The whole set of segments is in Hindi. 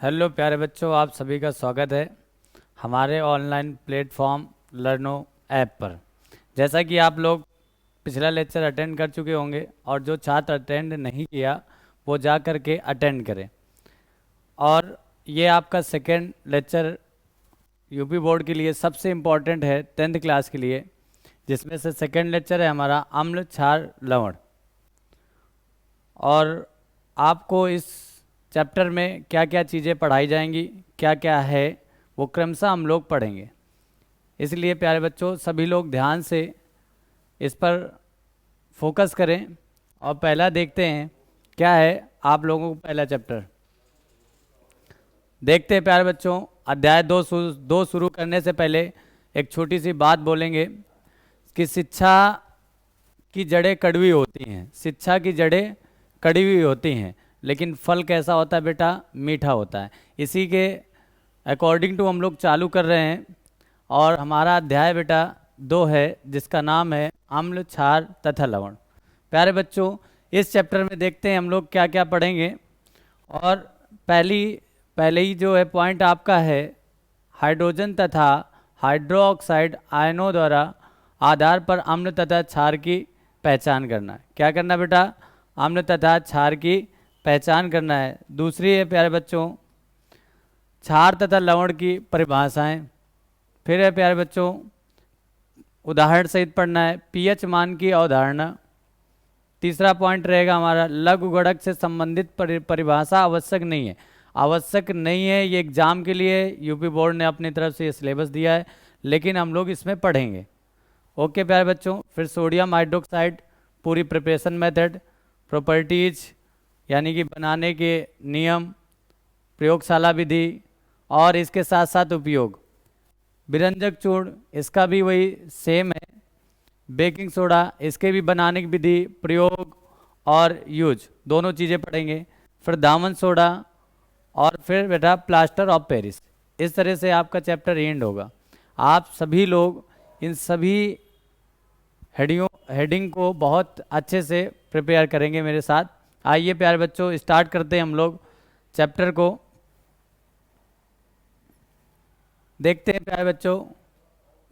हेलो प्यारे बच्चों, आप सभी का स्वागत है हमारे ऑनलाइन प्लेटफॉर्म लर्नो ऐप पर। जैसा कि आप लोग पिछला लेक्चर अटेंड कर चुके होंगे और जो छात्र अटेंड नहीं किया वो जा कर के अटेंड करें। और ये आपका सेकेंड लेक्चर यूपी बोर्ड के लिए सबसे इम्पॉर्टेंट है 10th क्लास के लिए, जिसमें से सेकेंड लेक्चर है हमारा अम्ल क्षार लवण। और आपको इस चैप्टर में क्या क्या चीज़ें पढ़ाई जाएंगी, क्या क्या है, वो क्रमशः हम लोग पढ़ेंगे। इसलिए प्यारे बच्चों सभी लोग ध्यान से इस पर फोकस करें। और पहला देखते हैं क्या है आप लोगों को पहला चैप्टर। देखते हैं प्यारे बच्चों, अध्याय दो शुरू करने से पहले एक छोटी सी बात बोलेंगे कि शिक्षा की जड़ें कड़वी होती हैं। शिक्षा की जड़ें कड़ी हुई होती हैं, लेकिन फल कैसा होता है बेटा? मीठा होता है। इसी के अकॉर्डिंग टू हम लोग चालू कर रहे हैं। और हमारा अध्याय बेटा 2 है, जिसका नाम है अम्ल क्षार तथा लवण। प्यारे बच्चों इस चैप्टर में देखते हैं हम लोग क्या क्या पढ़ेंगे। और पहले ही जो है पॉइंट आपका है, हाइड्रोजन तथा हाइड्रोक्साइड आयनों द्वारा आधार पर अम्ल तथा क्षार की पहचान करना। क्या करना बेटा? अम्ल तथा क्षार की पहचान करना है। दूसरी है प्यारे बच्चों क्षार तथा लवण की परिभाषाएं। फिर है प्यारे बच्चों उदाहरण सहित पढ़ना है पीएच मान की अवधारणा। तीसरा पॉइंट रहेगा हमारा लघु गुणक से संबंधित परिभाषा आवश्यक नहीं है। आवश्यक नहीं है, ये एग्जाम के लिए यूपी बोर्ड ने अपनी तरफ से ये सिलेबस दिया है, लेकिन हम लोग इसमें पढ़ेंगे। ओके प्यारे बच्चों। फिर सोडियम हाइड्रोक्साइड पूरी प्रिपरेशन मेथड, प्रॉपर्टीज यानी कि बनाने के नियम, प्रयोगशाला विधि और इसके साथ साथ उपयोग। विरंजक चूर्ण इसका भी वही सेम है। बेकिंग सोडा इसके भी बनाने की विधि, प्रयोग और यूज दोनों चीज़ें पढ़ेंगे। फिर दामन सोडा और फिर बेटा प्लास्टर ऑफ पेरिस। इस तरह से आपका चैप्टर एंड होगा। आप सभी लोग इन सभी हेडिंग को बहुत अच्छे से प्रिपेयर करेंगे मेरे साथ। आइए प्यारे बच्चों स्टार्ट करते हैं हम लोग चैप्टर को। देखते हैं प्यारे बच्चों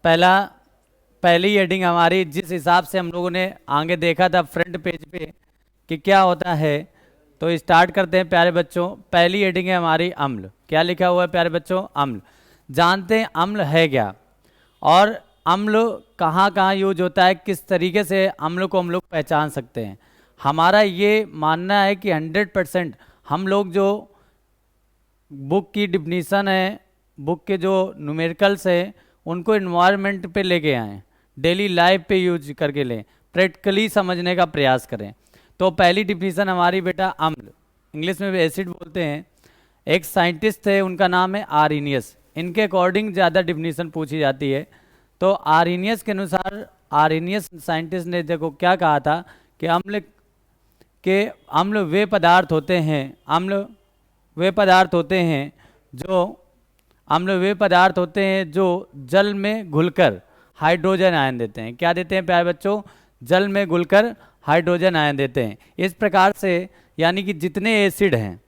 पहली हेडिंग हमारी जिस हिसाब से हम लोगों ने आगे देखा था फ्रंट पेज पे कि क्या होता है, तो स्टार्ट करते हैं प्यारे बच्चों। पहली हेडिंग है हमारी अम्ल। क्या लिखा हुआ है प्यारे बच्चों? अम्ल। जानते हैं अम्ल है क्या और अम्ल कहाँ कहाँ यूज होता है, किस तरीके से अम्ल को हम लोग पहचान सकते हैं। हमारा ये मानना है कि 100% हम लोग जो बुक की डिफिनीसन है, बुक के जो न्यूमेरिकल्स है, उनको इन्वायरमेंट पे लेके आएँ, डेली लाइफ पे यूज करके लें, प्रैक्टिकली समझने का प्रयास करें। तो पहली डिफिनीसन हमारी बेटा अम्ल, इंग्लिश में भी एसिड बोलते हैं। एक साइंटिस्ट थे, उनका नाम है आर्नियस। इनके अकॉर्डिंग ज़्यादा डिफिनीसन पूछी जाती है। तो आर्नियस के अनुसार, आर्नियस साइंटिस्ट ने देखो क्या कहा था कि अम्ल वे पदार्थ होते हैं, अम्ल वे पदार्थ होते हैं जो जल में घुलकर हाइड्रोजन आयन देते हैं। क्या देते हैं प्यारे बच्चों? जल में घुलकर हाइड्रोजन आयन देते हैं। इस प्रकार से यानी कि जितने एसिड हैं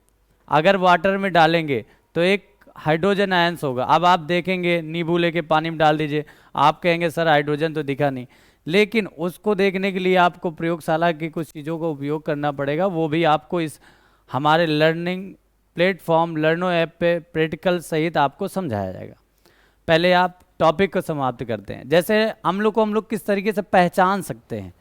अगर वाटर में डालेंगे तो एक हाइड्रोजन आयंस होगा। अब आप देखेंगे नींबू लेके पानी में डाल दीजिए, आप कहेंगे सर हाइड्रोजन तो दिखा नहीं, लेकिन उसको देखने के लिए आपको प्रयोगशाला की कुछ चीज़ों का उपयोग करना पड़ेगा। वो भी आपको इस हमारे लर्निंग प्लेटफॉर्म लर्नो ऐप पे प्रैक्टिकल सहित आपको समझाया जाएगा। पहले आप टॉपिक को समाप्त करते हैं। जैसे अम्ल को हम लोग किस तरीके से पहचान सकते हैं,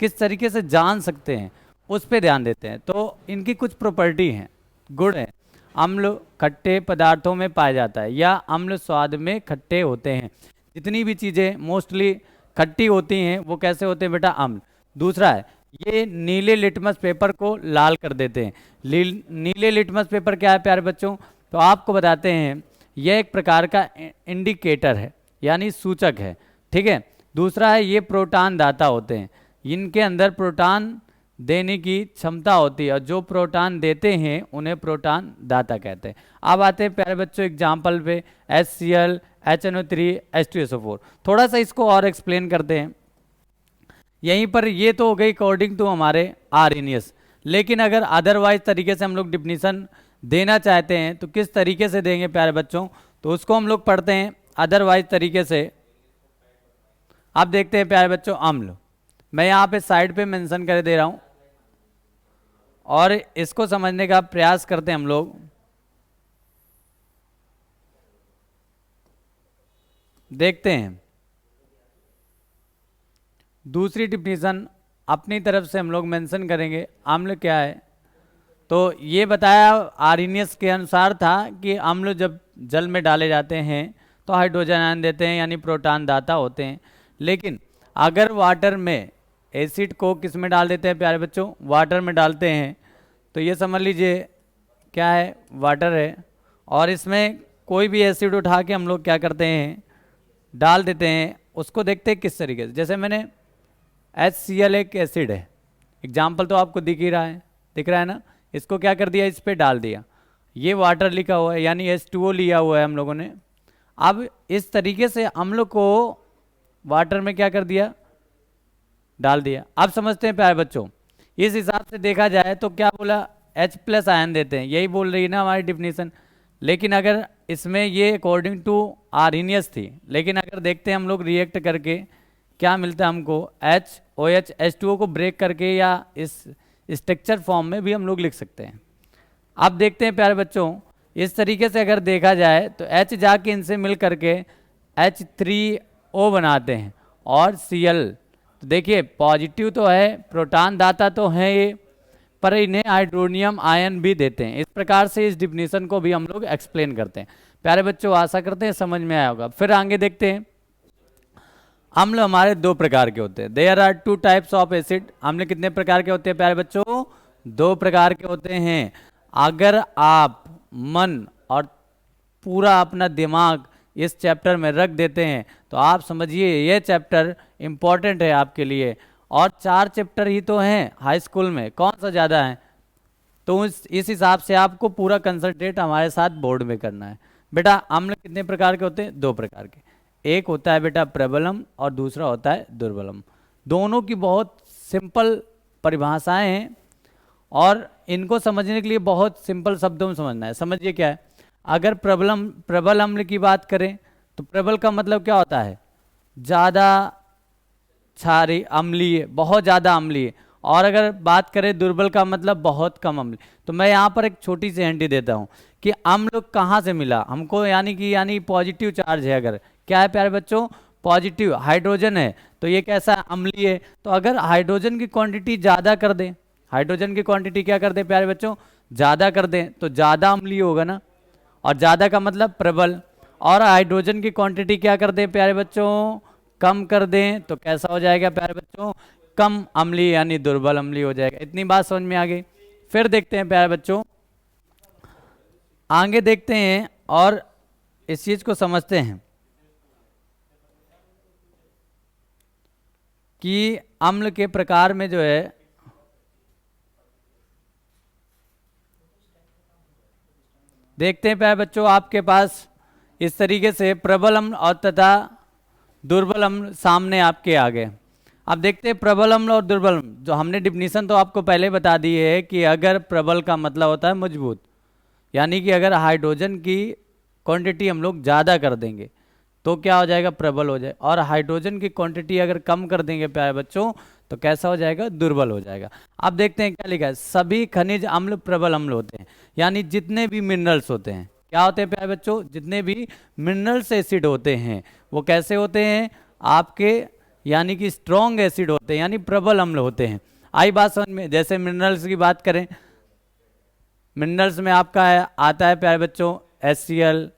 किस तरीके से जान सकते हैं, उस पर ध्यान देते हैं। तो इनकी कुछ प्रॉपर्टी हैं, गुण हैं। अम्ल खट्टे पदार्थों में पाया जाता है या अम्ल स्वाद में खट्टे होते हैं। जितनी भी चीज़ें मोस्टली खट्टी होती हैं वो कैसे होते हैं बेटा? अम्ल। दूसरा है ये नीले लिटमस पेपर को लाल कर देते हैं। नीले लिटमस पेपर क्या है प्यारे बच्चों? तो आपको बताते हैं यह एक प्रकार का इंडिकेटर है यानी सूचक है, ठीक है। दूसरा है ये प्रोटॉन दाता होते हैं, इनके अंदर प्रोटॉन देने की क्षमता होती है और जो प्रोटॉन देते हैं उन्हें प्रोटॉन दाता कहते हैं। अब आते हैं प्यारे बच्चों एग्जाम्पल पे, HCl, HNO3, H2SO4। थोड़ा सा इसको और एक्सप्लेन करते हैं। यहीं पर ये तो हो गई अकॉर्डिंग टू हमारे आर्नियस, लेकिन अगर अदरवाइज तरीके से हम लोग डिफिनीसन देना चाहते हैं तो किस तरीके से देंगे प्यारे बच्चों, तो उसको हम लोग पढ़ते हैं अदरवाइज तरीके से। अब देखते हैं प्यारे बच्चों अम्ल, मैं यहाँ पे साइड पे मेंशन कर दे रहा हूँ और इसको समझने का प्रयास करते हैं हम लोग। देखते हैं दूसरी डिफिनीशन अपनी तरफ से हम लोग मेंशन करेंगे अम्ल क्या है। तो ये बताया आर्नियस के अनुसार था कि अम्ल जब जल में डाले जाते हैं तो हाइड्रोजन आयन देते हैं यानी प्रोटॉन दाता होते हैं। लेकिन अगर वाटर में एसिड को किस में डाल देते हैं प्यारे बच्चों, वाटर में डालते हैं, तो ये समझ लीजिए क्या है, वाटर है, और इसमें कोई भी एसिड उठा के हम लोग क्या करते हैं, डाल देते हैं। उसको देखते हैं किस तरीके से, जैसे मैंने HCl एक एसिड है, एग्जाम्पल तो आपको दिख ही रहा है, दिख रहा है ना, इसको क्या कर दिया, इस पर डाल दिया, ये वाटर लिखा हुआ है यानी H2O लिया हुआ है हम लोगों ने। अब इस तरीके से अम्ल को वाटर में क्या कर दिया, डाल दिया। अब समझते हैं प्यारे बच्चों, इस हिसाब से देखा जाए तो क्या बोला, H+ आयन देते हैं, यही बोल रही है ना हमारी डिफिनीशन। लेकिन अगर इसमें ये अकॉर्डिंग टू आर्नियस थी, लेकिन अगर देखते हैं हम लोग रिएक्ट करके क्या मिलता है हमको, HOH H2O को ब्रेक करके या इस स्ट्रक्चर फॉर्म में भी हम लोग लिख सकते हैं। अब देखते हैं प्यारे बच्चों, इस तरीके से अगर देखा जाए तो H जाके इनसे मिल करके H3O बनाते हैं और Cl, तो देखिए पॉजिटिव तो है, प्रोटॉन दाता तो है ये, पर इन्हें हाइड्रोनियम आयन भी देते हैं। इस प्रकार से इस डिफिनीशन को भी हम लोग एक्सप्लेन करते हैं। प्यारे बच्चों आशा करते हैं समझ में आया होगा। फिर आगे देखते हैं, अम्ल हमारे दो प्रकार के होते हैं, there are 2 types of acid. अम्ल कितने प्रकार के होते हैं प्यारे बच्चों, 2 प्रकार के होते हैं। अगर आप मन और पूरा अपना दिमाग इस चैप्टर में रख देते हैं तो आप समझिए ये चैप्टर इम्पॉर्टेंट है आपके लिए। और 4 चैप्टर ही तो हैं हाई स्कूल में, कौन सा ज़्यादा है, तो इस हिसाब से आपको पूरा कंसंट्रेट हमारे साथ बोर्ड में करना है। बेटा अम्ल कितने प्रकार के होते हैं, 2 प्रकार के, एक होता है बेटा प्रबल अम्ल और दूसरा होता है दुर्बल अम्ल। दोनों की बहुत सिंपल परिभाषाएं हैं और इनको समझने के लिए बहुत सिंपल शब्दों में समझना है। समझिए क्या है, अगर प्रबल अम्ल की बात करें तो प्रबल का मतलब क्या होता है, ज़्यादा क्षारी अम्लीय, बहुत ज़्यादा अम्लीय। और अगर बात करें दुर्बल का मतलब बहुत कम अम्ल। तो मैं यहाँ पर एक छोटी सी हिंट देता हूँ कि अम्ल कहाँ से मिला हमको, यानी पॉजिटिव चार्ज है। अगर क्या है प्यारे बच्चों, पॉजिटिव हाइड्रोजन है, तो ये कैसा अम्लीय है। तो अगर हाइड्रोजन की क्वांटिटी ज़्यादा कर दें, हाइड्रोजन की क्वांटिटी क्या कर दें प्यारे बच्चों, ज़्यादा कर दें, तो ज़्यादा अम्लीय होगा ना, और ज़्यादा का मतलब प्रबल। और हाइड्रोजन की क्वांटिटी क्या कर दें प्यारे बच्चों, कम कर दें, तो कैसा हो जाएगा प्यारे बच्चों, कम अम्लीय यानी दुर्बल अम्लीय हो जाएगा। इतनी बात समझ में आ गई। फिर देखते हैं प्यारे बच्चों, आगे देखते हैं और इस चीज को समझते हैं कि अम्ल के प्रकार में जो है, देखते हैं प्यारे बच्चों आपके पास इस तरीके से प्रबल अम्ल और तथा दुर्बल अम्ल सामने आपके आ गए। अब देखते हैं प्रबल अम्ल और दुर्बल अम्ल। जो हमने डिफिनीशन तो आपको पहले बता दी है कि अगर प्रबल का मतलब होता है मजबूत, यानी कि अगर हाइड्रोजन की क्वांटिटी हम लोग ज़्यादा कर देंगे तो क्या हो जाएगा, प्रबल हो जाए। और हाइड्रोजन की क्वांटिटी अगर कम कर देंगे प्यारे बच्चों तो कैसा हो जाएगा, दुर्बल हो जाएगा। अब देखते हैं क्या लिखा है, सभी खनिज अम्ल प्रबल अम्ल होते हैं, यानी जितने भी मिनरल्स होते हैं, क्या होते हैं प्यारे बच्चों, जितने भी मिनरल्स एसिड होते हैं वो कैसे होते हैं आपके, यानी कि स्ट्रॉन्ग एसिड होते हैं, यानी प्रबल अम्ल होते हैं। आई बात समझ में। जैसे मिनरल्स की बात करें, मिनरल्स में आपका आता है प्यारे बच्चों HCl,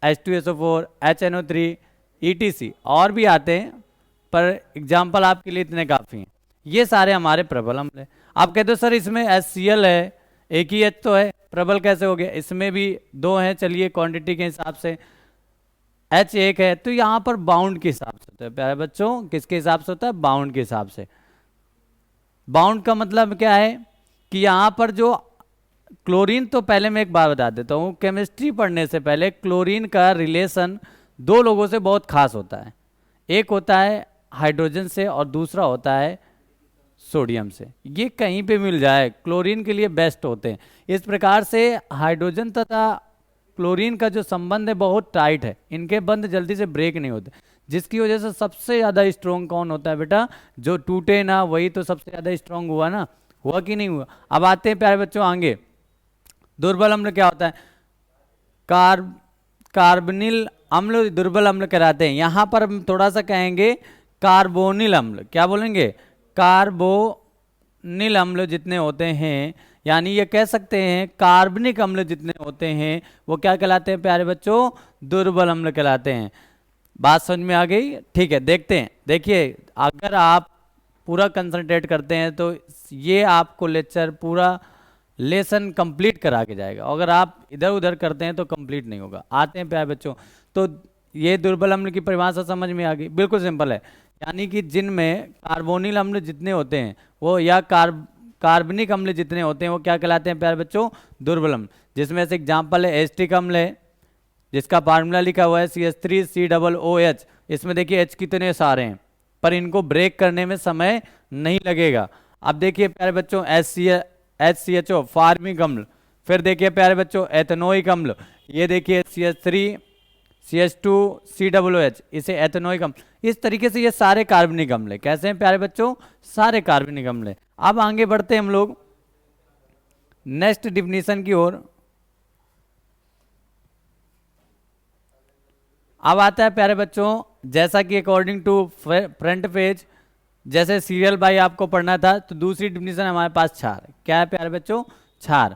H2SO4, HNO3, ETC, और भी आते हैं, पर एग्जाम्पल आपके लिए इतने काफ़ी हैं। ये सारे हमारे प्रबल अम्ल हैं। आप कहते हो सर इसमें HCl है, एक ही H तो है, प्रबल कैसे हो गया, इसमें भी 2 हैं, चलिए क्वांटिटी के हिसाब से H 1 है, तो यहाँ पर बाउंड के हिसाब से होता है प्यारे बच्चों, किसके हिसाब से होता है, बाउंड के हिसाब से। बाउंड का मतलब क्या है कि यहाँ पर जो क्लोरीन, तो पहले मैं एक बात बता देता हूँ, केमिस्ट्री पढ़ने से पहले क्लोरीन का रिलेशन 2 लोगों से बहुत खास होता है। एक होता है हाइड्रोजन से और दूसरा होता है सोडियम से। ये कहीं पे मिल जाए, क्लोरीन के लिए बेस्ट होते हैं। इस प्रकार से हाइड्रोजन तथा क्लोरीन का जो संबंध है बहुत टाइट है, इनके बंध जल्दी से ब्रेक नहीं होते, जिसकी वजह से सबसे ज़्यादा स्ट्रॉन्ग कौन होता है बेटा? जो टूटे ना वही तो सबसे ज़्यादा स्ट्रॉन्ग हुआ ना, हुआ कि नहीं हुआ? अब आते हैं प्यारे बच्चों आगे, दुर्बल अम्ल क्या होता है? कार्बनिल अम्ल दुर्बल अम्ल कहलाते हैं। यहाँ पर हम थोड़ा सा कहेंगे कार्बोनिल अम्ल, क्या बोलेंगे? कार्बोनिल अम्ल जितने होते हैं, यानी ये कह सकते हैं कार्बनिक अम्ल जितने होते हैं वो क्या कहलाते हैं प्यारे बच्चों? दुर्बल अम्ल कहलाते हैं। बात समझ में आ गई? ठीक है, देखते हैं। देखिए, अगर आप पूरा कंसंट्रेट करते हैं तो ये आपको लेक्चर पूरा लेसन कंप्लीट करा के जाएगा, अगर आप इधर उधर करते हैं तो कंप्लीट नहीं होगा। आते हैं प्यारे बच्चों, तो ये दुर्बल अम्ल की परिभाषा समझ में आ गई, बिल्कुल सिंपल है। यानी कि जिनमें कार्बोनिल अम्ल जितने होते हैं वो, या कार्बनिक अम्ल जितने होते हैं वो क्या कहलाते हैं प्यारे बच्चों? दुर्बल अम्ल। जिसमें से एग्जाम्पल है एसिटिक अम्ल है, जिसका फार्मूला लिखा हुआ है CH3COOH। इसमें देखिए H कितने सारे हैं, पर इनको ब्रेक करने में समय नहीं लगेगा। अब देखिए प्यारे बच्चों HCHO फार्मिक अम्ल, फिर देखिए प्यारे बच्चों एथेनोइक अम्ल, ये देखिए CH3CH2COOH, इसे एथेनोइक अम्ल। इस तरीके से ये सारे कार्बनिक अम्ल है। कैसे हैं प्यारे बच्चों? सारे कार्बनिक अम्ल है। अब आगे बढ़ते हैं हम लोग नेक्स्ट डिफिनीशन की ओर। अब आता है प्यारे बच्चों, जैसा कि अकॉर्डिंग टू फ्रंट पेज, जैसे सीरियल बाई आपको पढ़ना था, तो दूसरी डिफिनीशन हमारे पास क्षार। क्या है प्यारे बच्चों? क्षार।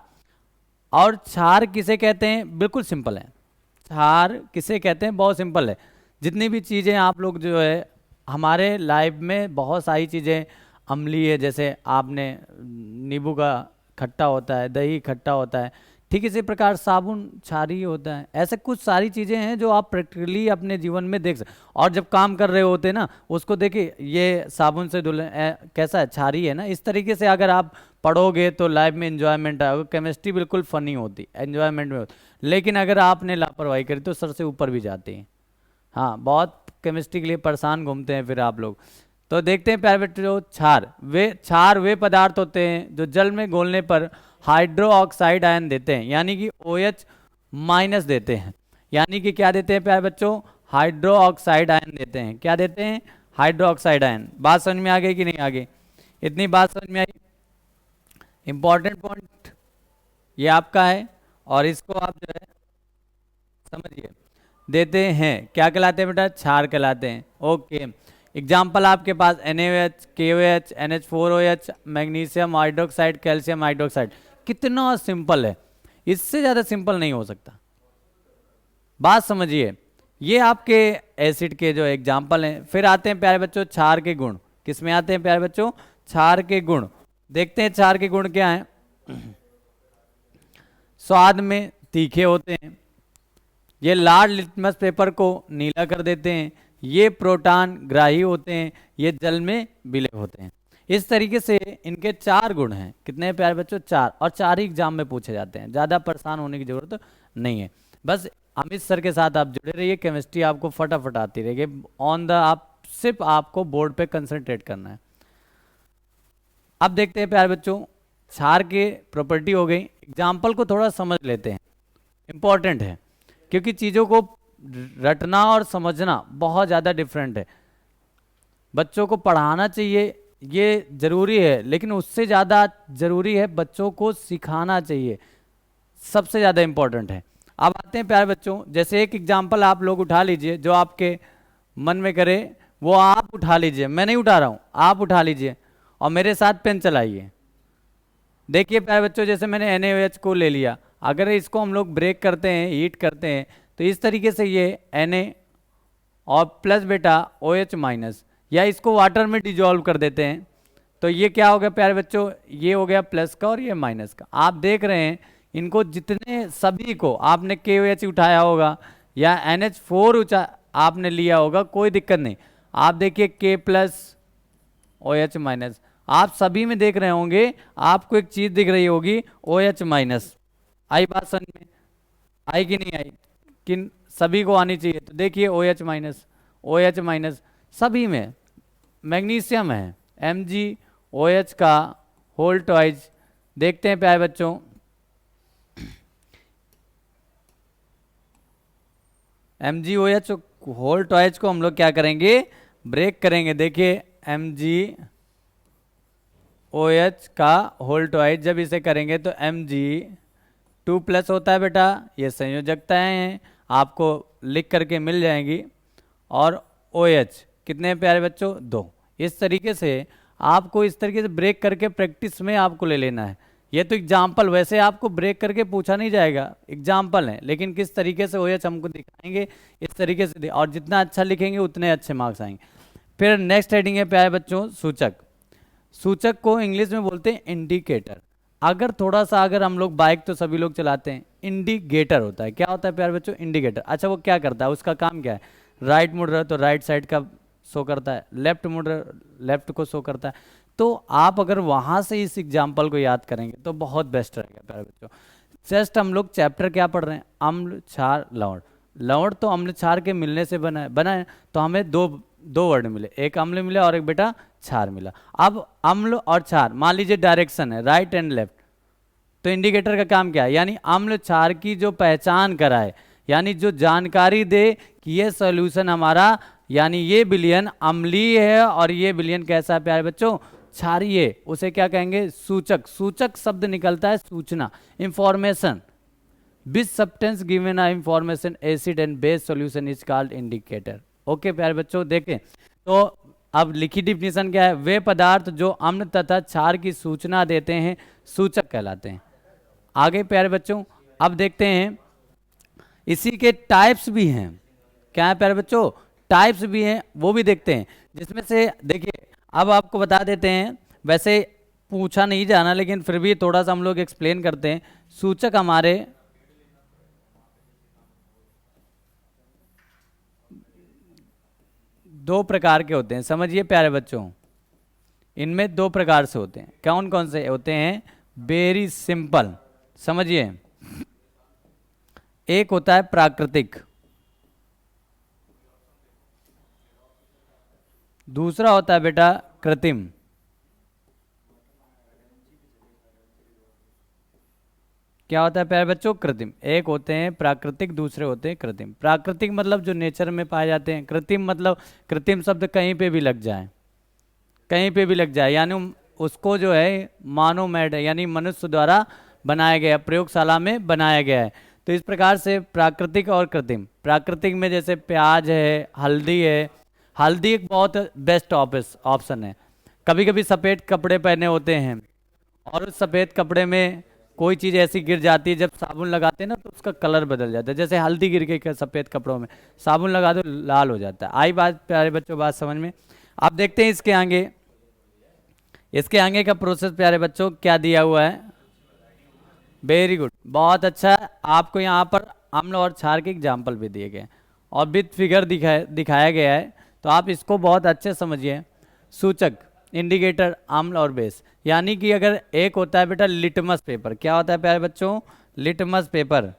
और क्षार किसे कहते हैं? बिल्कुल सिंपल है। क्षार किसे कहते हैं? बहुत सिंपल है। जितनी भी चीज़ें आप लोग जो है हमारे लाइफ में बहुत सारी चीज़ें अम्लीय है, जैसे आपने नींबू का खट्टा होता है, दही खट्टा होता है, ठीक इसी प्रकार साबुन क्षारीय होता है। ऐसे कुछ सारी चीज़ें हैं जो आप प्रैक्टिकली अपने जीवन में देख सकते, और जब काम कर रहे होते हैं ना उसको देखिए, ये साबुन से धुले कैसा है? क्षारीय है ना। इस तरीके से अगर आप पढ़ोगे तो लाइफ में एंजॉयमेंट आएगा। केमिस्ट्री बिल्कुल फनी होती, एंजॉयमेंट में होती, लेकिन अगर आपने लापरवाही करी तो सर से ऊपर भी जाती है। हाँ, बहुत केमिस्ट्री के लिए परेशान घूमते हैं फिर आप लोग। तो देखते हैं प्यारे बच्चों, क्षार वे पदार्थ होते हैं जो जल में घोलने पर हाइड्रो ऑक्साइड आयन देते हैं, यानी कि OH- देते हैं। यानी कि क्या देते हैं प्यारे बच्चों? हाइड्रो ऑक्साइड आयन देते हैं। क्या देते हैं? Hydro oxide ion. बात समझ में आ गई कि नहीं आ गई? इतनी बात समझ में आई? इंपॉर्टेंट पॉइंट ये आपका है, और इसको आप जो है समझिए, देते हैं। क्या कहलाते हैं बेटा? क्षार कहलाते हैं। ओके, एग्जाम्पल आपके पास NaOH, KOH, NH4OH, magnesium hydroxide, calcium hydroxide. कितना सिंपल है, इससे ज़्यादा सिंपल नहीं हो सकता। बात समझिए, ये आपके एसिड के जो एग्जाम्पल हैं। फिर आते हैं प्यारे बच्चों क्षार के गुण। किस में आते हैं प्यारे बच्चों? क्षार के गुण। देखते हैं क्षार के गुण क्या हैं। स्वाद में तीखे होते हैं, ये लाल लिटमस पेपर को नीला कर देते हैं, ये प्रोटॉन ग्राही होते हैं, ये जल में विलय होते हैं। इस तरीके से इनके 4 गुण हैं। कितने हैं प्यारे बच्चों? 4, और 4 ही एग्जाम में पूछे जाते हैं। ज़्यादा परेशान होने की जरूरत नहीं है। बस अमित सर के साथ आप जुड़े रहिए, केमिस्ट्री आपको फटाफट आती रहेगी। ऑन द आप सिर्फ आपको बोर्ड पे कंसंट्रेट करना है। अब देखते हैं प्यारे बच्चों, क्षार के प्रॉपर्टी हो गई। एग्जाम्पल को थोड़ा समझ लेते हैं, इंपॉर्टेंट है, क्योंकि चीज़ों को रटना और समझना बहुत ज़्यादा डिफरेंट है। बच्चों को पढ़ाना चाहिए, ये ज़रूरी है, लेकिन उससे ज़्यादा ज़रूरी है बच्चों को सिखाना चाहिए, सबसे ज़्यादा इम्पोर्टेंट है। अब आते हैं प्यारे बच्चों, जैसे एक एग्जाम्पल आप लोग उठा लीजिए, जो आपके मन में करे वो आप उठा लीजिए। मैं नहीं उठा रहा हूँ, आप उठा लीजिए और मेरे साथ पेन चलाइए। देखिए प्यारे बच्चों, जैसे मैंने NaOH को ले लिया, अगर इसको हम लोग ब्रेक करते हैं, हीट करते हैं, तो इस तरीके से ये Na और प्लस बेटा OH-, या इसको वाटर में डिजॉल्व कर देते हैं, तो ये क्या हो गया प्यारे बच्चों? ये हो गया प्लस का और ये माइनस का। आप देख रहे हैं इनको, जितने सभी को आपने KOH उठाया होगा या NH4 आपने लिया होगा, कोई दिक्कत नहीं। आप देखिए K+OH-, आप सभी में देख रहे होंगे, आपको एक चीज दिख रही होगी OH-। आई बात समझ में? आई कि नहीं आई? किन सभी को आनी चाहिए। तो देखिए OH-, OH-, सभी में मैग्नीशियम है, Mg OH का होल ट्वाइज देखते हैं प्यारे बच्चों। MgOH होल ट्वाइज को हम लोग क्या करेंगे, ब्रेक करेंगे। देखिए MgOH का होल ट्वाइज जब इसे करेंगे तो Mg2+ होता है बेटा, ये संयोजकताएं हैं, आपको लिख करके मिल जाएंगी। और OH कितने हैं प्यारे बच्चों, 2। इस तरीके से आपको इस तरीके से ब्रेक करके प्रैक्टिस में आपको ले लेना है। ये तो एग्जाम्पल, वैसे आपको ब्रेक करके पूछा नहीं जाएगा, एग्जाम्पल है, लेकिन किस तरीके से OH हमको दिखाएंगे इस तरीके से, और जितना अच्छा लिखेंगे उतने अच्छे मार्क्स आएंगे। फिर नेक्स्ट हेडिंग है प्यारे बच्चों सूचक। सूचक को इंग्लिश में बोलते हैं इंडिकेटर। अगर थोड़ा सा, अगर हम लोग बाइक तो सभी लोग चलाते हैं, इंडिकेटर होता है। क्या होता है प्यारे बच्चों, इंडिकेटर। अच्छा वो क्या करता है, उसका काम क्या है, राइट मुड़ रहा है तो राइट साइड का शो करता है, लेफ्ट मुड़ रहा है लेफ्ट को शो करता है। तो आप अगर वहां से इस एग्जाम्पल को याद करेंगे तो बहुत बेस्ट रहेगा प्यारे बच्चों। जस्ट हम लोग चैप्टर क्या पढ़ रहे हैं, अम्ल क्षार लवण। लवण तो अम्ल क्षार के मिलने से बना है, तो हमें दो वर्ड मिले, एक अम्ल मिला और एक बेटा क्षार मिला। अब अम्ल और क्षार, मान लीजिए डायरेक्शन है राइट एंड लेफ्ट, तो इंडिकेटर का काम क्या है, यानी अम्ल क्षार की जो पहचान कराए, यानी जो जानकारी दे कि ये सॉल्यूशन हमारा, यानी ये विलयन अम्लीय है और ये विलयन कैसा है प्यारे बच्चों, क्षारीय, उसे क्या कहेंगे, सूचक। सूचक शब्द निकलता है सूचना, information. Which substance given a information acid and base solution is called indicator. Okay प्यारे बच्चों, देखें तो अब लिखी डिफिनीशन क्या है, वे पदार्थ जो अम्ल तथा क्षार की सूचना देते हैं सूचक कहलाते हैं। आगे प्यारे बच्चों अब देखते हैं, इसी के टाइप्स भी हैं। क्या है प्यारे बच्चों, टाइप्स भी हैं, वो भी देखते हैं। जिसमें से देखिए, अब आपको बता देते हैं, वैसे पूछा नहीं जाना लेकिन फिर भी थोड़ा सा हम लोग एक्सप्लेन करते हैं। सूचक हमारे दो प्रकार के होते हैं, समझिए प्यारे बच्चों। इनमें दो प्रकार से होते हैं। कौन कौन से होते हैं, वेरी सिंपल समझिए। एक होता है प्राकृतिक, दूसरा होता है बेटा कृत्रिम। क्या होता है प्यारे बच्चों, कृत्रिम। एक होते हैं प्राकृतिक, दूसरे होते हैं कृत्रिम। प्राकृतिक मतलब जो नेचर में पाए जाते हैं, कृत्रिम मतलब कृत्रिम शब्द कहीं पे भी लग जाए, कहीं पे भी लग जाए, यानी उसको जो है मानव मेड है, यानी मनुष्य द्वारा बनाया गया, प्रयोगशाला में बनाया गया है। तो इस प्रकार से प्राकृतिक और कृत्रिम। प्राकृतिक में जैसे प्याज है, हल्दी है। हल्दी एक बहुत बेस्ट ऑप्शन है। कभी कभी सफ़ेद कपड़े पहने होते हैं और उस सफ़ेद कपड़े में कोई चीज़ ऐसी गिर जाती है, जब साबुन लगाते हैं ना तो उसका कलर बदल जाता है। जैसे हल्दी गिर के सफ़ेद कपड़ों में साबुन लगा दो लाल हो जाता है। आई बात प्यारे बच्चों, बात समझ में। आप देखते हैं इसके आगे का प्रोसेस प्यारे बच्चों क्या दिया हुआ है। वेरी गुड, बहुत अच्छा। आपको यहाँ पर अम्ल और क्षार के एग्जाम्पल भी दिए गए और विद फिगर दिखाया गया है, तो आप इसको बहुत अच्छे समझिए। सूचक, इंडिकेटर, अम्ल और बेस। यानी कि अगर एक होता है बेटा लिटमस पेपर। क्या होता है प्यारे बच्चों, लिटमस पेपर।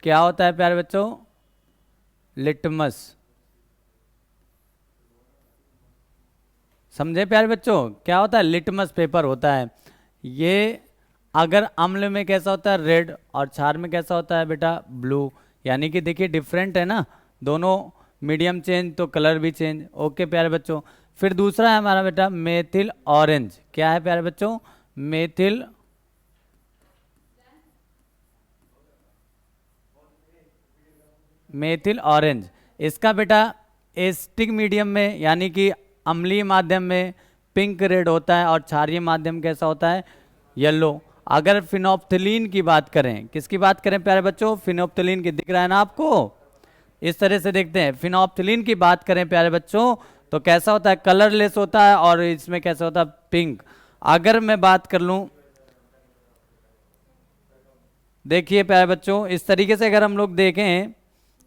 क्या होता है प्यारे बच्चों, लिटमस। समझे प्यारे बच्चों, क्या होता है, लिटमस पेपर होता है। ये अगर अम्ल में कैसा होता है, रेड, और क्षार में कैसा होता है बेटा, ब्लू। यानी कि देखिए डिफरेंट है ना, दोनों मीडियम चेंज तो कलर भी चेंज। ओके प्यारे बच्चों, फिर दूसरा है हमारा बेटा मेथिल ऑरेंज। क्या है प्यारे बच्चों, मेथिल ऑरेंज। इसका बेटा एसिटिक मीडियम में, यानी कि अम्लीय माध्यम में पिंक रेड होता है, और क्षारीय माध्यम कैसा होता है, येलो। अगर फिनोप्थिलीन की बात करें, किसकी बात करें प्यारे बच्चों, फिनोप्थिलीन की, दिख रहा है ना आपको, इस तरह से देखते हैं। फिनोप्थिलीन की बात करें प्यारे बच्चों तो कैसा होता है, कलरलेस होता है, और इसमें कैसा होता है, पिंक। अगर मैं बात कर लूं, देखिए प्यारे बच्चों, इस तरीके से अगर हम लोग देखें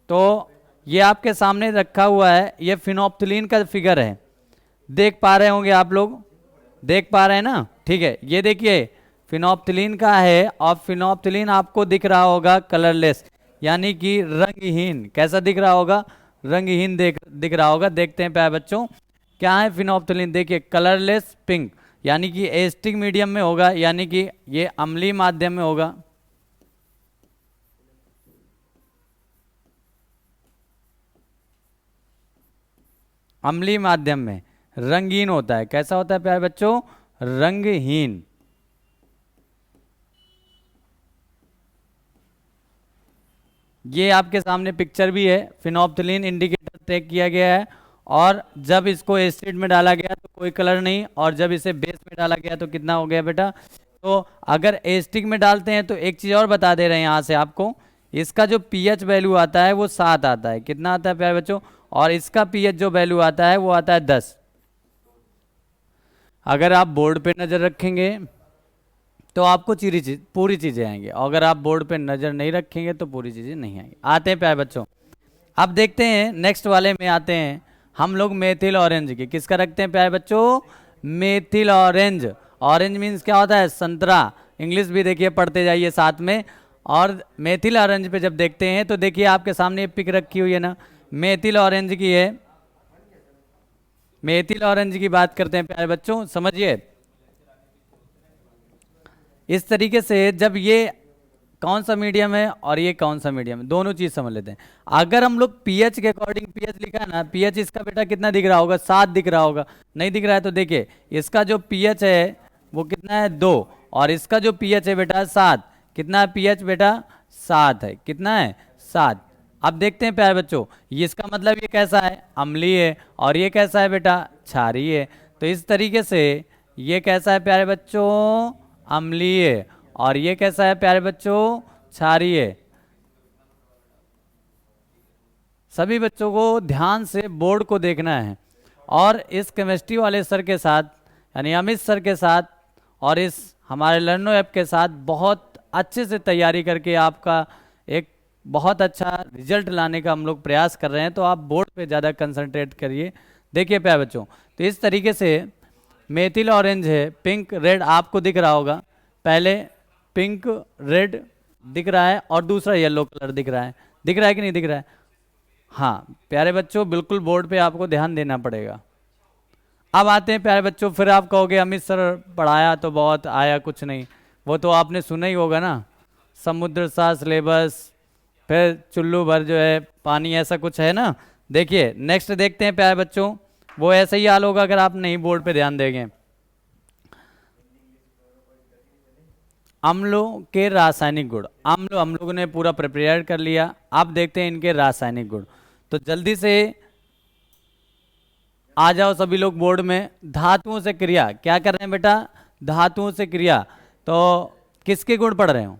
तो ये आपके सामने रखा हुआ है, ये फिनोप्थिलीन का फिगर है, देख पा रहे होंगे आप लोग, देख पा रहे हैं ना, ठीक है। ये देखिए फिनोप्थिलीन का है, और फिनोप्थिलीन आपको दिख रहा होगा कलरलेस। यानी कि रंगहीन। कैसा दिख रहा होगा? रंगहीन दिख रहा होगा। देखते हैं प्यारे बच्चों क्या है फिनोप्थलीन। देखिए कलरलेस पिंक, यानी कि एसिडिक मीडियम में होगा, यानी कि ये अम्लीय माध्यम में होगा। अम्लीय माध्यम में रंगहीन होता है। कैसा होता है प्यारे बच्चों? रंगहीन। ये आपके सामने पिक्चर भी है, फिनोप्थलीन इंडिकेटर ट्रैक किया गया है। और जब इसको एसिड में डाला गया तो कोई कलर नहीं, और जब इसे बेस में डाला गया तो कितना हो गया बेटा? तो अगर एसिडिक में डालते हैं तो एक चीज़ और बता दे रहे हैं यहाँ से आपको, इसका जो पीएच वैल्यू आता है वो 7 आता है। कितना आता है प्यारे बच्चों? और इसका पीएच जो वैल्यू आता है वो आता है 10। अगर आप बोर्ड पे नज़र रखेंगे तो आपको पूरी चीज़ें आएंगी, और अगर आप बोर्ड पे नज़र नहीं रखेंगे तो पूरी चीज़ें नहीं आएंगी। आते हैं प्यारे बच्चों, अब देखते हैं नेक्स्ट वाले में आते हैं हम लोग मेथिल ऑरेंज की। किसका रखते हैं प्यारे बच्चों? Methyl orange. ऑरेंज मीन्स क्या होता है? संतरा। इंग्लिश भी देखिए पढ़ते जाइए साथ में। और मेथिल ऑरेंज पे जब देखते हैं तो देखिए आपके सामने पिक रखी हुई है ना, मेथिल ऑरेंज की है। मेथिल ऑरेंज की बात करते हैं प्यारे बच्चों, समझिए इस तरीके से। जब ये कौन सा मीडियम है और ये कौन सा मीडियम है, दोनों चीज समझ लेते हैं। अगर हम लोग पीएच के अकॉर्डिंग, पीएच लिखा है ना, पीएच इसका बेटा कितना दिख रहा होगा? 7 दिख रहा होगा। नहीं दिख रहा है तो देखिए इसका जो पीएच है वो कितना है? 2। और इसका जो पीएच है बेटा 7। कितना है पीएच बेटा? 7 है। कितना है? 7। अब देखते हैं प्यारे बच्चों, ये इसका मतलब ये कैसा है? अम्लीय है। और ये कैसा है बेटा? क्षारीय है। तो इस तरीके से ये कैसा है प्यारे बच्चों? अम्लीय। और ये कैसा है प्यारे बच्चों? क्षारीय। सभी बच्चों को ध्यान से बोर्ड को देखना है, और इस केमिस्ट्री वाले सर के साथ यानी अमित सर के साथ और इस हमारे लर्नो ऐप के साथ बहुत अच्छे से तैयारी करके आपका एक बहुत अच्छा रिजल्ट लाने का हम लोग प्रयास कर रहे हैं। तो आप बोर्ड पे ज़्यादा कंसंट्रेट करिए। देखिए प्यारे बच्चों, तो इस तरीके से मेथिल ऑरेंज है, पिंक रेड आपको दिख रहा होगा। पहले पिंक रेड दिख रहा है और दूसरा येलो कलर दिख रहा है। दिख रहा है कि नहीं दिख रहा है? हाँ प्यारे बच्चों, बिल्कुल बोर्ड पे आपको ध्यान देना पड़ेगा। अब आते हैं प्यारे बच्चों, फिर आप कहोगे अमित सर पढ़ाया तो बहुत, आया कुछ नहीं। वो तो आपने सुना ही होगा ना, समुद्र सा सिलेबस, फिर चुल्लू भर जो है पानी, ऐसा कुछ है ना। देखिए नेक्स्ट देखते हैं प्यारे बच्चों, वो ऐसा ही हाल होगा अगर आप नहीं बोर्ड पे ध्यान देंगे। अम्लों के रासायनिक गुण। अम्ल हम लोगों ने पूरा प्रिपेयर कर लिया। अब देखते हैं इनके रासायनिक गुण। तो जल्दी से आ जाओ सभी लोग बोर्ड में। धातुओं से क्रिया, क्या कर रहे हैं बेटा? धातुओं से क्रिया। तो किसके गुण पढ़ रहे हो?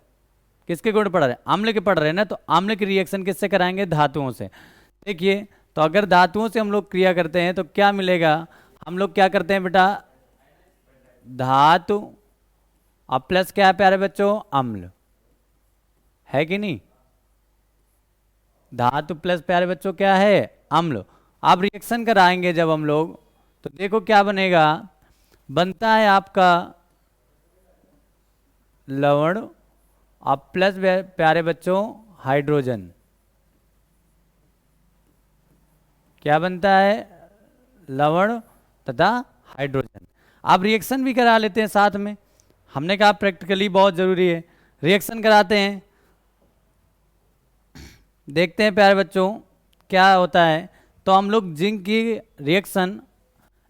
किसके गुण पढ़ रहे हैं? अम्ल के पढ़ रहे हैं ना। तो अम्ल की रिएक्शन किससे कराएंगे? धातुओं से। देखिए तो अगर धातुओं से हम लोग क्रिया करते हैं तो क्या मिलेगा? हम लोग क्या करते हैं बेटा? धातु और प्लस क्या है प्यारे बच्चों? अम्ल है कि नहीं? धातु प्लस प्यारे बच्चों क्या है? अम्ल। अब रिएक्शन कराएंगे जब हम लोग, तो देखो क्या बनेगा। बनता है आपका लवण और प्लस प्यारे बच्चों हाइड्रोजन। क्या बनता है? लवण तथा हाइड्रोजन। अब रिएक्शन भी करा लेते हैं साथ में। हमने कहा प्रैक्टिकली बहुत जरूरी है, रिएक्शन कराते हैं। देखते हैं प्यारे बच्चों क्या होता है। तो हम लोग जिंक की रिएक्शन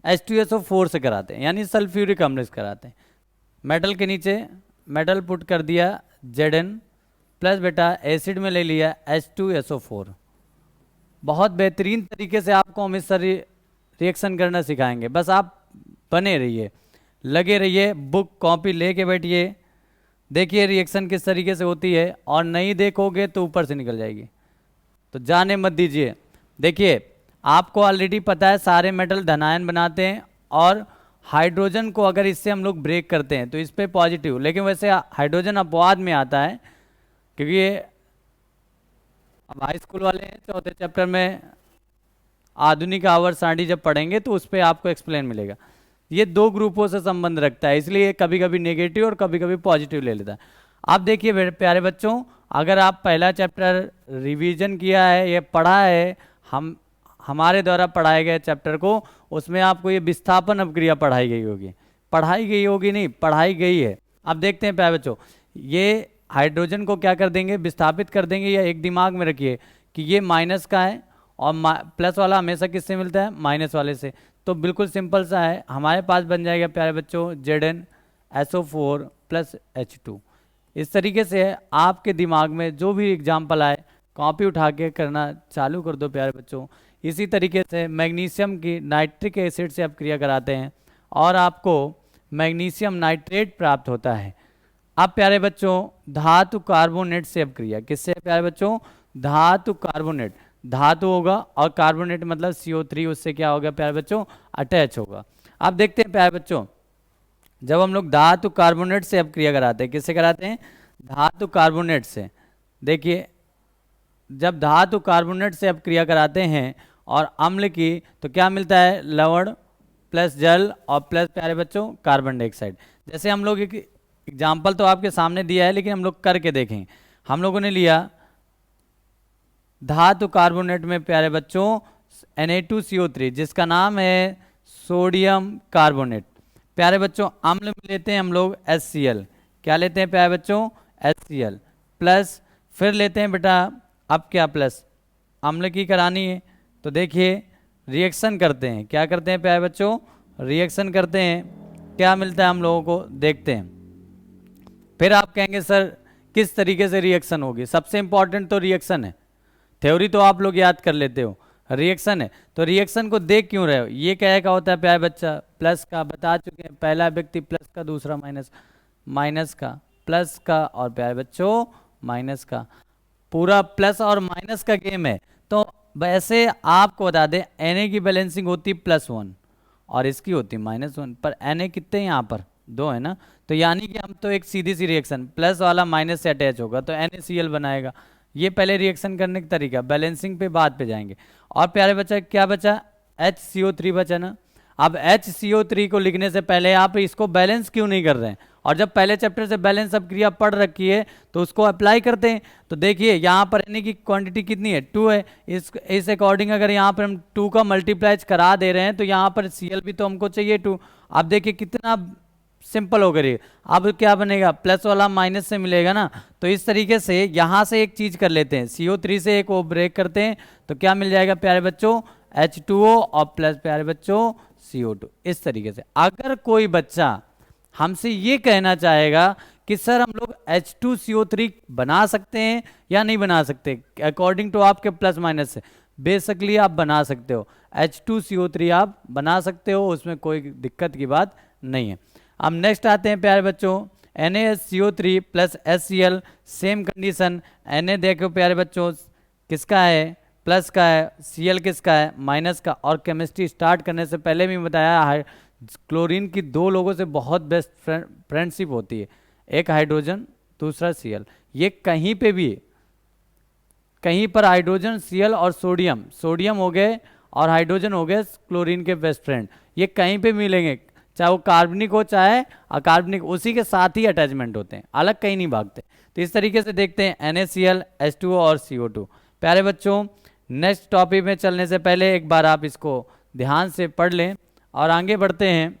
H2SO4 से कराते हैं, यानी सल्फ्यूरिक अम्ल से कराते हैं। मेटल के नीचे मेटल पुट कर दिया Zn प्लस बेटा एसिड में ले लिया H2SO4। बहुत बेहतरीन तरीके से आपको हम इस रिएक्शन करना सिखाएंगे। बस आप बने रहिए, लगे रहिए, बुक कॉपी लेके बैठिए, देखिए रिएक्शन किस तरीके से होती है। और नहीं देखोगे तो ऊपर से निकल जाएगी, तो जाने मत दीजिए। देखिए आपको ऑलरेडी पता है सारे मेटल धनायन बनाते हैं, और हाइड्रोजन को अगर इससे हम लोग ब्रेक करते हैं तो इस पर पॉजिटिव। लेकिन वैसे हाइड्रोजन अपवाद में आता है, क्योंकि ये अब हाई स्कूल वाले चौथे चैप्टर में आधुनिक आवर्त सारणी जब पढ़ेंगे तो उस पर आपको एक्सप्लेन मिलेगा। ये दो ग्रुपों से संबंध रखता है, इसलिए कभी कभी नेगेटिव और कभी कभी पॉजिटिव ले लेता है। आप देखिए प्यारे बच्चों, अगर आप पहला चैप्टर रिवीजन किया है, ये पढ़ा है, हमारे द्वारा पढ़ाए गए चैप्टर को, उसमें आपको ये विस्थापन अपक्रिया पढ़ाई गई होगी नहीं, पढ़ाई गई है। अब देखते हैं प्यारे बच्चों, ये हाइड्रोजन को क्या कर देंगे, विस्थापित कर देंगे। या एक दिमाग में रखिए कि ये माइनस का है और प्लस वाला हमेशा किससे मिलता है, माइनस वाले से। तो बिल्कुल सिंपल सा है, हमारे पास बन जाएगा प्यारे बच्चों ZnSO4 + H2। इस तरीके से आपके दिमाग में जो भी एग्जाम्पल आए कॉपी उठा के करना चालू कर दो प्यारे बच्चों। इसी तरीके से मैग्नीशियम की नाइट्रिक एसिड से आप क्रिया कराते हैं और आपको मैग्नीशियम नाइट्रेट प्राप्त होता है। अब प्यारे बच्चों धातु कार्बोनेट से अब क्रिया, किससे प्यारे बच्चों, धातु कार्बोनेट, धातु होगा और कार्बोनेट मतलब CO3, उससे क्या होगा प्यारे बच्चों, अटैच होगा। अब देखते हैं प्यारे बच्चों, जब हम लोग धातु कार्बोनेट से अब क्रिया कराते हैं, किससे कराते हैं, धातु कार्बोनेट से। देखिए जब धातु कार्बोनेट से अब क्रिया कराते हैं और अम्ल की, तो क्या मिलता है, लवण प्लस जल और प्लस प्यारे बच्चों कार्बन डाइऑक्साइड। जैसे हम लोग एक एग्जाम्पल तो आपके सामने दिया है, लेकिन हम लोग करके देखें। हम लोगों ने लिया धातु कार्बोनेट में प्यारे बच्चों Na2CO3, जिसका नाम है सोडियम कार्बोनेट। प्यारे बच्चों अम्ल में लेते हैं हम लोग HCl, क्या लेते हैं प्यारे बच्चों, HCl प्लस, फिर लेते हैं बेटा अब क्या, प्लस अम्ल की करानी है, तो देखिए रिएक्शन करते हैं, क्या करते हैं प्यारे बच्चों, रिएक्शन करते हैं, क्या मिलता है हम लोगों को, देखते हैं। फिर आप कहेंगे सर किस तरीके से रिएक्शन होगी, सबसे इंपॉर्टेंट तो रिएक्शन है, थ्योरी तो आप लोग याद कर लेते हो, रिएक्शन है, तो रिएक्शन को देख क्यों रहे हो। ये क्या का होता है प्यारे बच्चा, प्लस का, बता चुके हैं, पहला व्यक्ति प्लस का, दूसरा माइनस, माइनस का, प्लस का और प्यारे बच्चों माइनस का, पूरा प्लस और माइनस का गेम है। तो वैसे आपको बता दें Na की बैलेंसिंग होती +1 और इसकी होती -1, पर Na कितने यहाँ पर 2 है ना, तो यानी कि हम तो एक सीधी सी रिएक्शन, प्लस वाला माइनस से अटैच होगा तो NaCl बनाएगा। ये पहले रिएक्शन करने का तरीका, बैलेंसिंग पे बाद पे जाएंगे। और प्यारे बच्चा क्या बचा, HCO3 बचा ना। अब HCO3 को लिखने से पहले आप इसको बैलेंस क्यों नहीं कर रहे हैं, और जब पहले चैप्टर से बैलेंस अब क्रिया पढ़ रखी है तो उसको अप्लाई करते हैं। तो देखिए यहाँ पर Na की क्वांटिटी कितनी है, 2 है, इस अकॉर्डिंग अगर यहाँ पर हम 2 का मल्टीप्लाई करा दे रहे हैं तो यहाँ पर Cl भी तो हमको चाहिए 2। अब देखिए कितना सिंपल हो गई। अब क्या बनेगा, प्लस वाला माइनस से मिलेगा ना, तो इस तरीके से यहाँ से एक चीज कर लेते हैं, CO3 से एक वो ब्रेक करते हैं, तो क्या मिल जाएगा प्यारे बच्चों, H2O और प्लस प्यारे बच्चों CO2। इस तरीके से अगर कोई बच्चा हमसे ये कहना चाहेगा कि सर हम लोग H2CO3 बना सकते हैं या नहीं बना सकते, अकॉर्डिंग टू आपके प्लस माइनस से, बेसिकली आप बना सकते हो, H2CO3 आप बना सकते हो, उसमें कोई दिक्कत की बात नहीं है। अब नेक्स्ट आते हैं प्यारे बच्चों NaCO3 + HCl, same condition, Na देखो प्यारे बच्चों किसका है, प्लस का है, Cl किसका है, माइनस का। और केमिस्ट्री स्टार्ट करने से पहले भी बताया है क्लोरीन की 2 लोगों से बहुत बेस्ट फ्रेंडशिप होती है, एक हाइड्रोजन दूसरा Cl। ये कहीं पे भी, कहीं पर हाइड्रोजन Cl और सोडियम हो गए और हाइड्रोजन हो गए क्लोरीन के बेस्ट फ्रेंड, ये कहीं पे मिलेंगे, चाहे वो कार्बनिक हो चाहे अकार्बनिक, उसी के साथ ही अटैचमेंट होते हैं, अलग कहीं नहीं भागते। तो इस तरीके से देखते हैं NaCl, H2O और CO2। प्यारे बच्चों नेक्स्ट टॉपिक में चलने से पहले एक बार आप इसको ध्यान से पढ़ लें और आगे बढ़ते हैं।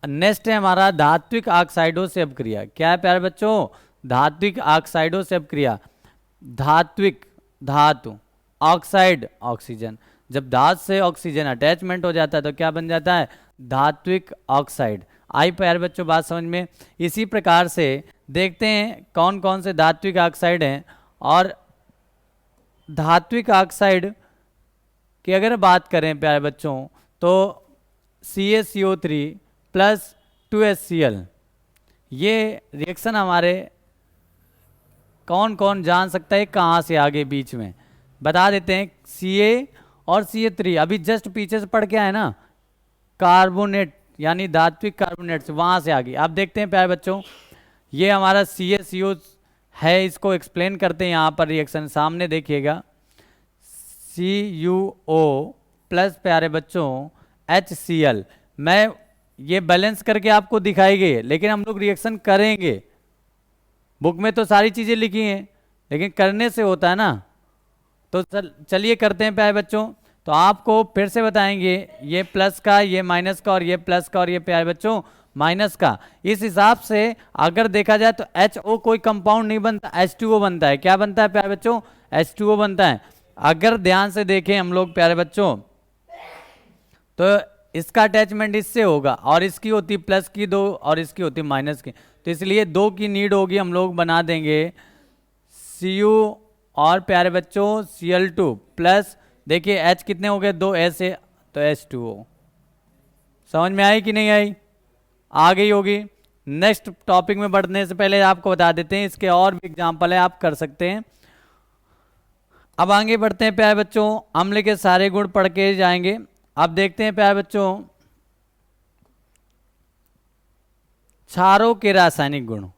नेक्स्ट है हमारा धात्विक ऑक्साइडों से अपक्रिया। क्या है प्यारे बच्चों, धात्विक ऑक्साइडों से अपक्रिया। धात्विक धातु, ऑक्साइड ऑक्सीजन, जब धातु से ऑक्सीजन अटैचमेंट हो जाता है तो क्या बन जाता है, धात्विक ऑक्साइड। आई प्यारे बच्चों बात समझ में। इसी प्रकार से देखते हैं कौन कौन से धात्विक ऑक्साइड हैं। और धात्विक ऑक्साइड की अगर बात करें प्यारे बच्चों तो CaCO3 + 2HCl, ये रिएक्शन हमारे कौन कौन जान सकता है, कहाँ से आगे बीच में बता देते हैं। Ca और Ca3 अभी जस्ट पीछे से पढ़ के आए ना, कार्बोनेट यानी धात्विक कार्बोनेट से, वहाँ से आगे आप देखते हैं प्यारे बच्चों, ये हमारा CaCO है, इसको एक्सप्लेन करते हैं यहाँ पर रिएक्शन, सामने देखिएगा CuO + प्यारे बच्चों HCl। मैं ये बैलेंस करके आपको दिखाई गई है, लेकिन हम लोग रिएक्शन करेंगे, बुक में तो सारी चीज़ें लिखी हैं, लेकिन करने से होता है ना। तो चलिए करते हैं प्यारे बच्चों। तो आपको फिर से बताएंगे, ये प्लस का, ये माइनस का, और ये प्लस का, और ये प्यारे बच्चों माइनस का। इस हिसाब से अगर देखा जाए तो HO कोई कंपाउंड नहीं बनता, H2O बनता है। क्या बनता है प्यारे बच्चों? H2O बनता है। अगर ध्यान से देखें हम लोग प्यारे बच्चों, तो इसका अटैचमेंट इससे होगा, और इसकी होती प्लस की दो, और इसकी होती माइनस की। तो इसलिए दो की नीड होगी, हम लोग बना देंगे Cu और प्यारे बच्चों Cl2 प्लस, देखिए H कितने हो गए? दो ऐसे, तो H2O। समझ में आई कि नहीं आई? आ गई होगी। नेक्स्ट टॉपिक में बढ़ने से पहले आपको बता देते हैं, इसके और भी एग्जाम्पल है, आप कर सकते हैं। अब आगे बढ़ते हैं प्यारे बच्चों, अम्ल के सारे गुण पढ़ के जाएंगे। अब देखते हैं प्यारे बच्चों क्षारों के रासायनिक गुण।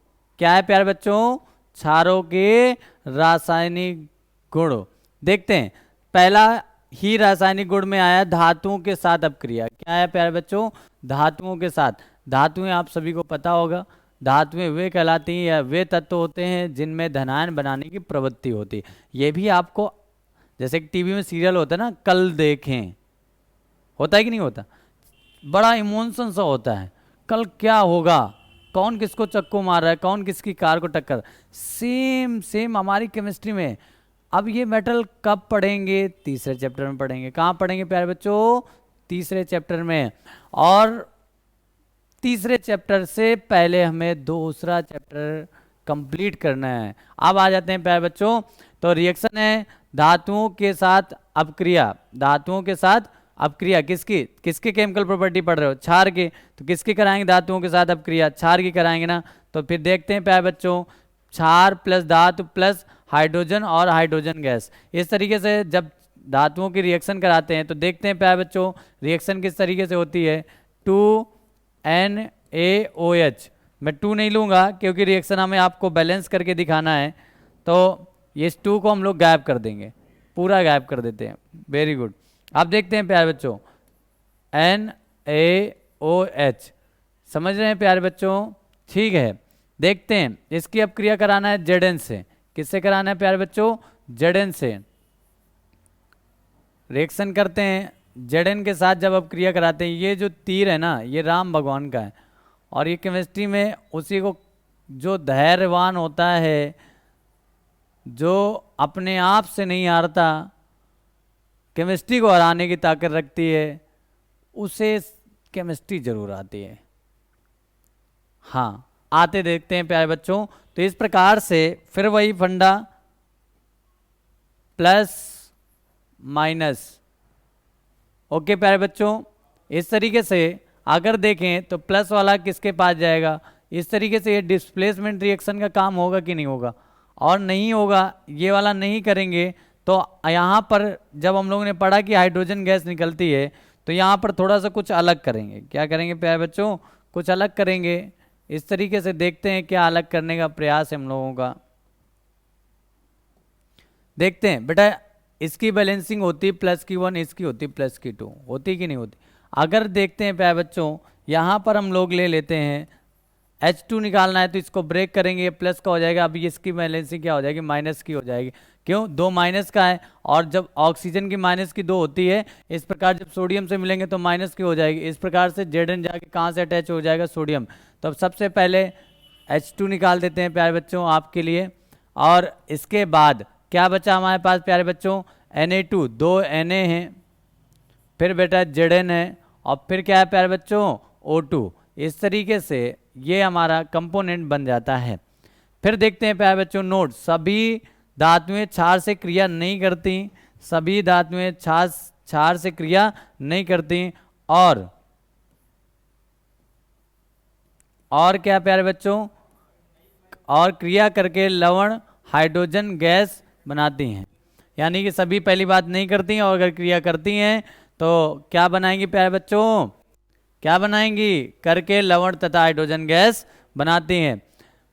क्या है प्यारे बच्चों? क्षारों के रासायनिक गुण। देखते हैं, पहला ही रासायनिक गुण में आया धातुओं के साथ अपक्रिया। क्या है प्यारे बच्चों? धातुओं के साथ। धातुएं आप सभी को पता होगा, धातुएं वे कहलाती हैं या वे तत्व होते हैं जिनमें धनायन बनाने की प्रवृत्ति होती है। ये भी आपको, जैसे कि टीवी में सीरियल होता है ना, कल देखें, होता है कि नहीं होता? बड़ा इमोशन सा होता है, कल क्या होगा, कौन किसको चक्कू मार रहा है, कौन किसकी कार को टक्कर। सेम सेम हमारी केमिस्ट्री में। अब ये मेटल कब पढ़ेंगे? तीसरे चैप्टर में पढ़ेंगे। कहाँ पढ़ेंगे प्यारे बच्चों? तीसरे चैप्टर में। और तीसरे चैप्टर से पहले हमें दूसरा चैप्टर कंप्लीट करना है। अब आ जाते हैं प्यारे बच्चों, तो रिएक्शन है धातुओं के साथ अपक्रिया। धातुओं के साथ अपक्रिया किसकी? किसकी केमिकल प्रॉपर्टी पढ़ रहे हो? क्षार की। तो किसकी कराएंगे धातुओं के साथ अपक्रिया? क्षार की कराएंगे ना। तो फिर देखते हैं प्यारे बच्चों, क्षार प्लस धातु प्लस हाइड्रोजन और हाइड्रोजन गैस। इस तरीके से जब धातुओं की रिएक्शन कराते हैं तो देखते हैं प्यारे बच्चों रिएक्शन किस तरीके से होती है। 2NaOH, मैं 2 नहीं लूँगा क्योंकि रिएक्शन हमें आपको बैलेंस करके दिखाना है, तो ये 2 को हम लोग गायब कर देंगे, पूरा गायब कर देते हैं। Very good. अब देखते हैं प्यारे बच्चों NaOH, समझ रहे हैं प्यारे बच्चों? ठीक है, देखते हैं इसकी अपक्रिया कराना है Zn से। किससे कराना है प्यारे बच्चों? Zn से। रिएक्शन करते हैं Zn के साथ, जब अपक्रिया कराते हैं, ये जो तीर है ना, ये राम भगवान का है। और ये केमिस्ट्री में उसी को, जो धैर्यवान होता है, जो अपने आप से नहीं हारता, केमिस्ट्री को हराने की ताकत रखती है, उसे केमिस्ट्री जरूर आती है। हाँ, आते देखते हैं प्यारे बच्चों। तो इस प्रकार से फिर वही फंडा, प्लस माइनस। ओके प्यारे बच्चों, इस तरीके से अगर देखें तो प्लस वाला किसके पास जाएगा? इस तरीके से ये डिस्प्लेसमेंट रिएक्शन का काम होगा कि नहीं होगा? और नहीं होगा, ये वाला नहीं करेंगे तो यहाँ पर जब हम लोगों ने पढ़ा कि हाइड्रोजन गैस निकलती है, तो यहाँ पर थोड़ा सा कुछ अलग करेंगे। क्या करेंगे प्यारे बच्चों? कुछ अलग करेंगे। इस तरीके से देखते हैं क्या अलग करने का प्रयास है हम लोगों का। देखते हैं बेटा, इसकी बैलेंसिंग होती प्लस की 1, इसकी होती प्लस की 2, होती कि नहीं होती? अगर देखते हैं प्यारे बच्चों, यहाँ पर हम लोग ले लेते हैं H2 निकालना है, तो इसको ब्रेक करेंगे, ये प्लस का हो जाएगा। अभी इसकी बैलेंसिंग क्या हो जाएगी? माइनस की हो जाएगी। क्यों? 2 माइनस का है, और जब ऑक्सीजन की माइनस की 2 होती है, इस प्रकार जब सोडियम से मिलेंगे तो माइनस की हो जाएगी। इस प्रकार से Zn जाके कहाँ से अटैच हो जाएगा? सोडियम। तो अब सबसे पहले H2 निकाल देते हैं प्यारे बच्चों आपके लिए, और इसके बाद क्या बचा हमारे पास प्यारे बच्चों? Na2, 2 Na हैं, फिर बेटा Zn है, और फिर क्या है प्यारे बच्चों? O2। इस तरीके से ये हमारा कंपोनेंट बन जाता है। फिर देखते हैं प्यारे बच्चों नोट, सभी धातुएं क्षार से क्रिया नहीं करती, सभी धातुएं क्षार से क्रिया नहीं करती, और क्या प्यारे बच्चों? और क्रिया करके लवण हाइड्रोजन गैस बनाती हैं। यानी कि सभी पहली बात नहीं करती हैं, और अगर क्रिया करती हैं तो क्या बनाएंगी प्यारे बच्चों? क्या बनाएंगी? करके लवण तथा हाइड्रोजन गैस बनाती हैं।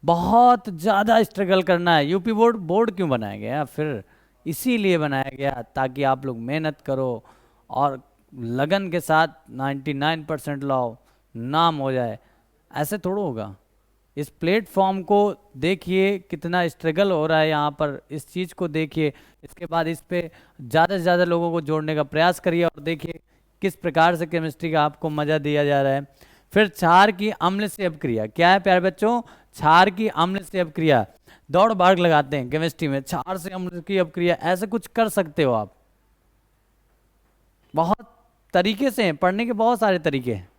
बहुत ज़्यादा स्ट्रगल करना है। यूपी बोर्ड क्यों बनाया गया? फिर इसीलिए बनाया गया ताकि आप लोग मेहनत करो और लगन के साथ 99% लाओ, नाम हो जाए। ऐसे थोड़ा होगा, इस प्लेटफॉर्म को देखिए कितना स्ट्रगल हो रहा है यहाँ पर, इस चीज़ को देखिए। इसके बाद इस पे ज़्यादा से ज़्यादा लोगों को जोड़ने का प्रयास करिए और देखिए किस प्रकार से केमिस्ट्री का आपको मज़ा दिया जा रहा है। फिर क्षार की अम्ल से अपक्रिया, क्या है प्यारे बच्चों? क्षार की अम्ल से अपक्रिया। दौड़ भाग लगाते हैं केमिस्ट्री में, क्षार से अम्ल की अपक्रिया, ऐसे कुछ कर सकते हो आप। बहुत तरीके से हैं, पढ़ने के बहुत सारे तरीके हैं,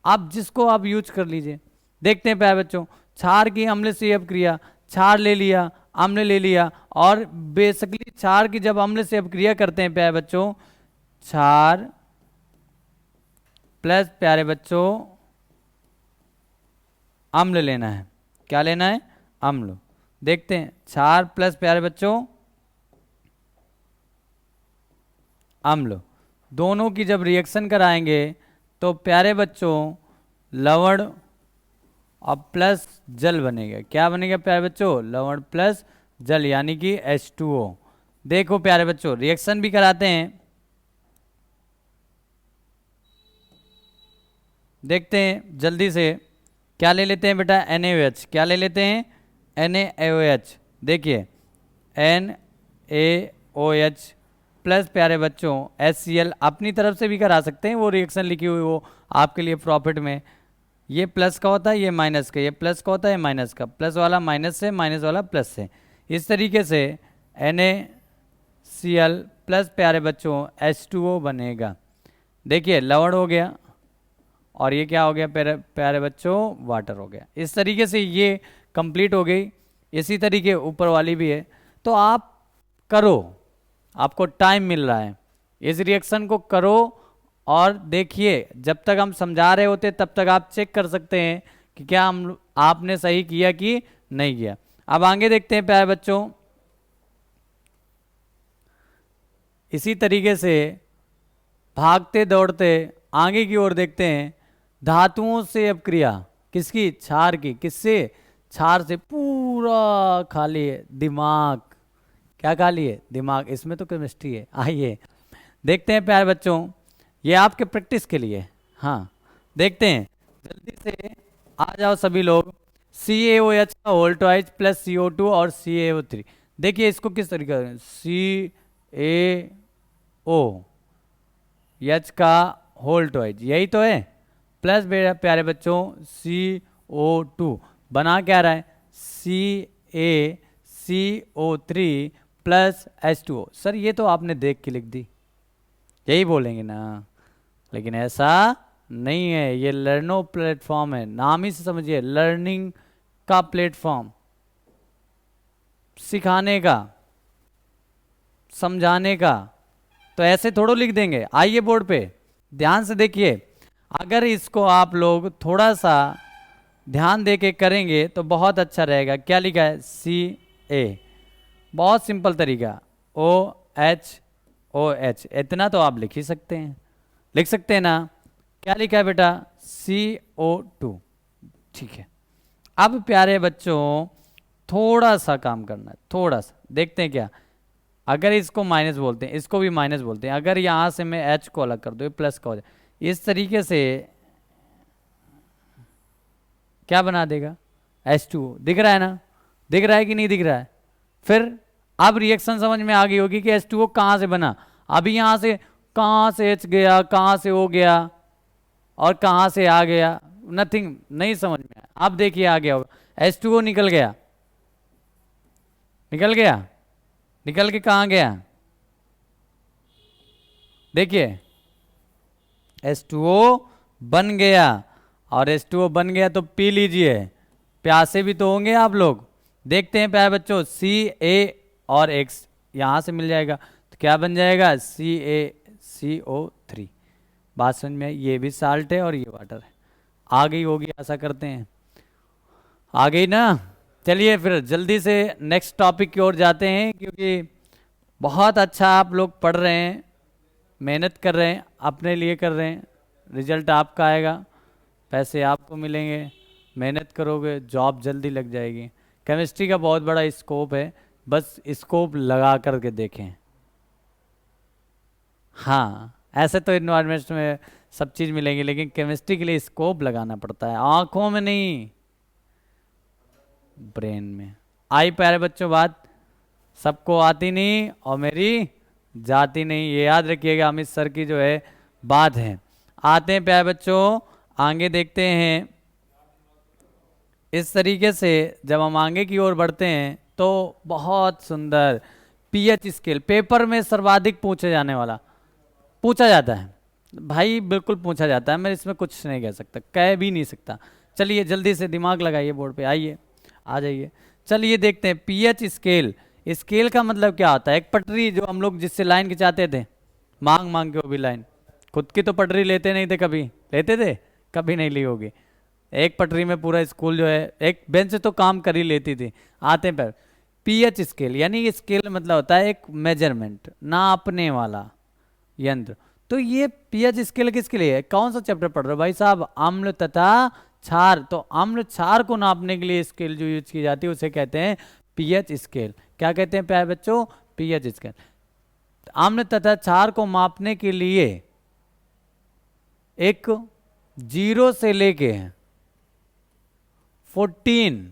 आप जिसको आप यूज कर लीजिए। देखते हैं प्यारे बच्चों, क्षार की अम्ल से अपक्रिया, क्षार ले लिया, अम्ल ले लिया, और बेसिकली क्षार की जब अम्ल से अपक्रिया करते हैं प्यारे बच्चों, क्षार प्लस प्यारे बच्चों अम्ल लेना है। क्या लेना है? अम्ल। देखते हैं, क्षार प्लस प्यारे बच्चों अम्ल, दोनों की जब रिएक्शन कराएंगे तो प्यारे बच्चों लवण और प्लस जल बनेगा। क्या बनेगा प्यारे बच्चों? लवण प्लस जल, यानी कि H2O। देखो प्यारे बच्चों, रिएक्शन भी कराते हैं, देखते हैं जल्दी से। क्या ले लेते हैं बेटा? NaOH। क्या ले लेते हैं? NaOH। देखिए NaOH प्लस प्यारे बच्चों HCl, अपनी तरफ से भी करा सकते हैं, वो रिएक्शन लिखी हुई वो आपके लिए प्रॉफिट में। ये प्लस का होता है, ये माइनस का, ये प्लस का होता है, ये माइनस का, प्लस वाला माइनस से, माइनस वाला प्लस से। इस तरीके से NaCl प्लस प्यारे बच्चों H2O बनेगा। देखिए लवण हो गया और ये क्या हो गया प्यारे प्यारे बच्चों? वाटर हो गया। इस तरीके से ये कंप्लीट हो गई। इसी तरीके ऊपर वाली भी है, तो आप करो, आपको टाइम मिल रहा है, इस रिएक्शन को करो और देखिए। जब तक हम समझा रहे होते तब तक आप चेक कर सकते हैं कि क्या हम आपने सही किया कि नहीं किया। अब आगे देखते हैं प्यारे बच्चों, इसी तरीके से भागते दौड़ते आगे की ओर देखते हैं। धातुओं से अपक्रिया, किसकी? क्षार की। किससे? क्षार से। पूरा खाली है दिमाग। क्या खाली है? दिमाग। इसमें तो केमिस्ट्री है। आइए देखते हैं प्यारे बच्चों, ये आपके प्रैक्टिस के लिए। हाँ देखते हैं जल्दी से, आ जाओ सभी लोग। CaOH का होल ट्वाइस प्लस CO2 और CaO3। देखिए इसको किस तरीके से, CaOH का होल ट्वाइस, यही तो है, प्लस प्यारे बच्चों CO2 बना क्या रहा है? CaCO3 plus H2O। सर ये तो आपने देख के लिख दी, यही बोलेंगे ना, लेकिन ऐसा नहीं है। ये लर्नो प्लेटफॉर्म है, नाम ही से समझिए, लर्निंग का प्लेटफॉर्म, सिखाने का, समझाने का। तो ऐसे थोड़ा लिख देंगे। आइए बोर्ड पे ध्यान से देखिए, अगर इसको आप लोग थोड़ा सा ध्यान दे के करेंगे तो बहुत अच्छा रहेगा। क्या लिखा है? Ca, बहुत सिंपल तरीका, OH, इतना तो आप लिख ही सकते हैं, लिख सकते हैं ना। क्या लिखा है बेटा? CO2। ठीक है, अब प्यारे बच्चों थोड़ा सा काम करना है, थोड़ा सा देखते हैं क्या। अगर इसको माइनस बोलते हैं, इसको भी माइनस बोलते हैं, अगर यहां से मैं H को अलग कर दूं, प्लस का हो जाए, इस तरीके से क्या बना देगा? H2O। दिख रहा है ना? दिख रहा है कि नहीं दिख रहा है? फिर अब रिएक्शन समझ में आ गई होगी कि H2O कहां से बना। अभी यहां से कहां से H गया, कहां से O गया और कहां से आ गया, नथिंग, नहीं समझ में आया। अब देखिए आ गया होगा, H2O निकल गया, निकल गया, निकल के कहां गया? देखिए H2O बन गया, और H2O बन गया तो पी लीजिए, प्यासे भी तो होंगे आप लोग। देखते हैं प्यारे बच्चों, Ca और X यहां से मिल जाएगा, तो क्या बन जाएगा? CaCO3। बात समझ में? ये भी साल्ट है और ये वाटर है। आ गई होगी, ऐसा करते हैं, आ गई ना? चलिए फिर जल्दी से नेक्स्ट टॉपिक की ओर जाते हैं, क्योंकि बहुत अच्छा आप लोग पढ़ रहे हैं, मेहनत कर रहे हैं, अपने लिए कर रहे हैं, रिजल्ट आपका आएगा, पैसे आपको मिलेंगे, मेहनत करोगे जॉब जल्दी लग जाएगी। केमिस्ट्री का बहुत बड़ा स्कोप है, बस स्कोप लगा करके देखें। हाँ ऐसे तो इन्वायरमेंट में सब चीज़ मिलेंगी, लेकिन केमिस्ट्री के लिए स्कोप लगाना पड़ता है, आंखों में नहीं, ब्रेन में। आई प्यारे बच्चों बात? सबको आती नहीं और मेरी जाती नहीं, ये याद रखिएगा, अमित सर की जो है बात है। आते हैं प्यारे बच्चों, आगे देखते हैं। इस तरीके से जब हम आगे की ओर बढ़ते हैं तो बहुत सुंदर पीएच स्केल, पेपर में सर्वाधिक पूछे जाने वाला, पूछा जाता है भाई, बिल्कुल पूछा जाता है, मैं इसमें कुछ नहीं कह सकता, कह भी नहीं सकता। चलिए जल्दी से दिमाग लगाइए बोर्ड पे, आइए आ जाइए। चलिए देखते हैं पीएच स्केल। स्केल का मतलब क्या होता है? एक पटरी जो हम लोग जिससे लाइन खिंचाते थे, मांग मांग के वो भी लाइन, खुद की तो पटरी लेते नहीं थे, कभी लेते थे? कभी नहीं ली होगी। एक पटरी में पूरा स्कूल जो है, एक बेंच तो काम कर ही लेती थी। आते हैं पर पीएच स्केल, यानी स्केल मतलब होता है एक मेजरमेंट, नापने वाला यंत्र। तो ये पीएच स्केल किसके लिए है? कौन सा चैप्टर पढ़ रहे हो भाई साहब? अम्ल तथा क्षार। तो अम्ल क्षार को नापने के लिए स्केल जो यूज की जाती है उसे कहते हैं पीएच स्केल। क्या कहते हैं प्यारे बच्चों? PH scale. अम्ल तथा क्षार को मापने के लिए एक 0 से लेके 14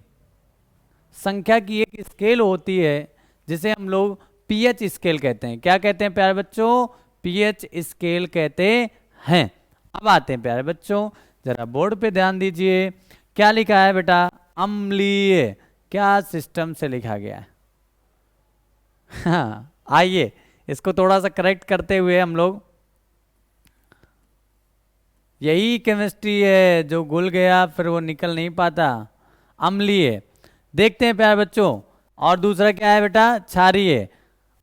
संख्या की एक स्केल होती है जिसे हम लोग पीएच स्केल कहते हैं। क्या कहते हैं प्यारे बच्चों? पीएच स्केल कहते हैं। अब आते हैं प्यारे बच्चों, जरा बोर्ड पे ध्यान दीजिए, क्या लिखा है बेटा? अम्लीय। क्या सिस्टम से लिखा गया है? हाँ, आइए इसको थोड़ा सा करेक्ट करते हुए हम लोग, यही केमिस्ट्री है जो घुल गया फिर वो निकल नहीं पाता, अम्लीय। देखते हैं प्यारे बच्चों, और दूसरा क्या है बेटा? क्षारीय।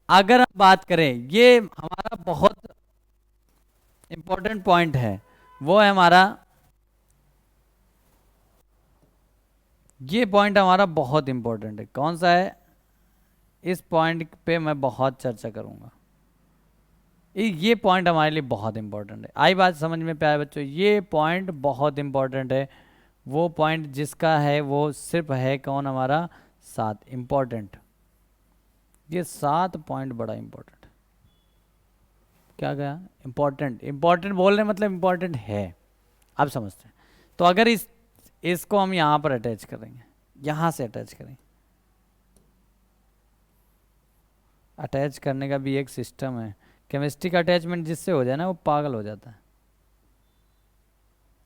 अगर हम बात करें, ये हमारा बहुत इंपॉर्टेंट पॉइंट है, वो है हमारा, ये पॉइंट हमारा बहुत इंपॉर्टेंट है। कौन सा है? इस पॉइंट पे मैं बहुत चर्चा करूंगा, ये पॉइंट हमारे लिए बहुत इंपॉर्टेंट है। आई बात समझ में प्यारे बच्चों? ये पॉइंट बहुत इंपॉर्टेंट है। वो पॉइंट जिसका है वो सिर्फ है कौन? हमारा 7 इंपॉर्टेंट। ये 7 पॉइंट बड़ा इंपॉर्टेंट। क्या कहा? इंपॉर्टेंट। इंपॉर्टेंट बोलने मतलब इंपॉर्टेंट है, आप समझते हैं? तो अगर इसको हम यहां पर अटैच करेंगे, यहां से अटैच करेंगे, अटैच करने का भी एक सिस्टम है। केमिस्ट्री का अटैचमेंट जिससे हो जाए ना वो पागल हो जाता है।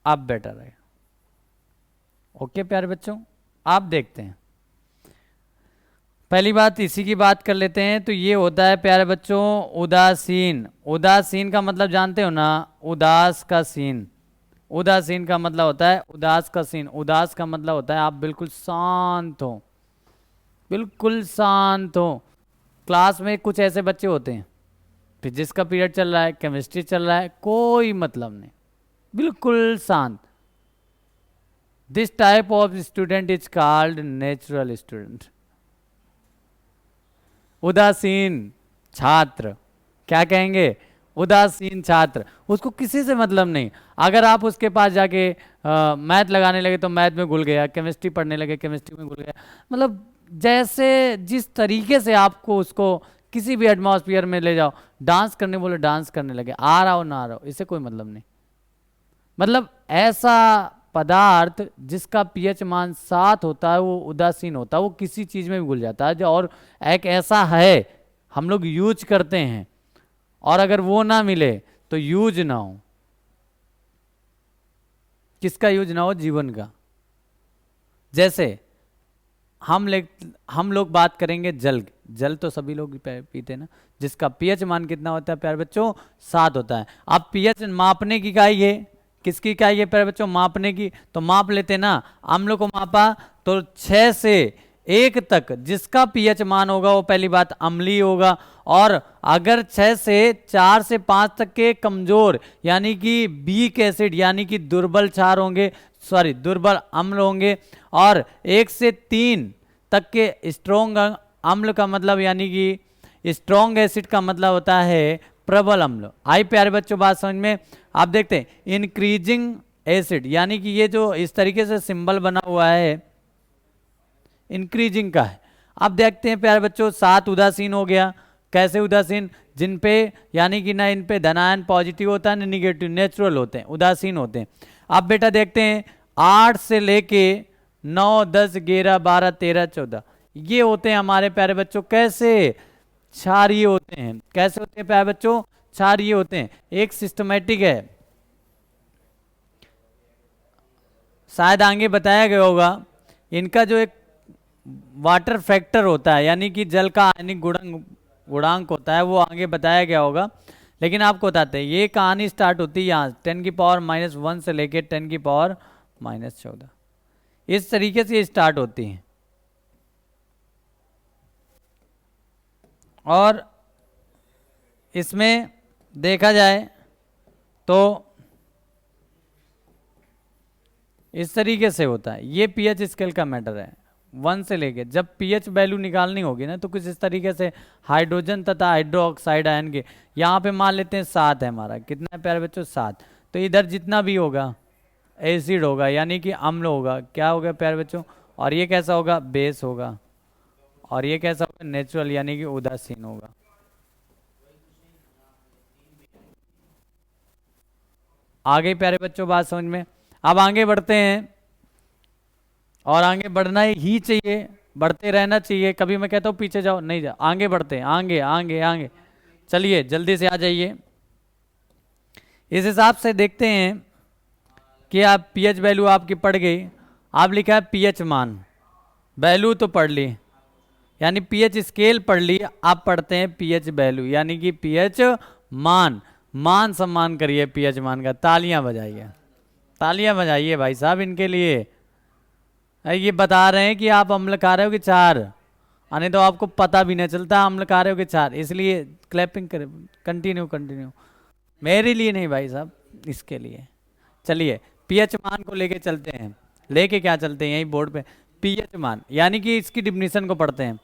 अब बेटर है। ओके प्यारे बच्चों, आप देखते हैं, पहली बात इसी की बात कर लेते हैं। तो ये होता है प्यारे बच्चों उदासीन। उदासीन का मतलब जानते हो ना? उदास का सीन। उदासीन का मतलब होता है उदास का सीन। उदास का मतलब होता है आप बिल्कुल शांत हो, बिल्कुल शांत हो। क्लास में कुछ ऐसे बच्चे होते हैं, फिजिक्स का पीरियड चल रहा है, केमिस्ट्री चल रहा है, कोई मतलब नहीं, बिल्कुल शांत। This type of student is called natural student. उदासीन छात्र, क्या कहेंगे? उदासीन छात्र। उसको किसी से मतलब नहीं। अगर आप उसके पास जाके मैथ लगाने लगे तो मैथ में घुल गया, केमिस्ट्री पढ़ने लगे केमिस्ट्री में घुल गया, मतलब जैसे जिस तरीके से आपको उसको किसी भी एटमॉस्फेयर में ले जाओ, डांस करने बोले डांस करने लगे, आ रहा हो ना आ रहा हो, इससे कोई मतलब नहीं। मतलब ऐसा पदार्थ जिसका पीएच मान 7 होता है वो उदासीन होता है, वो किसी चीज में भी घुल जाता है। और एक ऐसा है हम लोग यूज करते हैं, और अगर वो ना मिले तो यूज ना हो। किसका यूज ना हो? जीवन का। जैसे हम लोग बात करेंगे जल। जल तो सभी लोग पीते ना, जिसका पीएच मान कितना होता है प्यारे बच्चों? 7 होता है। अब पीएच मापने की इकाई है, किसकी इकाई है प्यारे बच्चों? मापने की। तो माप लेते ना, अम्ल को मापा तो 6 से 1 तक जिसका पीएच मान होगा वो पहली बात अम्लीय होगा। और अगर 6 से 4 से 5 तक के कमजोर यानी कि वीक एसिड यानी कि दुर्बल क्षार होंगे, सॉरी दुर्बल अम्ल होंगे, और 1 से 3 तक के स्ट्रोंग अम्ल का मतलब यानी कि स्ट्रोंग एसिड का मतलब होता है प्रबल अम्ल। आई प्यारे बच्चों बात समझ में? आप देखते हैं इंक्रीजिंग एसिड, यानी कि ये जो इस तरीके से सिंबल बना हुआ है इंक्रीजिंग का है। अब देखते हैं प्यारे बच्चों 7 उदासीन हो गया। कैसे उदासीन? जिन पे यानी कि ना इन पे धनायन पॉजिटिव होता है ना निगेटिव, नेचुरल होते हैं, उदासीन होते हैं। अब बेटा देखते हैं 8 से लेके 9, 10, 11, 12, 13, 14 ये होते हैं हमारे प्यारे बच्चों कैसे क्षारीय होते हैं। कैसे होते हैं प्यारे बच्चों? क्षारीय होते हैं। एक सिस्टमेटिक है, शायद आगे बताया गया होगा। इनका जो एक वाटर फैक्टर होता है यानी कि जल का आयनिक गुणांक होता है वो आगे बताया गया होगा, लेकिन आपको बताते हैं ये कहानी स्टार्ट होती है यहाँ 10⁻⁻1 से लेके 10⁻⁻14 इस तरीके से ये स्टार्ट होती है। और इसमें देखा जाए तो इस तरीके से होता है। ये पीएच स्केल का मैटर है 1 से लेके। जब पीएच वैल्यू निकालनी होगी ना तो कुछ इस तरीके से हाइड्रोजन तथा हाइड्रोक्साइड आयन के, यहाँ पे मान लेते हैं 7 है हमारा, कितना है प्यारे बच्चों 7। तो इधर जितना भी होगा एसिड होगा यानी कि अम्ल होगा, क्या होगा प्यारे बच्चों, और ये कैसा होगा बेस होगा, और ये कैसा होगा नेचुरल यानी कि उदासीन होगा। आगे प्यारे बच्चों बात समझ में। अब आगे बढ़ते हैं, और आगे बढ़ना ही चाहिए, बढ़ते रहना चाहिए। कभी मैं कहता हूँ पीछे जाओ, नहीं जाओ, आगे बढ़ते हैं, आगे आगे आगे चलिए, जल्दी से आ जाइए। इस हिसाब से देखते हैं कि आप पीएच वैल्यू आपकी पढ़ गई। आप लिखा है पीएच मान, वैल्यू तो पढ़ ली यानी पीएच स्केल पढ़ ली। आप पढ़ते हैं पीएच वैल्यू यानी कि पीएच मान। मान सम्मान करिए पीएच मान का, तालियां बजाइए, तालियां बजाइए भाई साहब इनके लिए। ये बता रहे हैं कि आप अम्ल खा रहे हो कि क्षार, नहीं तो आपको पता भी नहीं चलता अम्ल खा रहे हो कि क्षार, इसलिए क्लैपिंग करें। कंटिन्यू कंटिन्यू, मेरे लिए नहीं भाई साहब, इसके लिए। चलिए पीएच मान को लेके चलते हैं, लेके क्या चलते हैं यही बोर्ड पे। पीएच मान यानी कि इसकी डिफिनीशन को पढ़ते हैं।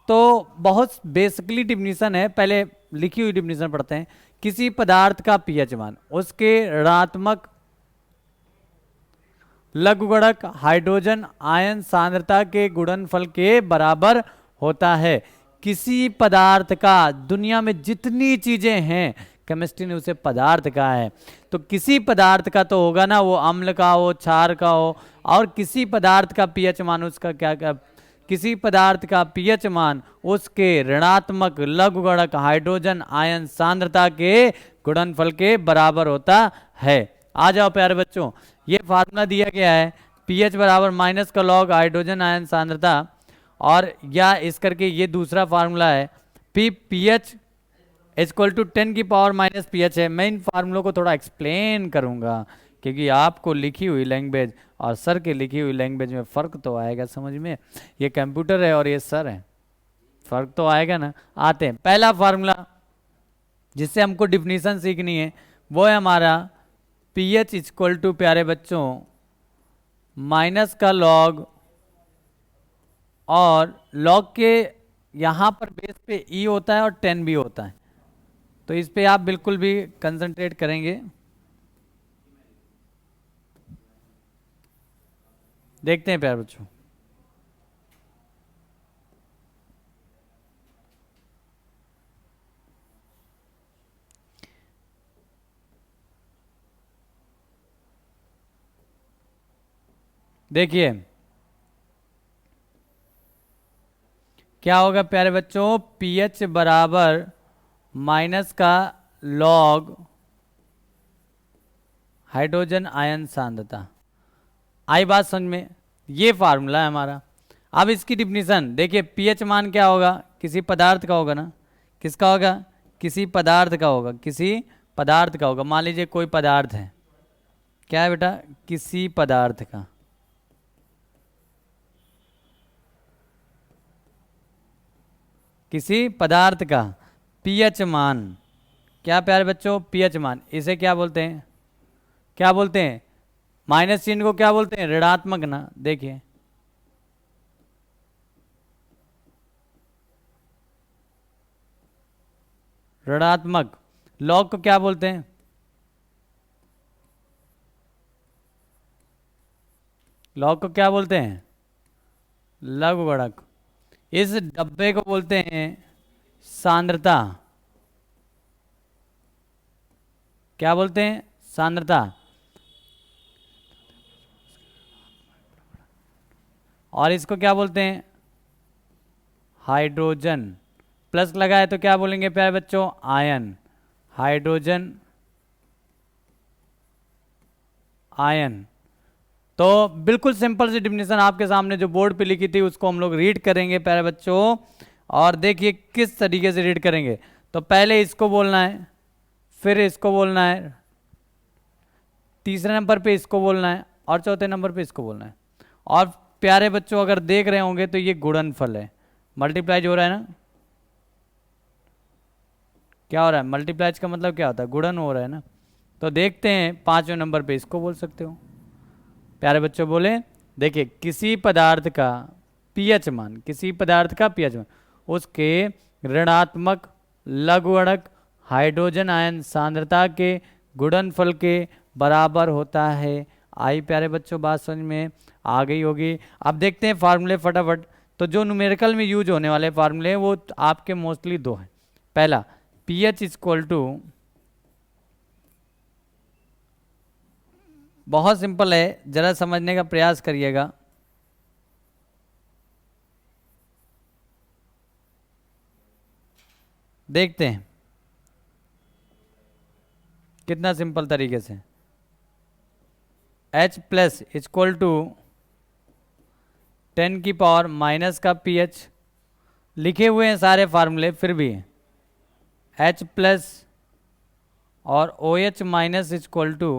तो बहुत बेसिकली डिफिनीशन है, पहले लिखी हुई डिफिनीशन पढ़ते हैं। किसी पदार्थ का पीएच मान उसके ऋणात्मक लघुगणक हाइड्रोजन आयन सांद्रता के गुणनफल के बराबर होता है। किसी पदार्थ का, दुनिया में जितनी चीजें हैं केमिस्ट्री ने उसे पदार्थ कहा है, तो किसी पदार्थ का तो होगा ना, वो अम्ल का हो क्षार का हो, और किसी पदार्थ का पीएच मान उसका क्या किसी पदार्थ का पीएच मान उसके ऋणात्मक लघुगणक हाइड्रोजन आयन सांद्रता के गुणनफल के बराबर होता है। आ जाओ प्यारे बच्चों, ये फार्मूला दिया गया है पीएच बराबर माइनस का लॉग हाइड्रोजन आयन सांद्रता, और या इस करके ये दूसरा फार्मूला है पीएच इक्वल टू 10⁻⁻⁻ है। मैं इन फार्मूलों को थोड़ा एक्सप्लेन करूंगा क्योंकि आपको लिखी हुई लैंग्वेज और सर की लिखी हुई लैंग्वेज में फ़र्क तो आएगा समझ में। ये कंप्यूटर है और ये सर है, फ़र्क तो आएगा ना। आते हैं, पहला फार्मूला जिससे हमको डिफिनीशन सीखनी है वो है हमारा पीएच इक्वल टू प्यारे बच्चों माइनस का लॉग, और लॉग के यहाँ पर बेस पे ई होता है और 10 भी होता है, तो इस पे आप बिल्कुल भी कंसंट्रेट करेंगे। देखते हैं प्यारे बच्चों, देखिए क्या होगा प्यारे बच्चों, पीएच बराबर माइनस का लॉग हाइड्रोजन आयन सांद्रता। आई बात समझ में, ये फार्मूला है हमारा। अब इसकी डिफिनीशन देखिए, पीएच मान क्या होगा, किसी पदार्थ का होगा ना, किसका होगा, किसी पदार्थ का होगा, किसी पदार्थ का होगा। मान लीजिए कोई पदार्थ है, क्या है बेटा, किसी पदार्थ का, किसी पदार्थ का पीएच मान, क्या प्यारे बच्चों, पीएच मान, इसे क्या बोलते हैं, क्या बोलते हैं, माइनस चिन्ह को क्या बोलते हैं, ऋणात्मक ना। देखिए ऋणात्मक, लॉग को क्या बोलते हैं, लॉग को क्या बोलते हैं, लघुगणक। इस डब्बे को बोलते हैं सांद्रता, क्या बोलते हैं, सांद्रता। और इसको क्या बोलते हैं, हाइड्रोजन। प्लस लगा है तो क्या बोलेंगे प्यारे बच्चों, आयन, हाइड्रोजन आयन। तो बिल्कुल सिंपल सी डिफिनेशन आपके सामने जो बोर्ड पे लिखी थी उसको हम लोग रीड करेंगे प्यारे बच्चों, और देखिए किस तरीके से रीड करेंगे। तो पहले इसको बोलना है, फिर इसको बोलना है, तीसरे नंबर पे इसको बोलना है, और चौथे नंबर पे इसको बोलना है। और प्यारे बच्चों अगर देख रहे होंगे तो ये गुणनफल है, मल्टीप्लाई हो रहा है ना, क्या हो रहा है, मल्टीप्लाई का मतलब क्या होता है, गुणन हो रहा है ना। तो देखते हैं 5वें नंबर पे इसको बोल सकते हो। प्यारे बच्चों बोले, देखिए किसी पदार्थ का पीएच मान, किसी पदार्थ का पीएच मान उसके ऋणात्मक लघुगणक हाइड्रोजन आयन सांद्रता के गुणनफल के बराबर होता है। आई प्यारे बच्चों बात समझ में आ गई होगी। अब देखते हैं फार्मूले फटाफट। तो जो न्यूमेरिकल में यूज होने वाले फार्मूले वो आपके मोस्टली दो हैं। पहला पीएच इक्वल टू, बहुत सिंपल है, जरा समझने का प्रयास करिएगा। देखते हैं कितना सिंपल तरीके से, H प्लस इक्वल टू 10 की पावर माइनस का pH, लिखे हुए हैं सारे फार्मूले फिर भी H प्लस और OH माइनस इक्वल टू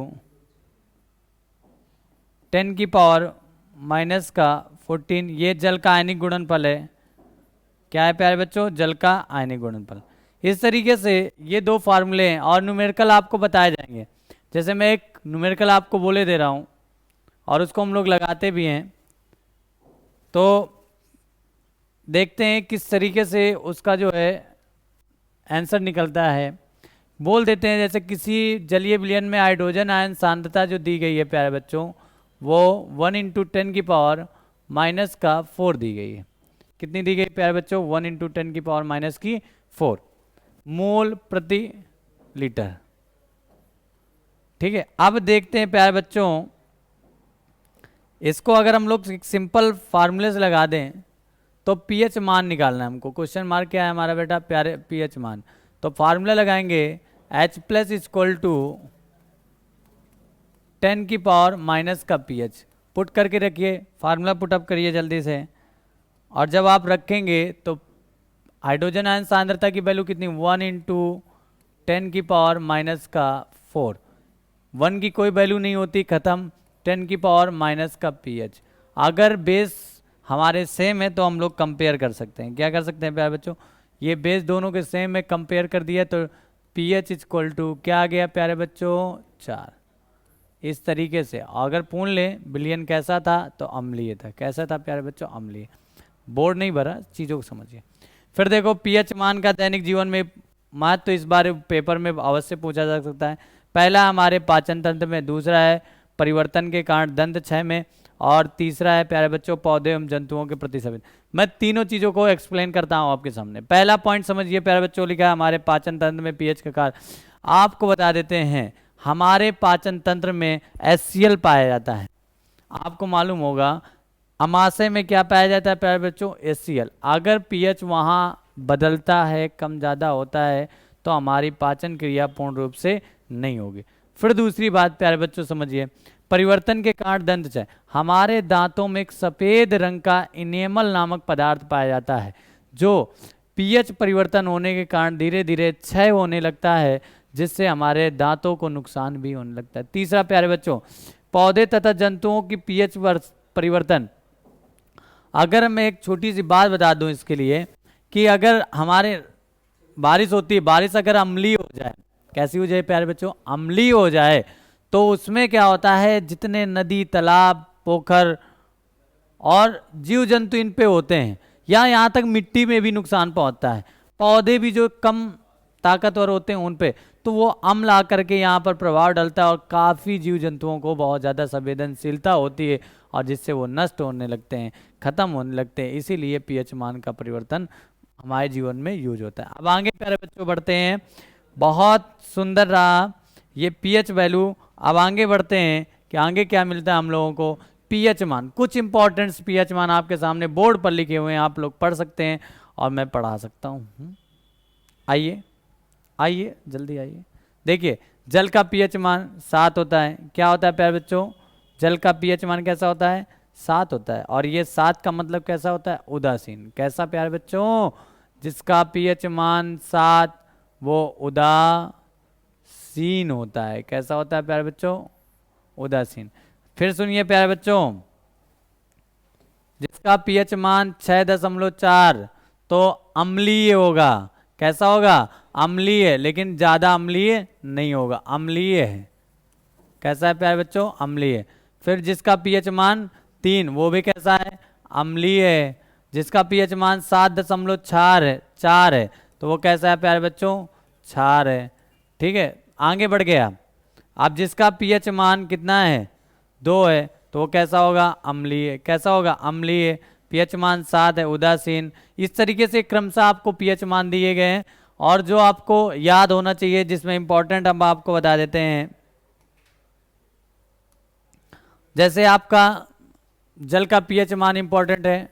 10 की पावर माइनस का 14, ये जल का आयनिक गुणनफल है। क्या है प्यारे बच्चों, जल का आयनिक गुणनफल। इस तरीके से ये दो फार्मूले हैं और न्यूमेरिकल आपको बताए जाएंगे। जैसे मैं एक न्यूमेरिकल आपको बोले दे रहा हूँ और उसको हम लोग लगाते भी हैं, तो देखते हैं किस तरीके से उसका जो है आंसर निकलता है। बोल देते हैं जैसे किसी जलीय विलयन में हाइड्रोजन आयन सांद्रता जो दी गई है प्यारे बच्चों, वो 1 × 10 की पावर माइनस का 4 दी गई है। कितनी दी गई प्यारे बच्चों, 1 × 10 की पावर माइनस की 4 मोल प्रति लीटर। ठीक है, अब देखते हैं प्यारे बच्चों, इसको अगर हम लोग सिंपल फार्मूले से लगा दें तो पीएच मान निकालना है हमको। क्वेश्चन मार्क क्या है हमारा बेटा, प्यारे पीएच मान। तो फार्मूला लगाएंगे H प्लस इक्वल टू 10 की पावर माइनस का pH। पुट करके रखिए, फार्मूला पुटअप करिए जल्दी से। और जब आप रखेंगे तो हाइड्रोजन आयन सांद्रता की वैल्यू कितनी, 1 × 10 की पावर माइनस का 4। 1 की कोई वैल्यू नहीं होती, खत्म। 10 की पावर माइनस का pH। अगर बेस हमारे सेम है तो हम लोग कंपेयर कर सकते हैं। क्या कर सकते हैं प्यारे बच्चों, ये बेस दोनों के सेम है, कंपेयर कर दिया तो pH इक्वल टू क्या आ गया प्यारे बच्चों, 4। इस तरीके से अगर पूर्ण ले विलयन कैसा था तो अम्लीय था। कैसा था प्यारे बच्चों, अम्लीय। बोर्ड नहीं भरा, चीज़ों को समझिए। फिर देखो पीएच मान का दैनिक जीवन में महत्व, तो इस बारे पेपर में अवश्य पूछा जा सकता है। पहला हमारे पाचन तंत्र में, दूसरा है परिवर्तन के कारण दंत क्षय में, और तीसरा है प्यारे बच्चों पौधे एवं जंतुओं के प्रति संवेदन। मैं तीनों चीज़ों को एक्सप्लेन करता हूँ आपके सामने। पहला पॉइंट समझिए प्यारे बच्चों, लिखा है हमारे पाचन तंत्र में पीएच का कारण। आपको बता देते हैं हमारे पाचन तंत्र में HCl पाया जाता है। आपको मालूम होगा अमाशय में क्या पाया जाता है प्यारे बच्चों, HCl। अगर पीएच वहाँ बदलता है, कम ज़्यादा होता है, तो हमारी पाचन क्रिया पूर्ण रूप से नहीं होगी। फिर दूसरी बात प्यारे बच्चों समझिए, परिवर्तन के कारण दंत क्षय। हमारे दांतों में एक सफ़ेद रंग का इनेमल नामक पदार्थ पाया जाता है, जो पीएच परिवर्तन होने के कारण धीरे धीरे क्षय होने लगता है, जिससे हमारे दांतों को नुकसान भी होने लगता है। तीसरा प्यारे बच्चों, पौधे तथा जंतुओं की पीएच परिवर्तन। अगर मैं एक छोटी सी बात बता दूं इसके लिए, कि अगर हमारे बारिश होती है, बारिश अगर अम्लीय हो जाए, कैसी हो जाए प्यारे बच्चों, अम्लीय हो जाए, तो उसमें क्या होता है, जितने नदी तालाब पोखर और जीव जंतु इन पे होते हैं, या यहाँ तक मिट्टी में भी नुकसान पहुँचता है। पौधे भी जो कम ताकतवर होते हैं उन पे, तो वो अम्ल आकर के यहाँ पर प्रभाव डालता है और काफ़ी जीव जंतुओं को बहुत ज़्यादा संवेदनशीलता होती है, और जिससे वो नष्ट होने लगते हैं, ख़त्म होने लगते हैं। इसीलिए पीएच मान का परिवर्तन हमारे जीवन में यूज होता है। अब आगे प्यारे बच्चों बढ़ते हैं। बहुत सुंदर रहा ये पीएच वैल्यू। अब आगे बढ़ते हैं कि आगे क्या मिलता है हम लोगों को। पीएच मान, कुछ इंपॉर्टेंट पीएच मान आपके सामने बोर्ड पर लिखे हुए हैं, आप लोग पढ़ सकते हैं और मैं पढ़ा सकता हूँ। आइए आइए जल्दी आइए। देखिए जल का पीएच मान 7 होता है। क्या होता है प्यारे बच्चों? जल का पीएच मान कैसा होता है? 7 होता है। और ये 7 का मतलब कैसा होता है? उदासीन। कैसा प्यारे बच्चों? जिसका पीएच मान 7 वो उदासीन होता है। कैसा होता है प्यारे बच्चों? उदासीन। फिर सुनिए प्यारे बच्चों, जिसका पीएच मान 6.4 तो अम्लीय होगा। कैसा होगा? अम्लीय, लेकिन ज्यादा अम्लीय नहीं होगा, अम्लीय है। कैसा है प्यारे बच्चों? अम्लीय। फिर जिसका पीएच मान 3 वो भी कैसा है? अम्लीय है। जिसका पीएच मान 7.4 है तो वो कैसा है प्यारे बच्चों? क्षार है। ठीक है, आगे बढ़ गया। अब जिसका पीएच मान कितना है? 2 है तो वो कैसा होगा? अम्लीय। कैसा होगा? अम्लीय। पीएच मान 7 है, उदासीन। इस तरीके से क्रमशः आपको पीएच मान दिए गए हैं और जो आपको याद होना चाहिए, जिसमें इंपॉर्टेंट हम आपको बता देते हैं। जैसे आपका जल का पीएच मान इंपॉर्टेंट है,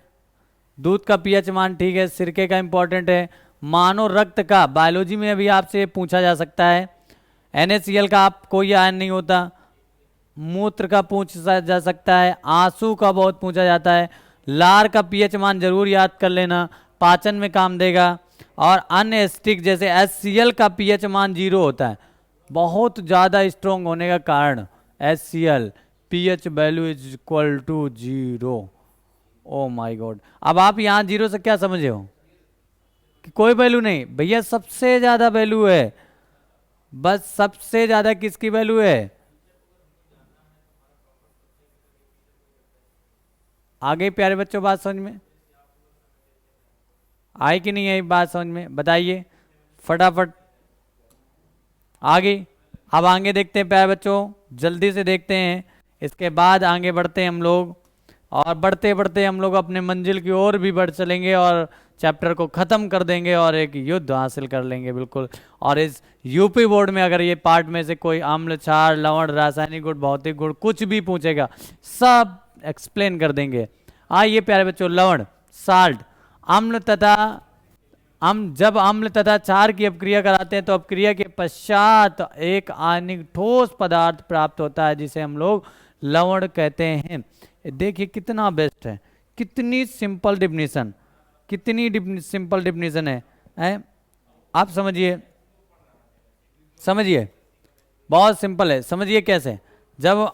दूध का पीएच मान ठीक है, सिरके का इंपॉर्टेंट है। मानो रक्त का, बायोलॉजी में अभी आपसे पूछा जा सकता है। NaCl का आप कोई आयन नहीं होता। मूत्र का पूछा जा सकता है, आंसू का बहुत पूछा जाता है। लार का पीएच मान जरूर याद कर लेना, पाचन में काम देगा। और अन्य एसिटिक जैसे HCl का पीएच मान 0 होता है, बहुत ज़्यादा स्ट्रॉन्ग होने का कारण। HCl pH value is equal to 0। Oh my god. अब आप यहाँ 0 से क्या समझे हो? कि कोई वैल्यू नहीं। भैया सबसे ज़्यादा वैल्यू है, बस सबसे ज़्यादा किसकी वैल्यू है? आगे प्यारे बच्चों बात समझ में आई कि नहीं आई? बात समझ में बताइए फटाफट आगे। अब आगे देखते हैं प्यारे बच्चों, जल्दी से देखते हैं, इसके बाद आगे बढ़ते हैं हम लोग। और बढ़ते बढ़ते हम लोग अपने मंजिल की ओर भी बढ़ चलेंगे और चैप्टर को ख़त्म कर देंगे और एक युद्ध हासिल कर लेंगे बिल्कुल। और इस यूपी बोर्ड में अगर ये पार्ट में से कोई अम्ल, क्षार, लवण, रासायनिक गुण, भौतिक गुण कुछ भी पूछेगा, सब एक्सप्लेन कर देंगे। आइए प्यारे बच्चों, लवण, साल्ट, अम्ल तथा जब अम्ल तथा क्षार की अपक्रिया कराते हैं तो अपक्रिया के पश्चात एक आयनिक ठोस पदार्थ प्राप्त होता है जिसे हम लोग लवण कहते हैं। देखिए कितना बेस्ट है, कितनी सिंपल डिफिनीशन, कितनी सिंपल डिफिनीशन है? आप समझिए, समझिए बहुत सिंपल है। समझिए कैसे, जब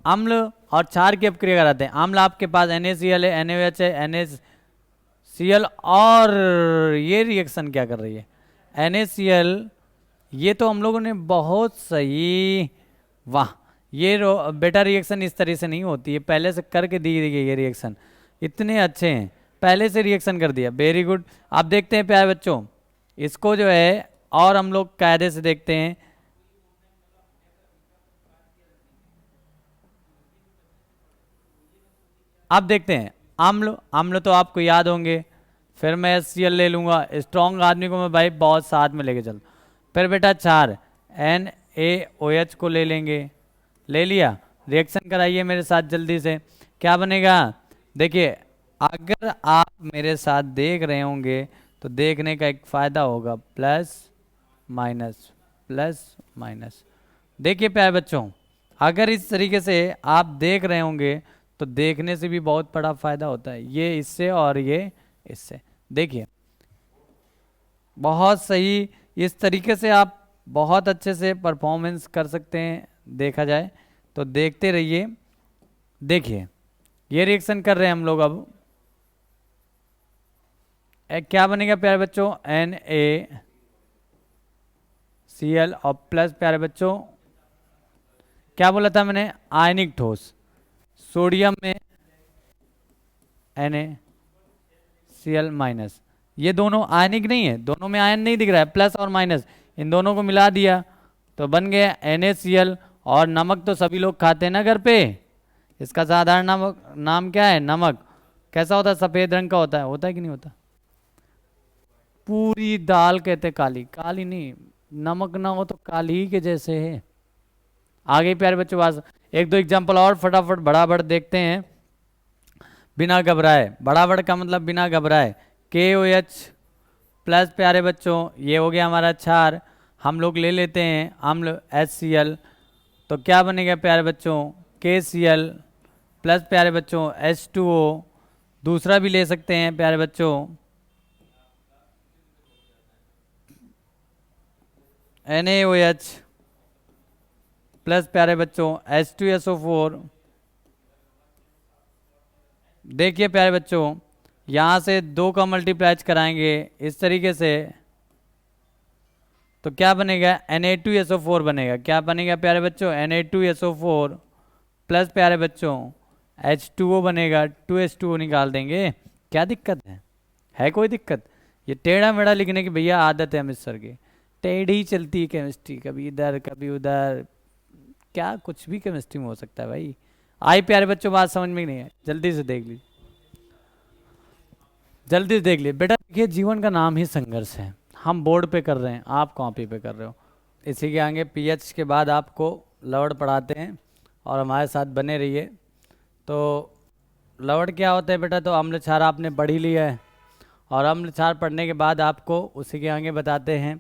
अम्ल और क्षार की अपक्रिया कराते हैं, अम्ल आपके पास NaCl है, NaOH है, NaCl, और ये रिएक्शन क्या कर रही है? NaCl, ये तो हम लोगों ने बहुत सही, वाह। ये बेटा रिएक्शन इस तरह से नहीं होती है, पहले से करके दी गई ये रिएक्शन, इतने अच्छे हैं, पहले से रिएक्शन कर दिया, वेरी गुड। आप देखते हैं प्यारे बच्चों, इसको जो है और हम लोग कायदे से देखते हैं। आप देखते हैं अम्ल, अम्ल तो आपको याद होंगे। फिर मैं HCl ले लूँगा, स्ट्रॉन्ग आदमी को मैं भाई बहुत साथ में लेके चल। फिर बेटा क्षार, NaOH को ले लेंगे, ले लिया। रिएक्शन कराइए मेरे साथ जल्दी से, क्या बनेगा? देखिए अगर आप मेरे साथ देख रहे होंगे तो देखने का एक फ़ायदा होगा, प्लस माइनस, प्लस माइनस। देखिए प्यारे बच्चों, अगर इस तरीके से आप देख रहे होंगे तो देखने से भी बहुत बड़ा फायदा होता है, ये इससे और ये इससे। देखिए बहुत सही, इस तरीके से आप बहुत अच्छे से परफॉर्मेंस कर सकते हैं देखा जाए तो। देखते रहिए, देखिए ये रिएक्शन कर रहे हैं हम लोग। अब क्या बनेगा प्यारे बच्चों? NaCl और प्लस प्यारे बच्चों क्या बोला था मैंने? आयनिक ठोस, सोडियम में NaCl माइनस। ये दोनों आयनिक नहीं है, दोनों में आयन नहीं दिख रहा है, प्लस और माइनस, इन दोनों को मिला दिया तो बन गया NaCl। और नमक तो सभी लोग खाते हैं ना घर पे, इसका साधारण नाम क्या है? नमक। कैसा होता है? सफेद रंग का होता है कि नहीं होता? पूरी दाल कहते हैं काली, काली नहीं, नमक ना हो तो काली ही के जैसे है। आगे प्यारे बच्चों बात, एक दो एग्जाम्पल और फटाफट बराबर देखते हैं। बिना घबराए, बराबर का मतलब बिना घबराए, KOH प्लस प्यारे बच्चों ये हो गया हमारा क्षार, हम लोग ले लेते हैं अम्ल HCl, तो क्या बनेगा प्यारे बच्चों KCl प्लस प्यारे बच्चों H2O, दूसरा भी ले सकते हैं प्यारे बच्चों NaOH प्लस प्यारे बच्चों H2SO4। देखिए प्यारे बच्चों यहाँ से 2 का मल्टीप्लाई कराएंगे इस तरीके से, तो क्या बनेगा Na2SO4 बनेगा। क्या बनेगा प्यारे बच्चों Na2SO4 प्लस प्यारे बच्चों H2O बनेगा, 2H2O निकाल देंगे। क्या दिक्कत है कोई दिक्कत? ये टेढ़ा मेढ़ा लिखने की भैया आदत है अमित सर की, टेढ़ी चलती है केमिस्ट्री, कभी इधर कभी उधर, क्या कुछ भी केमिस्ट्री में हो सकता है भाई। आई प्यारे बच्चों बात समझ में नहीं है, जल्दी से देख लीजिए, जल्दी से देख लीजिए बेटा। देखिए जीवन का नाम ही संघर्ष है, हम बोर्ड पे कर रहे हैं, आप कॉपी पे कर रहे हो। इसी के आगे PH के बाद आपको लवड़ पढ़ाते हैं और हमारे साथ बने रहिए। तो लवड़ क्या होता है बेटा, तो अम्ल क्षार आपने पढ़ ही लिया है, और अम्ल क्षार पढ़ने के बाद आपको उसी के आगे बताते हैं।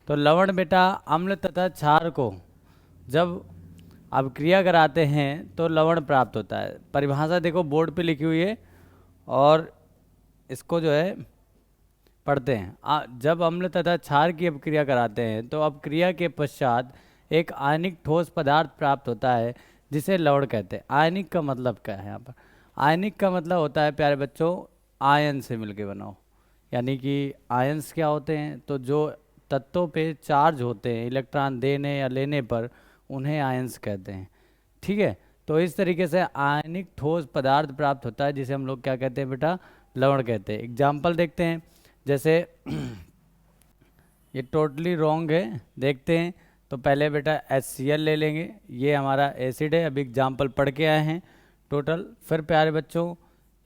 तो लवण बेटा अम्ल तथा क्षार को जब अभिक्रिया कराते हैं तो लवण प्राप्त होता है। परिभाषा देखो बोर्ड पे लिखी हुई है, और इसको जो है पढ़ते हैं। जब अम्ल तथा क्षार की अपक्रिया कराते हैं तो अपक्रिया के पश्चात एक आयनिक ठोस पदार्थ प्राप्त होता है जिसे लवण कहते हैं। आयनिक का मतलब क्या है यहाँ पर? आयनिक का मतलब होता है प्यारे बच्चों आयन से मिलके बनाओ, यानी कि आयन्स क्या होते हैं, तो जो तत्वों पे चार्ज होते हैं इलेक्ट्रॉन देने या लेने पर, उन्हें आयन्स कहते हैं। ठीक है, तो इस तरीके से आयनिक ठोस पदार्थ प्राप्त होता है जिसे हम लोग क्या कहते हैं बेटा, लवण कहते हैं। एग्जाम्पल देखते हैं, जैसे ये टोटली रॉन्ग है, देखते हैं। तो पहले बेटा HCl ले लेंगे, ये हमारा एसिड है, अभी एग्जाम्पल पढ़ के आए हैं टोटल। फिर प्यारे बच्चों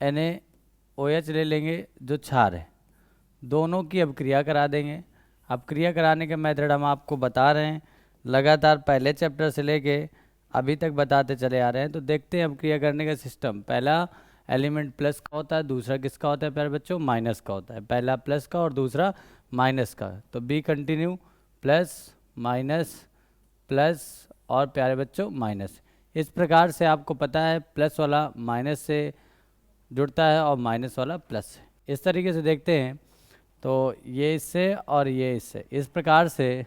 NaOH ले लेंगे जो क्षार है, दोनों की अपक्रिया करा देंगे। अपक्रिया कराने के मेथड हम आपको बता रहे हैं, लगातार पहले चैप्टर से लेके अभी तक बताते चले आ रहे हैं। तो देखते हैं अपक्रिया करने का सिस्टम। पहला एलिमेंट प्लस का होता है, दूसरा किसका होता है प्यारे बच्चों, माइनस का होता है। पहला प्लस का और दूसरा माइनस का, तो B continue plus minus plus और प्यारे बच्चों माइनस। इस प्रकार से आपको पता है प्लस वाला माइनस से जुड़ता है और माइनस वाला प्लस से। इस तरीके से देखते हैं, तो ये इससे और ये इससे, इस प्रकार से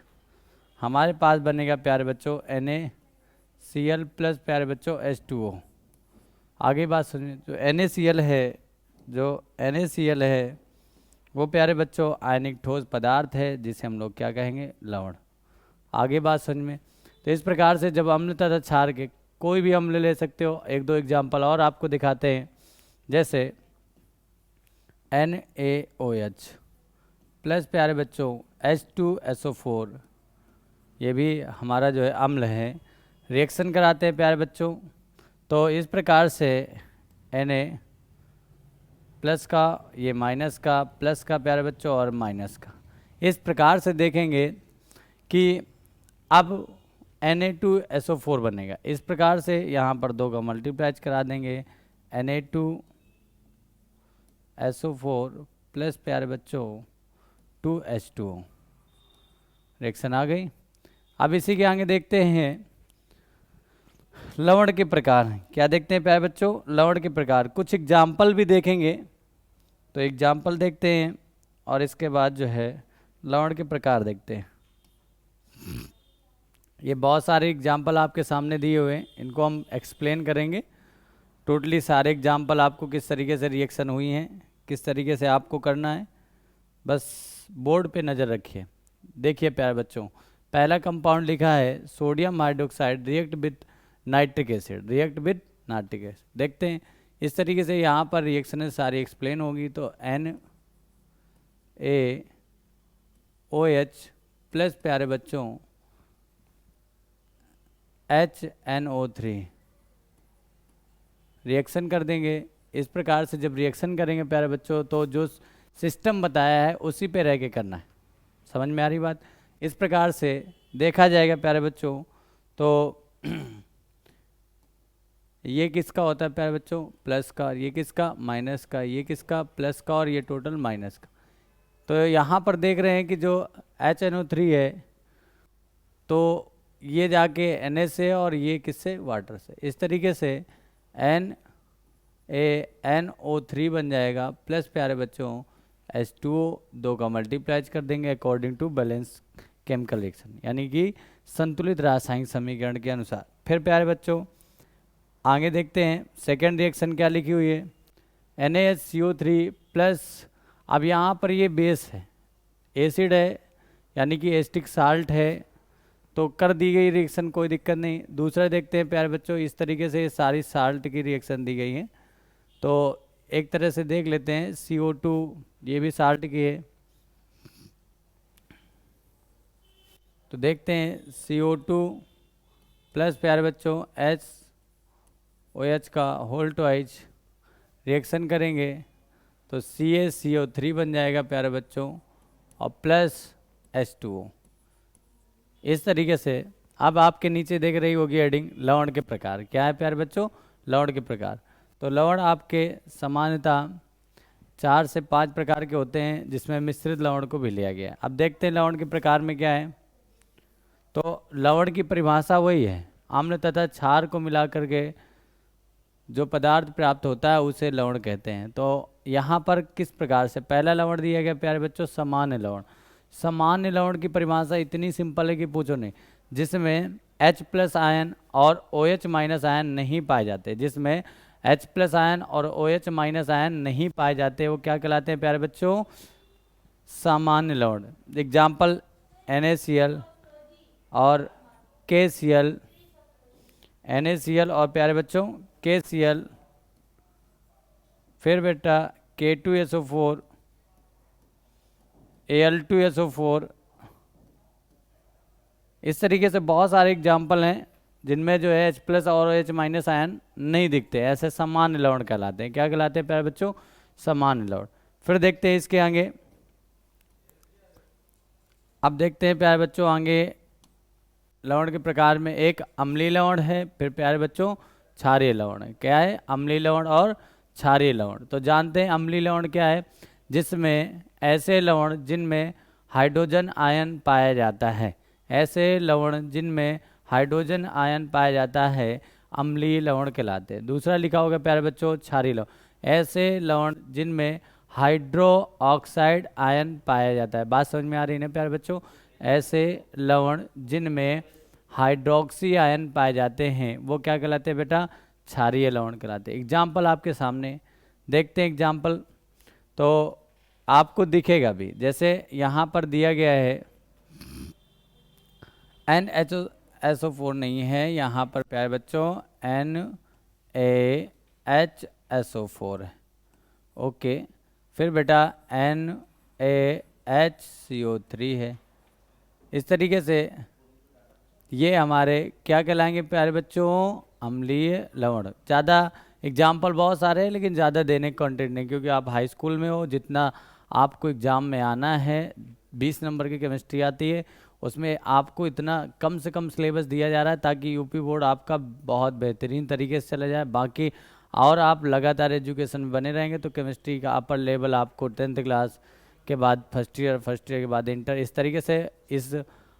हमारे पास बनेगा प्यारे बच्चों NaCl प्लस प्यारे बच्चों H2O। आगे बात सुनिए, जो NaCl है वो प्यारे बच्चों आयनिक ठोस पदार्थ है जिसे हम लोग क्या कहेंगे, लवण। आगे बात समझ में। तो इस प्रकार से जब अम्ल तथा क्षार के, कोई भी अम्ल ले सकते हो, एक दो एग्जाम्पल और आपको दिखाते हैं, जैसे NaOH प्लस प्यारे बच्चों H2SO4, ये भी हमारा जो है अम्ल है, रिएक्शन कराते हैं प्यारे बच्चों। तो इस प्रकार से Na प्लस का, ये माइनस का, प्लस का प्यारे बच्चों और माइनस का, इस प्रकार से देखेंगे कि अब Na2SO4 बनेगा। इस प्रकार से यहाँ पर 2 का मल्टीप्लाई करा देंगे, Na2SO4 प्लस प्यारे बच्चों 2H2O, रिएक्शन आ गई। अब इसी के आगे देखते हैं लवण के प्रकार। क्या देखते हैं प्यारे बच्चों, लवण के प्रकार। कुछ एग्जाम्पल भी देखेंगे, तो एग्जाम्पल देखते हैं और इसके बाद जो है लवण के प्रकार देखते हैं। ये बहुत सारे एग्जाम्पल आपके सामने दिए हुए हैं, इनको हम एक्सप्लेन करेंगे। टोटली सारे एग्जाम्पल आपको किस तरीके से रिएक्शन हुई हैं, किस तरीके से आपको करना है, बस बोर्ड पे नज़र रखिए। देखिए प्यारे बच्चों, पहला कंपाउंड लिखा है sodium hydroxide react with nitric acid, react with nitric acid. देखते हैं इस तरीके से यहाँ पर रिएक्शनें सारी एक्सप्लेन होगी। तो NaOH प्लस प्यारे बच्चों HNO3 रिएक्शन कर देंगे। इस प्रकार से जब रिएक्शन करेंगे प्यारे बच्चों, तो जो सिस्टम बताया है उसी पे रह के करना है। समझ में आ रही बात? इस प्रकार से देखा जाएगा प्यारे बच्चों। तो ये किसका होता है प्यारे बच्चों, प्लस का, और ये किसका, माइनस का, ये किसका, प्लस का, और ये टोटल माइनस का। तो यहाँ पर देख रहे हैं कि जो HNO3 है तो ये जाके Na से और ये किससे, वाटर से। इस तरीके से NaNO3 बन जाएगा प्लस प्यारे बच्चों H2O, दो का मल्टीप्लाई कर देंगे according to balance chemical reaction, यानी कि संतुलित रासायनिक समीकरण के अनुसार। फिर प्यारे बच्चों आगे देखते हैं सेकेंड रिएक्शन क्या लिखी हुई है, NaHCO3 प्लस, अब यहाँ पर ये बेस है, एसिड है यानी कि एसिटिक साल्ट है, तो कर दी गई रिएक्शन, कोई दिक्कत नहीं। दूसरा देखते हैं प्यारे बच्चों, इस तरीके से सारी साल्ट की रिएक्शन दी गई है, तो एक तरह से देख लेते हैं CO2, ये भी साल्ट की है, तो देखते हैं CO2 प्लस प्यारे बच्चों HOH का होल ट्वाइज रिएक्शन करेंगे तो CaCO3 बन जाएगा प्यारे बच्चों, और प्लस H2O। इस तरीके से अब आपके नीचे देख रही होगी हेडिंग लवण के प्रकार। क्या है प्यारे बच्चों, लवण के प्रकार। तो लवण आपके सामान्यतः 4 से 5 प्रकार के होते हैं, जिसमें मिश्रित लवण को भी लिया गया है। अब देखते हैं लवण के प्रकार में क्या है। तो लवण की परिभाषा वही है, अम्ल तथा क्षार को मिलाकर के जो पदार्थ प्राप्त होता है उसे लवण कहते हैं। तो यहाँ पर किस प्रकार से पहला लवण दिया गया प्यारे बच्चों, सामान्य लवण। सामान्य लवण की परिभाषा इतनी सिंपल है कि पूछो नहीं, जिसमें H+ आयन और OH- आयन नहीं पाए जाते, जिसमें H+ आयन और OH- आयन नहीं पाए जाते, वो क्या कहलाते हैं प्यारे बच्चों, सामान्य लवण। एग्जाम्पल NaCl और KCl, NaCl और प्यारे बच्चों KCl, फिर बेटा K2SO4, Al2SO4। इस तरीके से बहुत सारे एग्जाम्पल हैं जिनमें जो है H+ और OH- आयन नहीं दिखते, ऐसे सामान्य लवण कहलाते हैं। क्या कहलाते हैं प्यारे बच्चों, सामान्य लवण। फिर देखते हैं इसके आगे, अब देखते हैं प्यारे बच्चों आगे लवण के प्रकार में एक अम्लीय लवण है, फिर प्यारे बच्चों क्षारीय लवण है। क्या है, अम्लीय लवण और क्षारीय लवण। तो जानते हैं अम्लीय लवण क्या है, जिसमें ऐसे लवण जिनमें हाइड्रोजन आयन पाया जाता है, ऐसे लवण जिनमें हाइड्रोजन आयन पाया जाता है अम्लीय लवण कहलाते हैं। दूसरा लिखा होगा प्यारे बच्चों क्षारीय लवण, ऐसे लवण जिनमें हाइड्रो ऑक्साइड आयन पाया जाता है। बात समझ में आ रही है ना प्यारे बच्चों, ऐसे लवण जिनमें हाइड्रोक्सी आयन पाए जाते हैं वो क्या कहलाते हैं बेटा, क्षारीय लवण कहलाते हैं। एग्जाम्पल आपके सामने देखते हैं एग्जाम्पल, तो आपको दिखेगा भी, जैसे यहाँ पर दिया गया है NaHSO4 नहीं है, यहाँ पर प्यारे बच्चों NaHSO4 है, ओके। फिर बेटा NaHCO3 है। इस तरीके से ये हमारे क्या कहलाएंगे प्यारे बच्चों, अम्लीय लवण। ज़्यादा एग्जाम्पल बहुत सारे हैं लेकिन ज़्यादा देने का कंटेंट नहीं, क्योंकि आप हाई स्कूल में हो, जितना आपको एग्ज़ाम में आना है 20 नंबर की केमिस्ट्री आती है, उसमें आपको इतना कम से कम सिलेबस दिया जा रहा है ताकि यूपी बोर्ड आपका बहुत बेहतरीन तरीके से चला जाए। बाकी और आप लगातार एजुकेशन में बने रहेंगे तो केमिस्ट्री का अपर लेवल आपको 10th क्लास के बाद फर्स्ट ईयर के बाद इंटर, इस तरीके से इस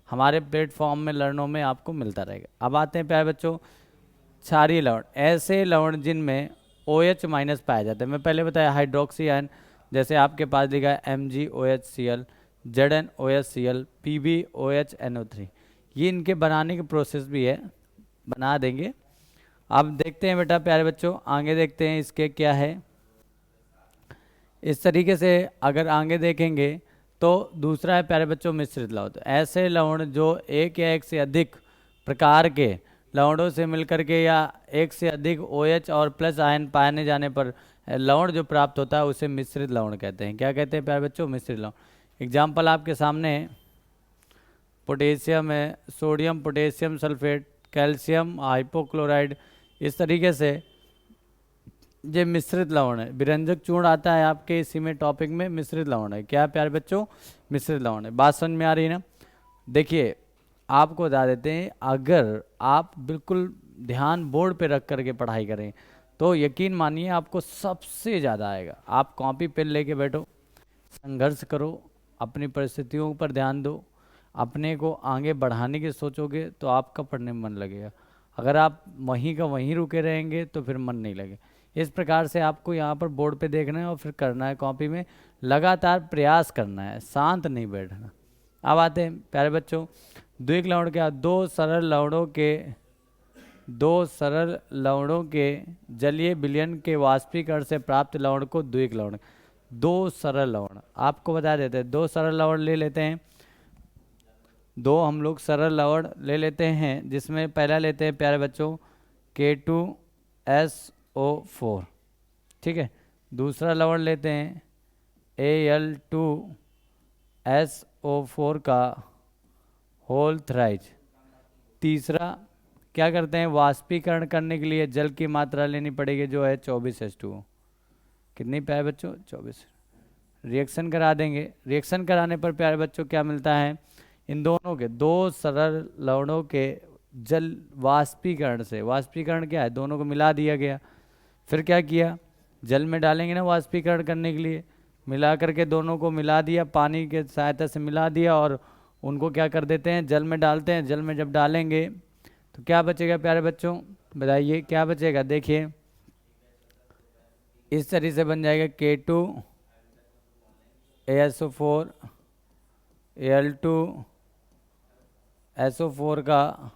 हमारे प्लेटफॉर्म में लर्नों में आपको मिलता रहेगा। अब आते हैं प्यारे बच्चों क्षारीय लवण, ऐसे लवण जिनमें OH- पाया जाता है। मैं पहले बताया हाइड्रोक्सी आयन, जैसे आपके पास लिखा है MgOHCl, ZnOHCl, PbOHNO3, ये इनके बनाने की प्रोसेस भी है, बना देंगे। अब देखते हैं बेटा प्यारे बच्चों आगे देखते हैं इसके क्या है। इस तरीके से अगर आगे देखेंगे तो दूसरा है प्यारे बच्चों मिश्रित लवण। तो ऐसे लवण जो एक या एक से अधिक प्रकार के लवणों से मिलकर के या एक से अधिक OH और प्लस आयन पाए जाने पर लवण जो प्राप्त होता है उसे मिश्रित लवण कहते हैं। क्या कहते हैं प्यारे बच्चों, मिश्रित लवण। एग्जाम्पल आपके सामने है, पोटेशियम है, sodium potassium sulphate, calcium hypochloride. इस तरीके से ये मिश्रित लवण है। विरंजक चूर्ण आता है आपके इसी में टॉपिक में, मिश्रित लवण है। क्या है प्यारे बच्चों, मिश्रित लवण है। बात समझ में आ रही है ना। देखिए आपको बता देते हैं, अगर आप बिल्कुल ध्यान बोर्ड पे रख करके पढ़ाई करें तो यकीन मानिए आपको सबसे ज़्यादा आएगा। आप कॉपी पेन लेके बैठो, संघर्ष करो, अपनी परिस्थितियों पर ध्यान दो, अपने को आगे बढ़ाने की सोचोगे तो आपका पढ़ने में मन लगेगा। अगर आप वहीं का वहीं रुके रहेंगे तो फिर मन नहीं लगे। इस प्रकार से आपको यहाँ पर बोर्ड पे देखना है और फिर करना है, कॉपी में लगातार प्रयास करना है, शांत नहीं बैठना। अब आते हैं प्यारे बच्चों, द्विक लवण क्या? दो सरल लवणों के जलीय विलयन के वाष्पीकरण से प्राप्त लवण को द्विक लवण। दो सरल लवण आपको बता देते हैं, दो सरल लवण ले लेते हैं, दो हम लोग सरल लवण ले लेते हैं, जिसमें पहला लेते हैं प्यारे बच्चों K2SO4, ठीक है। दूसरा लवण लेते हैं Al2SO4 का होल थ्राइज। तीसरा क्या करते हैं, वाष्पीकरण करने के लिए जल की मात्रा लेनी पड़ेगी जो है 24H2O। कितनी प्यारे बच्चों? 24। रिएक्शन करा देंगे, रिएक्शन कराने पर प्यारे बच्चों क्या मिलता है, इन दोनों के, दो सरल लवणों के जल वाष्पीकरण से, वाष्पीकरण क्या है, दोनों को मिला दिया गया। फिर क्या किया, जल में डालेंगे ना वाष्पीकरण करने के लिए, मिला करके दोनों को मिला दिया, पानी के सहायता से मिला दिया और उनको क्या कर देते हैं, जल में डालते हैं। जल में जब डालेंगे तो क्या बचेगा प्यारे बच्चों, बताइए क्या बचेगा? देखिए इस तरीके से बन जाएगा K2ASO4 Al2SO4 का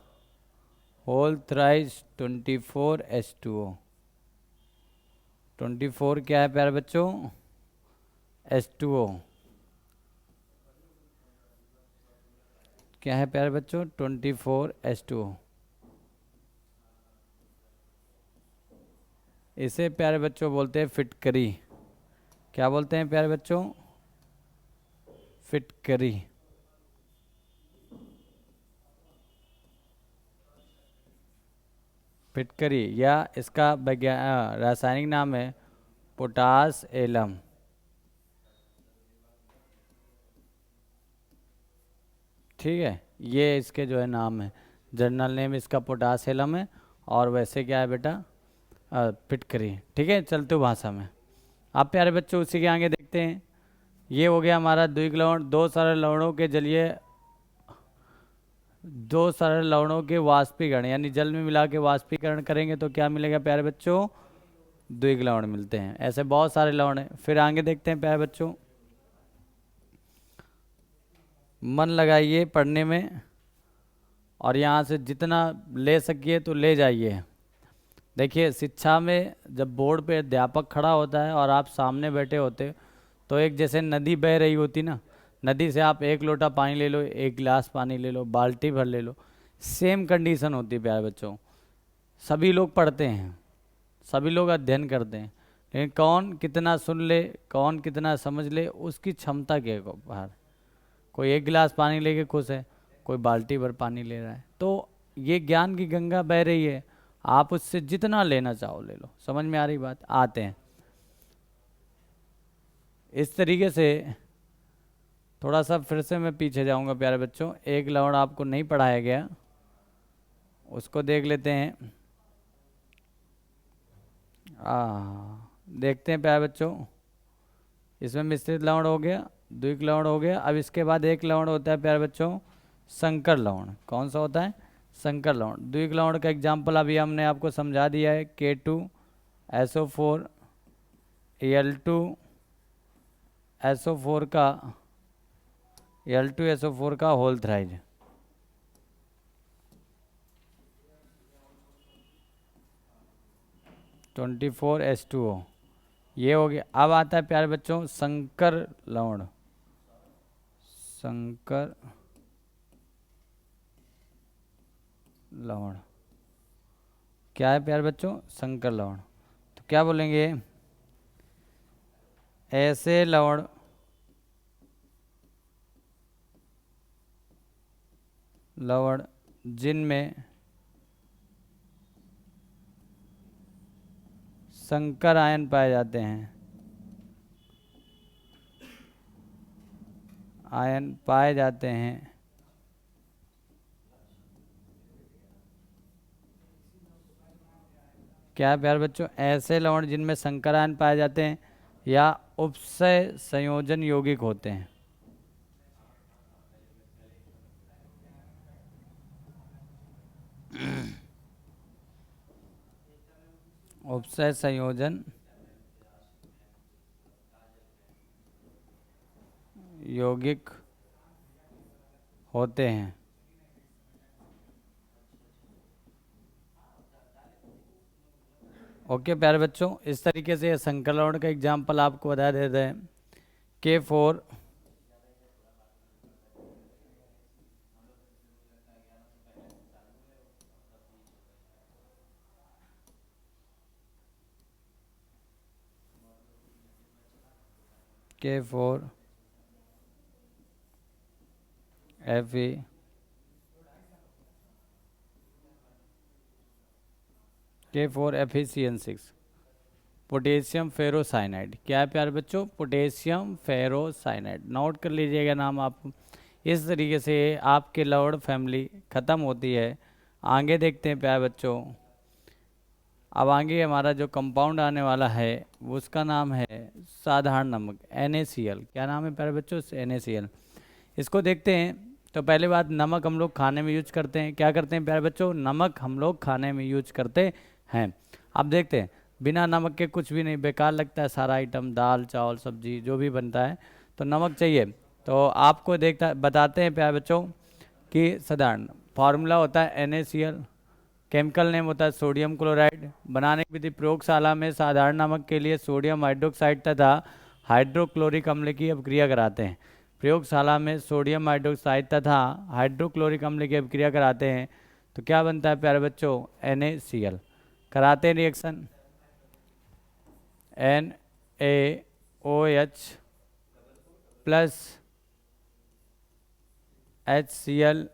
होल थ्राइस 24H2O। 24 क्या है प्यारे बच्चों? H2O क्या है प्यारे बच्चों? 24H2O। इसे प्यारे बच्चों बोलते हैं फिटकरी। क्या बोलते हैं प्यारे बच्चों? फिटकरी। फिटकरी या इसका रासायनिक नाम है पोटास एलम। ठीक है, ये इसके जो है नाम है, जर्नल नेम इसका पोटास एलम है, और वैसे क्या है बेटा, फिटकरी। ठीक है, चलते भाषा में। आप प्यारे बच्चों उसी के आगे देखते हैं, ये हो गया हमारा द्विक लवण, दो सरल लवणों के जलीय, दो सरल लवणों के वाष्पीकरण, यानी जल में मिला के वाष्पीकरण करेंगे तो क्या मिलेगा प्यारे बच्चों? द्विक लवण मिलते हैं। ऐसे बहुत सारे लवण हैं। फिर आगे देखते हैं प्यारे बच्चों, मन लगाइए पढ़ने में और यहाँ से जितना ले सकिए तो ले जाइए। देखिए शिक्षा में जब बोर्ड पे अध्यापक खड़ा होता है और आप सामने बैठे होते तो एक जैसे नदी बह रही होती ना, नदी से आप एक लोटा पानी ले लो, एक गिलास पानी ले लो, बाल्टी भर ले लो, सेम कंडीशन होती है प्यारे बच्चों। सभी लोग पढ़ते हैं, सभी लोग अध्ययन करते हैं, लेकिन कौन कितना सुन ले, कौन कितना समझ ले, उसकी क्षमता के बाहर। कोई एक गिलास पानी लेके खुश है, कोई बाल्टी भर पानी ले रहा है। तो ये ज्ञान की गंगा बह रही है, आप उससे जितना लेना चाहो ले लो। समझ में आ रही बात? आते हैं इस तरीके से। थोड़ा सा फिर से मैं पीछे जाऊंगा प्यारे बच्चों, एक लवण आपको नहीं पढ़ाया गया, उसको देख लेते हैं। देखते हैं प्यारे बच्चों, इसमें मिश्रित लवण हो गया, द्विक लवण हो गया। अब इसके बाद एक लवण होता है प्यारे बच्चों संकर लवण। कौन सा होता है? संकर लवण। द्विक लवण का एग्जाम्पल अभी हमने आपको समझा दिया है, K2SO4 Al2SO4 का Al2SO4 का होल थ्राइज। H2O ये हो गया। अब आता है प्यारे बच्चों संकर लवण। संकर लवण क्या है प्यारे बच्चों? संकर लवण। तो क्या बोलेंगे? ऐसे लवण जिनमें संकर आयन पाए जाते हैं, आयन पाए जाते हैं, क्या है प्यारे बच्चों? ऐसे लवण जिनमें संकर आयन पाए जाते हैं या उपसय संयोजन यौगिक होते हैं। उपसय संयोजन यौगिक होते हैं। ओके प्यारे बच्चों, इस तरीके से संकर लवण का एग्जाम्पल आपको बता देते हैं। K4 K4 Fe K4 FeCN6 potassium ferrocyanide. क्या है प्यारे बच्चों? Potassium ferrocyanide. नोट कर लीजिएगा नाम आप। इस तरीके से आपके लवण फैमिली ख़त्म होती है। आगे देखते हैं प्यारे बच्चों। अब आगे हमारा जो कंपाउंड आने वाला है उसका नाम है साधारण नमक, NaCl। क्या नाम है प्यारे बच्चों? NaCl। इसको देखते हैं। तो पहले बात, नमक हम लोग खाने में यूज करते हैं। क्या करते हैं प्यारे बच्चों? नमक हम लोग खाने में यूज करते हैं। अब देखते हैं, बिना नमक के कुछ भी नहीं, बेकार लगता है सारा आइटम, दाल चावल सब्जी जो भी बनता है, तो नमक चाहिए। तो आपको बताते हैं प्यारे बच्चों कि साधारण फार्मूला होता है NaCl, केमिकल नेम होता है सोडियम क्लोराइड। बनाने की विधि, प्रयोगशाला में साधारण नमक के लिए सोडियम हाइड्रोक्साइड तथा हाइड्रोक्लोरिक अम्ल की अभिक्रिया कराते हैं। प्रयोगशाला में सोडियम हाइड्रोक्साइड तथा हाइड्रोक्लोरिक अम्ल की अभिक्रिया कराते हैं तो क्या बनता है प्यारे बच्चों? NaCl। कराते हैं reaction, NaOH plus HCl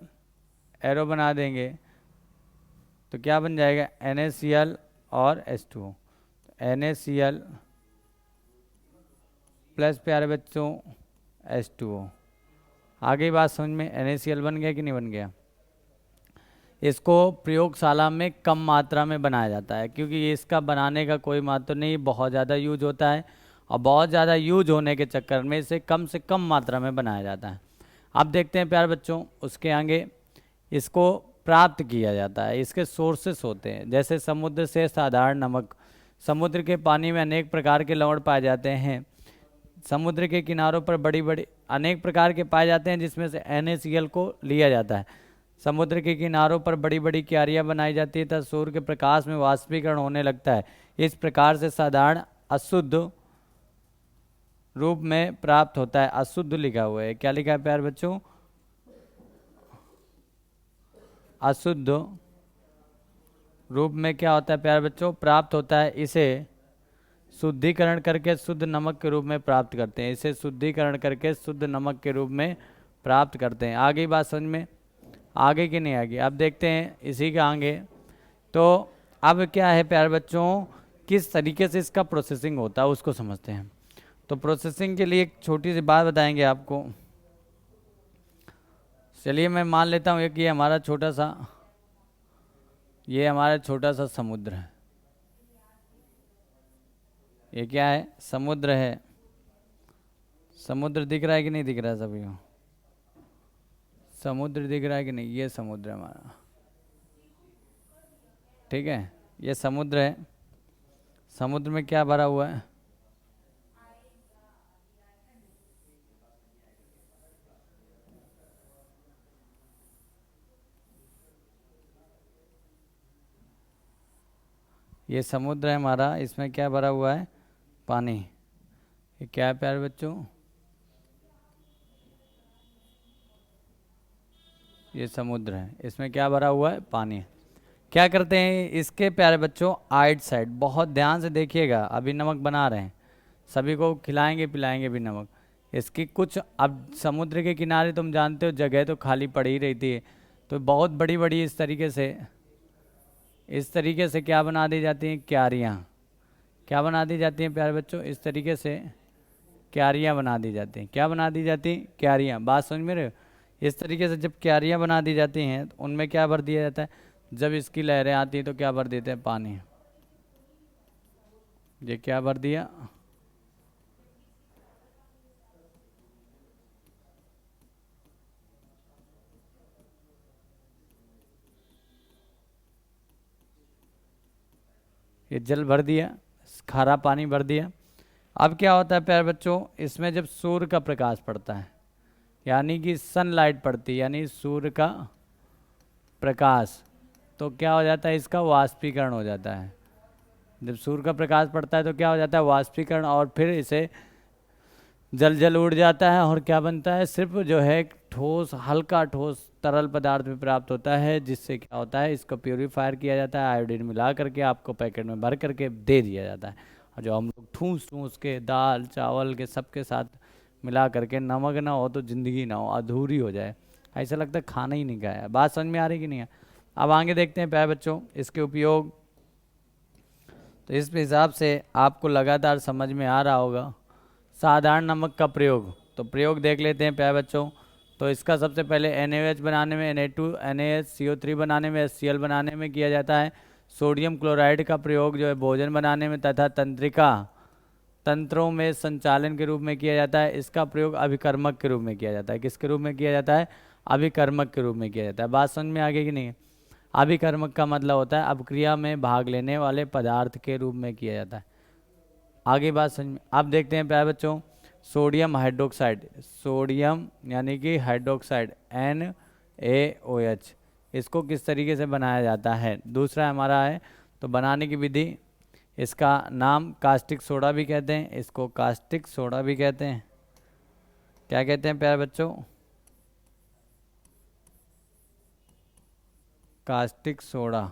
arrow बना देंगे तो क्या बन जाएगा? NaCl और H2O। NaCl प्लस प्यारे बच्चों H2O। आगे बात समझ में? NaCl बन गया कि नहीं बन गया? इसको प्रयोगशाला में कम मात्रा में बनाया जाता है क्योंकि इसका बनाने का कोई मात्रा नहीं, बहुत ज़्यादा यूज होता है और बहुत ज़्यादा यूज होने के चक्कर में इसे कम से कम मात्रा में बनाया जाता है। अब देखते हैं प्यारे बच्चों उसके आगे, इसको प्राप्त किया जाता है। इसके सोर्सेस होते हैं, जैसे समुद्र से साधारण नमक। समुद्र के पानी में अनेक प्रकार के लवण पाए जाते हैं। समुद्र के किनारों पर बड़ी बड़ी अनेक प्रकार के पाए जाते हैं जिसमें से NaCl को लिया जाता है। समुद्र के किनारों पर बड़ी बड़ी क्यारियाँ बनाई जाती है तथा सूर्य के प्रकाश में वाष्पीकरण होने लगता है। इस प्रकार से साधारण अशुद्ध रूप में प्राप्त होता है। अशुद्ध लिखा हुआ है, क्या लिखा है प्यारे बच्चों? अशुद्ध रूप में क्या होता है प्यारे बच्चों? प्राप्त होता है। इसे शुद्धिकरण करके शुद्ध नमक के रूप में प्राप्त करते हैं। इसे शुद्धिकरण करके शुद्ध नमक के रूप में प्राप्त करते हैं। आगे बात समझ में? आगे की नहीं आगे। अब देखते हैं इसी का आगे। तो अब क्या है प्यारे बच्चों, किस तरीके से इसका प्रोसेसिंग होता है उसको समझते हैं। तो प्रोसेसिंग के लिए एक छोटी सी बात बताएंगे आपको। चलिए मैं मान लेता हूँ कि ये हमारा छोटा सा समुद्र है। ये क्या है? समुद्र है। समुद्र दिख रहा है कि नहीं दिख रहा है सभी को? समुद्र दिख रहा है कि नहीं? ये समुद्र है हमारा, ठीक है। ये समुद्र है। समुद्र में क्या भरा हुआ है? ये समुद्र है हमारा, इसमें क्या भरा हुआ है? पानी। ये क्या है प्यारे बच्चों? ये समुद्र है, इसमें क्या भरा हुआ है? पानी। क्या करते हैं इसके प्यारे बच्चों? आइट साइड, बहुत ध्यान से देखिएगा, अभी नमक बना रहे हैं, सभी को खिलाएंगे पिलाएंगे भी नमक। इसकी कुछ, अब समुद्र के किनारे तुम जानते हो जगह तो खाली पड़ी ही रहती है, तो बहुत बड़ी बड़ी इस तरीके से क्या बना दी जाती हैं? क्यारियाँ। क्या बना दी जाती हैं प्यारे बच्चों? इस तरीके से क्यारियाँ बना दी जाती हैं। क्या बना दी जाती हैं? क्यारियाँ। बात समझ में रहे हो? इस तरीके से जब क्यारियाँ बना दी जाती हैं तो उनमें क्या भर दिया जाता है? जब इसकी लहरें आती हैं तो क्या भर देते हैं? पानी। ये क्या भर दिया, ये जल भर दिया, खारा पानी भर दिया। अब क्या होता है प्यारे बच्चों, इसमें जब सूर्य का प्रकाश पड़ता है, यानी कि सनलाइट पड़ती है, यानी सूर्य का प्रकाश, तो क्या हो जाता है, इसका वाष्पीकरण हो जाता है। जब सूर्य का प्रकाश पड़ता है तो क्या हो जाता है, वाष्पीकरण, और फिर इसे जल जल उड़ जाता है और क्या बनता है, सिर्फ जो है ठोस, हल्का ठोस तरल पदार्थ में प्राप्त होता है, जिससे क्या होता है, इसको प्योरीफायर किया जाता है, आयोडीन मिला करके आपको पैकेट में भर करके दे दिया जाता है। और जो हम लोग ठूस ठूस के दाल चावल के सबके साथ मिला करके, नमक ना हो तो ज़िंदगी ना हो, अधूरी हो जाए, ऐसा लगता है खाना ही नहीं खाया। बात समझ में आ रही कि नहीं है? अब आगे देखते हैं प्यारे बच्चों इसके उपयोग। तो इस हिसाब से आपको लगातार समझ में आ रहा होगा। साधारण नमक का प्रयोग, तो प्रयोग देख लेते हैं प्यारे बच्चों। तो इसका सबसे पहले NaOH बनाने में, Na2 NaH CO3 बनाने में, HCl बनाने में किया जाता है। सोडियम क्लोराइड का प्रयोग जो है भोजन बनाने में तथा तंत्रिका तंत्रों में संचालन के रूप में किया जाता है। इसका प्रयोग अभिकर्मक के रूप में किया जाता है। किसके रूप में किया जाता है? अभिकर्मक के रूप में किया जाता है। बात समझ में आ गई कि नहीं? अभिकर्मक का मतलब होता है अपक्रिया में भाग लेने वाले पदार्थ के रूप में किया जाता है। आगे बात समझ में। अब देखते हैं प्यारे बच्चों सोडियम हाइड्रोक्साइड, सोडियम यानी कि हाइड्रोक्साइड NaOH, इसको किस तरीके से बनाया जाता है। दूसरा हमारा है, तो बनाने की विधि, इसका नाम कास्टिक सोडा भी कहते हैं, इसको कास्टिक सोडा भी कहते हैं। क्या कहते हैं प्यारे बच्चों? Caustic soda.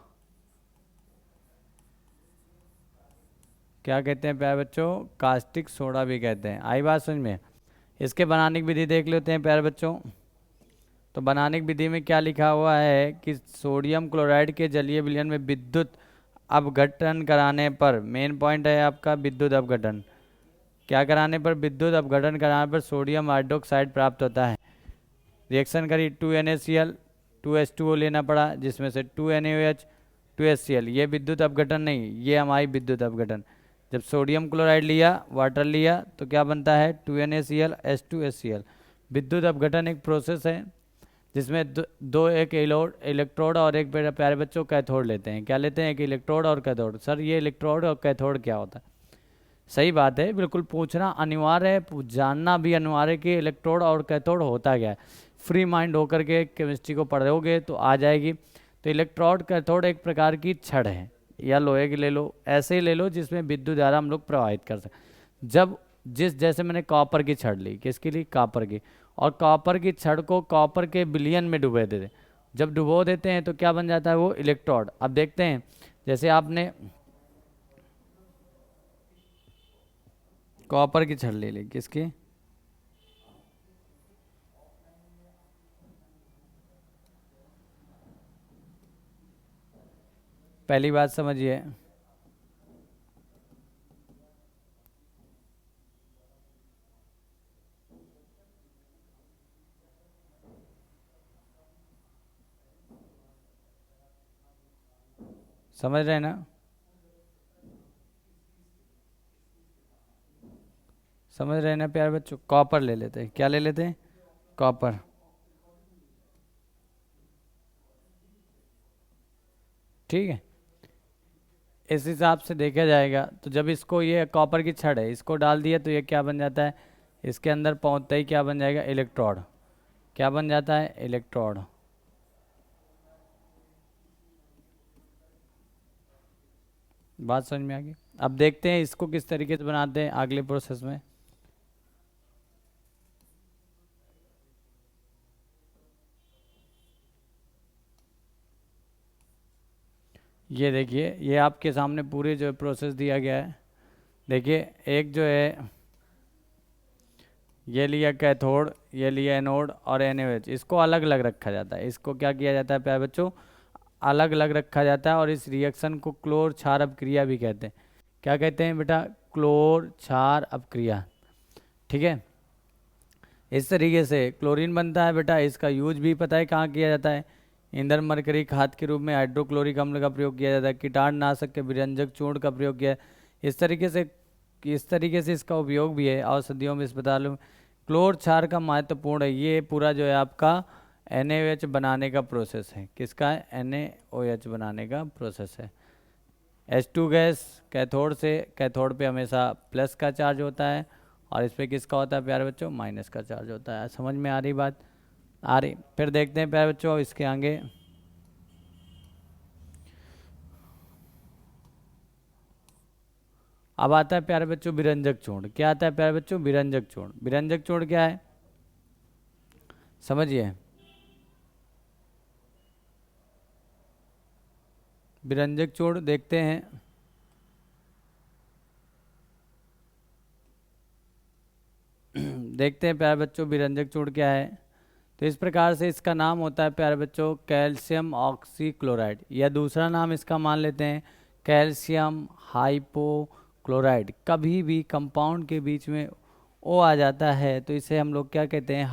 क्या कहते हैं प्यारे बच्चों? कास्टिक सोडा भी कहते हैं। आई बात समझ में? इसके बनाने की विधि देख लेते हैं प्यारे बच्चों। तो बनाने की विधि में क्या लिखा हुआ है कि सोडियम क्लोराइड के जलीय विलयन में विद्युत अपघटन कराने पर, मेन पॉइंट है आपका विद्युत अपघटन, क्या कराने पर? विद्युत अपघटन कराने पर सोडियम हाइड्रोक्साइड प्राप्त होता है। रिएक्शन करी 2NaCl 2H2O लेना पड़ा, जिसमें से 2NaOH 2HCl, ये विद्युत अपघटन नहीं, ये हमारी विद्युत अपघटन। जब सोडियम क्लोराइड लिया, वाटर लिया, तो क्या बनता है? 2NaCl H2HCl। विद्युत अपघटन एक प्रोसेस है जिसमें दो एक इलेक्ट्रोड और एक प्यारे बच्चों कैथोड लेते हैं। क्या लेते हैं? एक इलेक्ट्रोड और कैथोड। सर ये इलेक्ट्रोड और कैथोड क्या होता है? सही बात है, बिल्कुल पूछना अनिवार्य है, जानना भी अनिवार्य है कि इलेक्ट्रोड और कैथोड होता क्या है। फ्री माइंड होकर के केमिस्ट्री को पढ़ोगे तो आ जाएगी। तो इलेक्ट्रोड कैथोड एक प्रकार की छड़ है, या लोहे की ले लो, ऐसे ही ले लो जिसमें विद्युत धारा हम लोग प्रवाहित कर सकते। जब जैसे मैंने कॉपर की छड़ ली, किसकी ली? कॉपर की। और कॉपर की छड़ को कॉपर के विलयन में डुबो देते, जब डुबो देते हैं तो क्या बन जाता है? वो इलेक्ट्रोड। अब देखते हैं, जैसे आपने कॉपर की छड़ ले ली, किसकी? पहली बात समझिए, समझ रहे हैं ना? समझ रहे हैं ना प्यारे बच्चों? कॉपर ले लेते हैं। क्या ले लेते हैं? कॉपर। ठीक है, इस हिसाब से देखा जाएगा। तो जब इसको, ये कॉपर की छड़ है, इसको डाल दिया तो ये क्या बन जाता है? इसके अंदर पहुंचते ही क्या बन जाएगा? इलेक्ट्रोड। क्या बन जाता है? इलेक्ट्रोड। बात समझ में आ गई? अब देखते हैं इसको किस तरीके से बनाते हैं अगले प्रोसेस में। ये देखिए, ये आपके सामने पूरे जो प्रोसेस दिया गया है। देखिए, एक जो है ये लिया कैथोड, ये लिया एनोड और NaOH, इसको अलग अलग रखा जाता है। इसको क्या किया जाता है प्यारे बच्चों? अलग अलग रखा जाता है। और इस रिएक्शन को क्लोर क्षार अपक्रिया भी कहते हैं। क्या कहते हैं बेटा? क्लोर क्षार अपक्रिया। ठीक है, इस तरीके से क्लोरीन बनता है बेटा। इसका यूज भी पता है कहाँ किया जाता है? ईंधन मरकरी खाद के रूप में हाइड्रोक्लोरिक अम्ल का प्रयोग किया जाता है। कीटाणुनाशक के विरंजक चूर्ण का प्रयोग किया। इस तरीके से इसका उपयोग भी है औषधियों में, अस्पतालों में। क्लोर क्षार का महत्वपूर्ण है, ये पूरा जो है आपका NaOH बनाने का प्रोसेस है। किसका है? NaOH बनाने का प्रोसेस है। H2 गैस कैथोड पे हमेशा प्लस का चार्ज होता है, और इस पे किसका होता है प्यारे बच्चों? माइनस का चार्ज होता है। समझ में आ रही बात? आ रही। फिर देखते हैं प्यारे बच्चों इसके आगे। अब आता है प्यारे बच्चों विरंजक चूर्ण। क्या आता है प्यारे बच्चों? विरंजक चूर्ण। विरंजक चूर्ण क्या है समझिए। विरंजक चूर्ण देखते हैं। देखते हैं प्यारे बच्चों विरंजक चूर्ण क्या है। तो इस प्रकार से इसका नाम होता है प्यारे बच्चों कैल्शियम ऑक्सीक्लोराइड, या दूसरा नाम इसका मान लेते हैं कैल्शियम हाइपोक्लोराइड। कभी भी कंपाउंड के बीच में ओ आ जाता है तो इसे हम लोग क्या कहते हैं?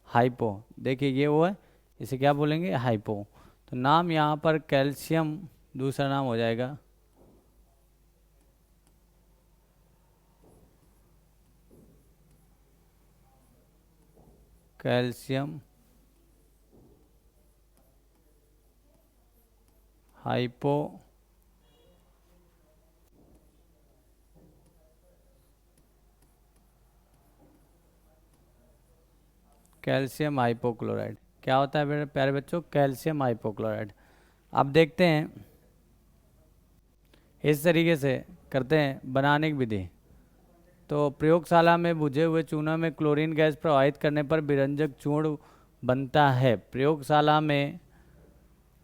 हाइपो। देखिए ये ओ है, इसे क्या बोलेंगे? हाइपो। तो नाम यहाँ पर कैल्शियम, दूसरा नाम हो जाएगा कैल्शियम हाइपो कैल्शियम हाइपोक्लोराइड। क्या होता है मेरे प्यारे बच्चों? Calcium hypochloride. अब देखते हैं इस तरीके से करते हैं बनाने की विधि। तो प्रयोगशाला में बुझे हुए चूना में क्लोरीन गैस प्रवाहित करने पर विरंजक चूर्ण बनता है। प्रयोगशाला में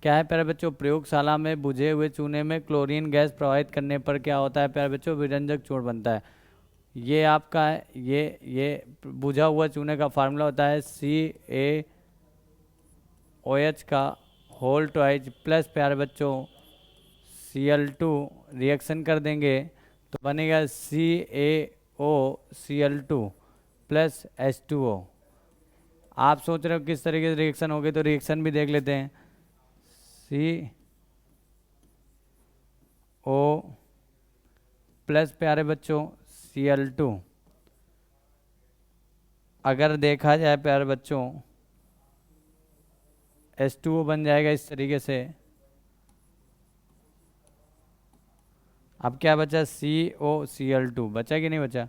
क्या है प्यारे बच्चों? प्रयोगशाला में बुझे हुए चूने में क्लोरीन गैस प्रवाहित करने पर क्या होता है प्यारे बच्चों? विरंजक चूर्ण बनता है। ये आपका है, ये बुझा हुआ चूने का फार्मूला होता है CaOH का होल ट्वाइज प्लस प्यारे बच्चों Cl2। रिएक्शन कर देंगे तो बनेगा CaOCl2 प्लस H2O। आप सोच रहे हो किस तरीके से रिएक्शन होगी, तो रिएक्शन भी देख लेते हैं। CO प्लस प्यारे बच्चों Cl2, अगर देखा जाए प्यारे बच्चों H2O बन जाएगा इस तरीके से। अब क्या बचा? COCl2 बचा कि नहीं बचा?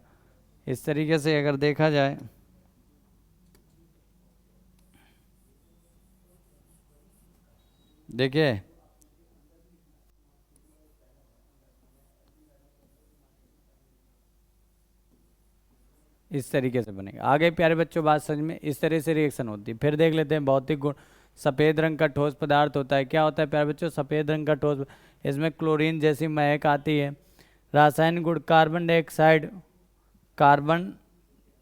इस तरीके से अगर देखा जाए देखिए इस तरीके से बनेगा। आगे प्यारे बच्चों बात समझ में, इस तरह से रिएक्शन होती है। फिर देख लेते हैं भौतिक गुण। सफ़ेद रंग का ठोस पदार्थ होता है। क्या होता है प्यारे बच्चों? सफ़ेद रंग का ठोस, इसमें क्लोरीन जैसी महक आती है। रासायनिक गुण कार्बन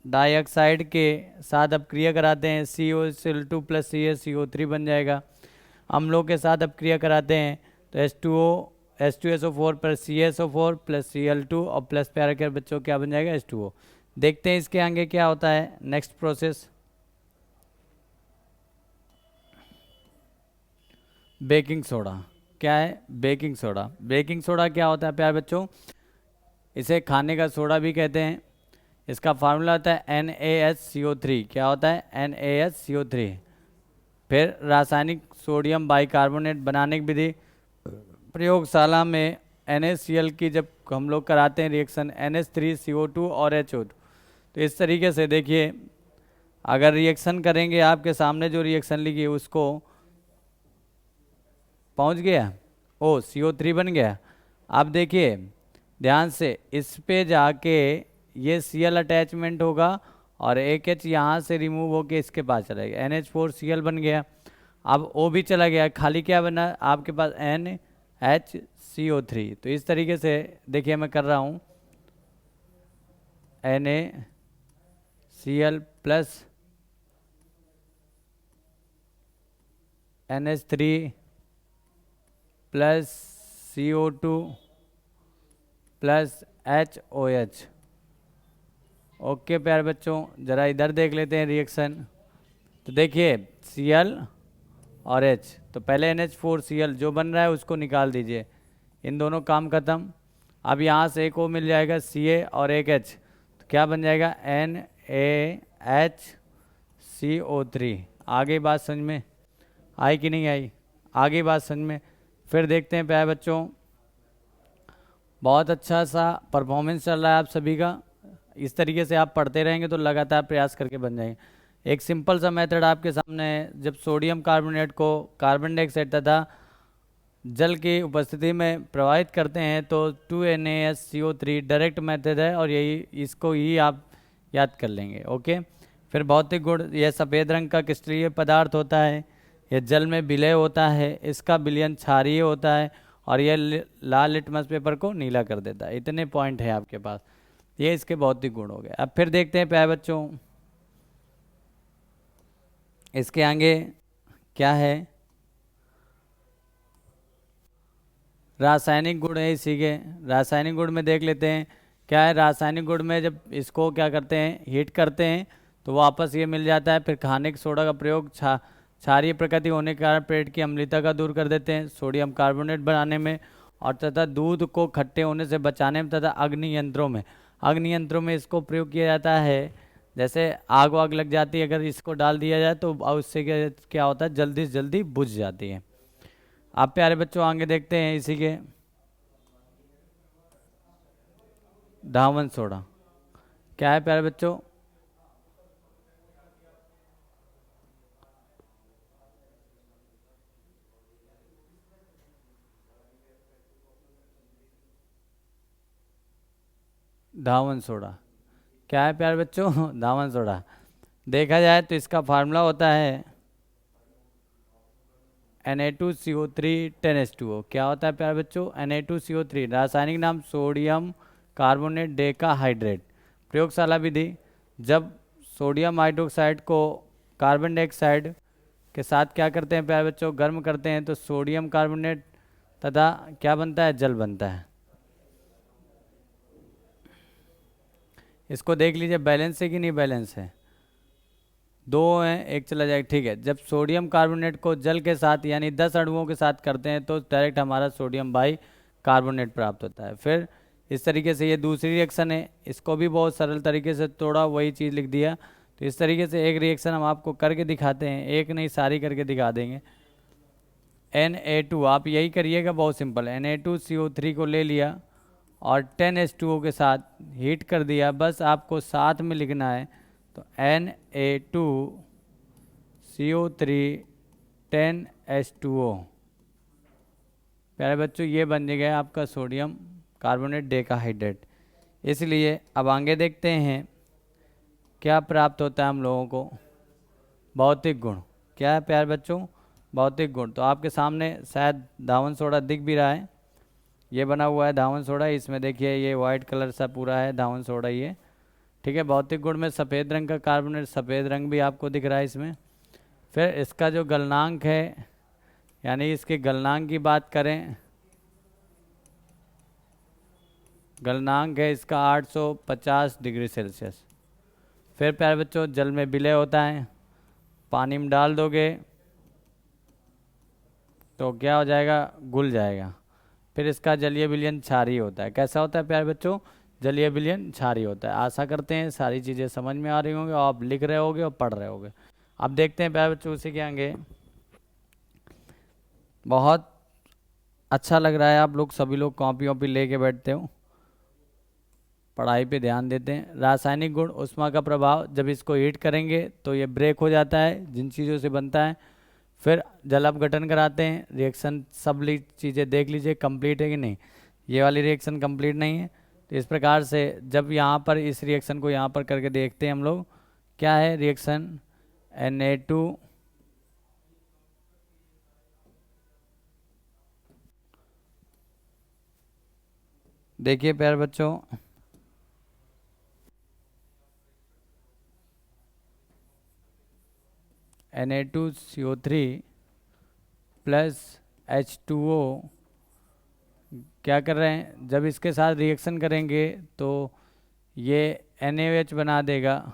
डाइऑक्साइड के साथ अपक्रिया कराते हैं, COCl2 प्लस CaCO3 बन जाएगा। अम्लों के साथ अपक्रिया कराते हैं तो H2SO4 plus CaSO4 plus Cl2 और प्लस प्यारे के बच्चों क्या बन जाएगा? H2O। देखते हैं इसके आगे क्या होता है नेक्स्ट प्रोसेस। Baking soda. क्या है? Baking soda. बेकिंग सोडा क्या होता है प्यारे बच्चों? इसे खाने का सोडा भी कहते हैं। इसका फार्मूला होता है NaHCO3। क्या होता है? NaHCO3। फिर रासायनिक सोडियम बाइकार्बोनेट बनाने की विधि। प्रयोगशाला में NaCl की जब हम लोग कराते हैं रिएक्शन NH3CO2 और HO2, तो इस तरीके से देखिए अगर रिएक्शन करेंगे, आपके सामने जो रिएक्शन लिखी है उसको पहुंच गया, ओ CO3 बन गया। अब देखिए ध्यान से, इस पे जाके ये Cl अटैचमेंट होगा और एक H यहाँ से रिमूव होके इसके पास चला गया, NH4Cl बन गया। अब O भी चला गया, खाली क्या बना आपके पास? NHCO3। तो इस तरीके से देखिए मैं कर रहा हूँ NaCl plus NH3 plus CO2 plus HOH। Okay प्यारे बच्चों, ज़रा इधर देख लेते हैं रिएक्शन। तो देखिए Cl और H, तो पहले NH4Cl जो बन रहा है उसको निकाल दीजिए, इन दोनों काम खत्म। अब यहाँ से एक O मिल जाएगा Ca और एक H, तो क्या बन जाएगा NaHCO3। आगे बात समझ में आई कि नहीं आई? आगे बात समझ में। फिर देखते हैं प्यारे बच्चों, बहुत अच्छा सा परफॉर्मेंस चल रहा है आप सभी का। इस तरीके से आप पढ़ते रहेंगे तो लगातार प्रयास करके बन जाएंगे। एक सिंपल सा मेथड आपके सामने है। जब सोडियम कार्बोनेट को कार्बन डाइऑक्साइड तथा जल की उपस्थिति में प्रवाहित करते हैं तो 2NaSCO3 डायरेक्ट मेथड है, और यही इसको ही आप याद कर लेंगे। ओके। फिर भौतिक गुण, यह सफ़ेद रंग का क्रिस्टलीय पदार्थ होता है, यह जल में विलय होता है, इसका विलयन क्षारीय होता है, और यह लाल लिटमस पेपर को नीला कर देता है। इतने पॉइंट है आपके पास, ये इसके भौतिक गुण हो गए। अब फिर देखते हैं प्यारे बच्चों, इसके आगे क्या है, रासायनिक गुण है इसी के। रासायनिक गुण में देख लेते हैं क्या है। रासायनिक गुण में जब इसको क्या करते हैं, हीट करते हैं तो वापस ये मिल जाता है। फिर खाने के सोडा का प्रयोग क्षारीय प्रकृति होने के कारण पेट की अम्लता का दूर कर देते हैं सोडियम कार्बोनेट बनाने में, और तथा दूध को खट्टे होने से बचाने में, तथा अग्नि यंत्रों में इसको प्रयोग किया जाता है। जैसे आग वाग लग जाती है, अगर इसको डाल दिया जाए तो उससे क्या होता है, जल्दी से जल्दी बुझ जाती है। आप प्यारे बच्चों आगे देखते हैं इसी के, धावन सोडा क्या है प्यारे बच्चों, धावन सोडा क्या है प्यारे बच्चों धावन सोडा। देखा जाए तो इसका फार्मूला होता है Na2CO3 10H2O। क्या होता है प्यारे बच्चों, Na2CO3। रासायनिक नाम सोडियम कार्बोनेट डेकाहाइड्रेट। प्रयोगशाला विधि, जब सोडियम हाइड्रोक्साइड को कार्बन डाइऑक्साइड के साथ क्या करते हैं प्यारे बच्चों, गर्म करते हैं तो सोडियम कार्बोनेट तथा क्या बनता है, जल बनता है। इसको देख लीजिए बैलेंस है कि नहीं बैलेंस है, दो हैं एक चला जाएगा, ठीक है। जब सोडियम कार्बोनेट को जल के साथ यानी 10 अणुओं के साथ करते हैं तो डायरेक्ट हमारा सोडियम बाई कार्बोनेट प्राप्त होता है। फिर इस तरीके से ये दूसरी रिएक्शन है, इसको भी बहुत सरल तरीके से थोड़ा वही चीज़ लिख दिया। तो इस तरीके से एक रिएक्शन हम आपको करके दिखाते हैं, एक नहीं सारी करके दिखा देंगे। Na2 आप यही करिएगा, बहुत सिंपल है। Na2CO3 को ले लिया और 10H2O के साथ हीट कर दिया, बस आपको साथ में लिखना है। तो Na2CO3 10H2O प्यारे बच्चों ये बन गया आपका सोडियम कार्बोनेट डेकाहाइड्रेट। इसलिए अब आगे देखते हैं क्या प्राप्त होता है हम लोगों को, भौतिक गुण। क्या है प्यारे बच्चों, भौतिक गुण। तो आपके सामने शायद धावन सोडा दिख भी रहा है, ये बना हुआ है धावन सोडा। इसमें देखिए ये वाइट कलर सा पूरा है धावन सोडा ये, ठीक है। भौतिक गुण में सफ़ेद रंग का कार्बोनेट, सफ़ेद रंग भी आपको दिख रहा है इसमें। फिर इसका जो गलनांक है, यानी इसके गलनांक की बात करें, गलनांक है इसका 850 डिग्री सेल्सियस। फिर प्यारे बच्चों जल में विलय होता है, पानी में डाल दोगे तो क्या हो जाएगा, घुल जाएगा। फिर इसका जलीय विलयन क्षारीय होता है। कैसा होता है प्यारे बच्चों, जलीय विलयन क्षारीय होता है। आशा करते हैं सारी चीज़ें समझ में आ रही होंगी और आप लिख रहे होगे और पढ़ रहे होगे। अब देखते हैं प्यारे बच्चों उसी के आगे, बहुत अच्छा लग रहा है आप लोग सभी लोग कॉपी वॉपी लेके बैठते हो, पढ़ाई पे ध्यान देते हैं। रासायनिक गुण, उष्मा का प्रभाव, जब इसको हीट करेंगे तो ये ब्रेक हो जाता है जिन चीज़ों से बनता है। फिर जल अपघटन कराते हैं, रिएक्शन सब चीज़ें देख लीजिए कंप्लीट है कि नहीं। ये वाली रिएक्शन कंप्लीट नहीं है, तो इस प्रकार से जब यहाँ पर इस रिएक्शन को यहाँ पर करके देखते हैं हम लोग, क्या है रिएक्शन Na2 देखिए प्यारे बच्चों, Na2CO3 प्लस H2O क्या कर रहे हैं, जब इसके साथ रिएक्शन करेंगे तो ये NaOH बना देगा।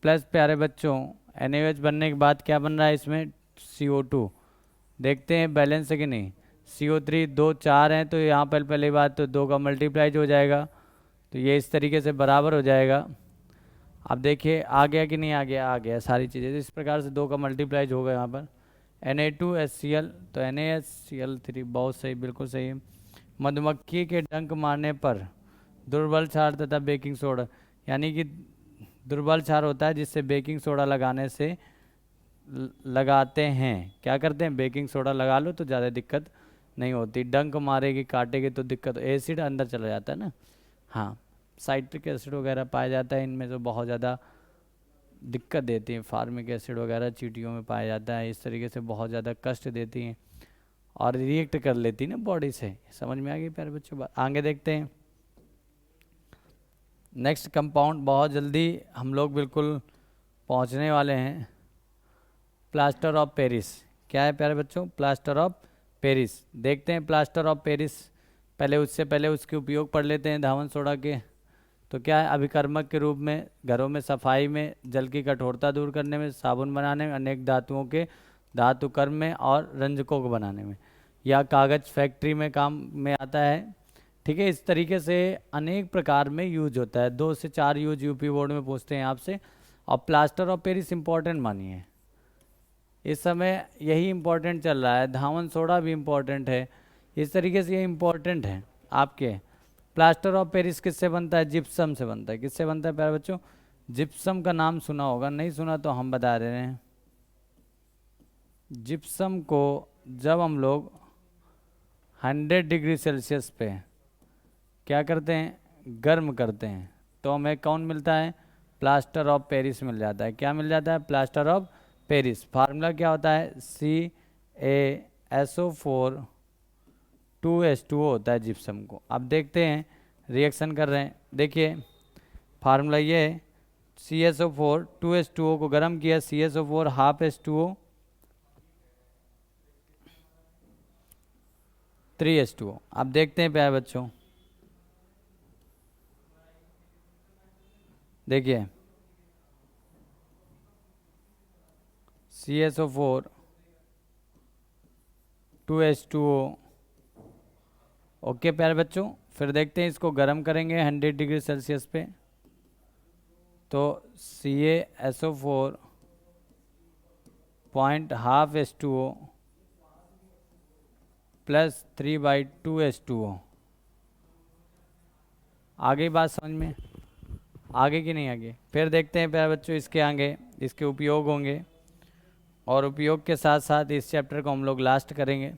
प्लस प्यारे बच्चों NaOH बनने के बाद क्या बन रहा है इसमें, CO2। देखते हैं बैलेंस है कि नहीं, CO3 2 4 हैं, तो यहाँ पर पहली बात तो 2 का मल्टीप्लाइज हो जाएगा, तो ये इस तरीके से बराबर हो जाएगा। अब देखिए आ गया कि नहीं आ गया, आ गया सारी चीज़ें। तो इस प्रकार से 2 का मल्टीप्लाइज होगा यहाँ पर Na2HCl, तो NaHCl3, बहुत सही, बिल्कुल सही है। मधुमक्खी के डंक मारने पर दुर्बल क्षार तथा बेकिंग सोडा, यानी कि दुर्बल क्षार होता है जिससे बेकिंग सोडा लगाने से लगाते हैं, क्या करते हैं, बेकिंग सोडा लगा लो तो ज़्यादा दिक्कत नहीं होती। डंक मारेगी काटेगी तो दिक्कत, एसिड अंदर चला जाता है ना। हाँ, साइट्रिक एसिड वगैरह पाया जाता है इनमें, जो बहुत ज़्यादा दिक्कत देती हैं। फार्मिक एसिड वगैरह चींटियों में पाया जाता है, इस तरीके से बहुत ज़्यादा कष्ट देती हैं और रिएक्ट कर लेती ना बॉडी से। समझ में आ गई प्यारे बच्चों? आगे देखते हैं नेक्स्ट कंपाउंड, बहुत जल्दी हम लोग बिल्कुल पहुंचने वाले हैं। प्लास्टर ऑफ पेरिस, क्या है प्यारे बच्चों? Plaster of Paris. देखते हैं प्लास्टर ऑफ पेरिस, पहले उससे पहले उसके उपयोग पढ़ लेते हैं धावन सोडा के। तो क्या है? अभिकर्मक के रूप में, घरों में सफाई में, जल की कठोरता दूर करने में, साबुन बनाने में, अनेक धातुओं के धातुकर्म में और रंजकों को बनाने में, या कागज फैक्ट्री में काम में आता है। ठीक है, इस तरीके से अनेक प्रकार में यूज होता है। 2 से 4 यूज यूपी बोर्ड में पूछते हैं आपसे। और प्लास्टर ऑफ पेरिस इंपॉर्टेंट मानिए, इस समय यही इंपॉर्टेंट चल रहा है। धावन सोडा भी इम्पॉर्टेंट है, इस तरीके से ये इम्पॉर्टेंट है आपके। प्लास्टर ऑफ पेरिस किससे बनता है? जिप्सम से बनता है। किससे बनता है प्यारे बच्चों? जिप्सम का नाम सुना होगा, नहीं सुना तो हम बता दे रहे हैं। जिप्सम को जब हम लोग 100 डिग्री सेल्सियस पे क्या करते हैं? गर्म करते हैं, तो हमें कौन मिलता है? प्लास्टर ऑफ पेरिस मिल जाता है। क्या मिल जाता है? Plaster of Paris. फार्मूला क्या होता है? CaSO4 2H2O होता है जिप्सम को। अब देखते हैं रिएक्शन कर रहे हैं। देखिए फार्मूला ये है, CaSO4 2H2O को गर्म किया, CaSO4 हाफ H2O 3H2O। अब देखते हैं प्यारे बच्चों, देखिए CaSO4 2H2O। ओके प्यारे बच्चों, फिर देखते हैं इसको गर्म करेंगे 100 डिग्री सेल्सियस पे। तो CaSO4 point half H2O plus 3/2 H2O। आगे बात समझ में आगे कि नहीं आगे? फिर देखते हैं प्यारे बच्चों इसके आगे इसके उपयोग होंगे, और उपयोग के साथ साथ इस चैप्टर को हम लोग लास्ट करेंगे।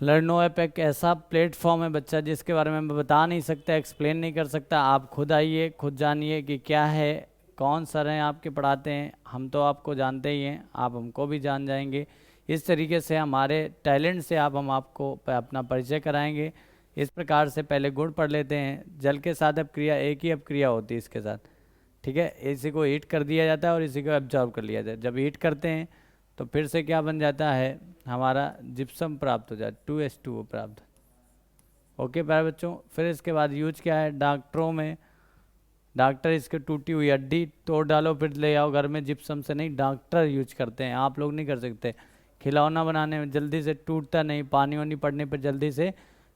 लर्नो ऐप एक ऐसा प्लेटफॉर्म है बच्चा जिसके बारे में मैं बता नहीं सकता, एक्सप्लेन नहीं कर सकता। आप खुद आइए, खुद जानिए कि क्या है, कौन सर हैं आपके पढ़ाते हैं। हम तो आपको जानते ही हैं, आप हमको भी जान जाएंगे। इस तरीके से हमारे टैलेंट से हम आपको अपना परिचय कराएंगे। इस प्रकार से पहले गुण पढ़ लेते हैं। जल के साथ अपक्रिया, एक ही अपक्रिया होती है इसके साथ। ठीक है, इसी को हीट कर दिया जाता है और इसी को एब्जॉर्ब कर लिया जाता है। जब हीट करते हैं तो फिर से क्या बन जाता है? हमारा जिप्सम प्राप्त हो जाता है, 2H2O प्राप्त। ओके प्यारे बच्चों, फिर इसके बाद यूज क्या है? डॉक्टरों में, डॉक्टर इसके टूटी हुई हड्डी तोड़ डालो फिर ले आओ घर में, जिप्सम से नहीं, डॉक्टर यूज करते हैं, आप लोग नहीं कर सकते। खिलौना बनाने में जल्दी से टूटता नहीं, पानी वानी पड़ने पर जल्दी से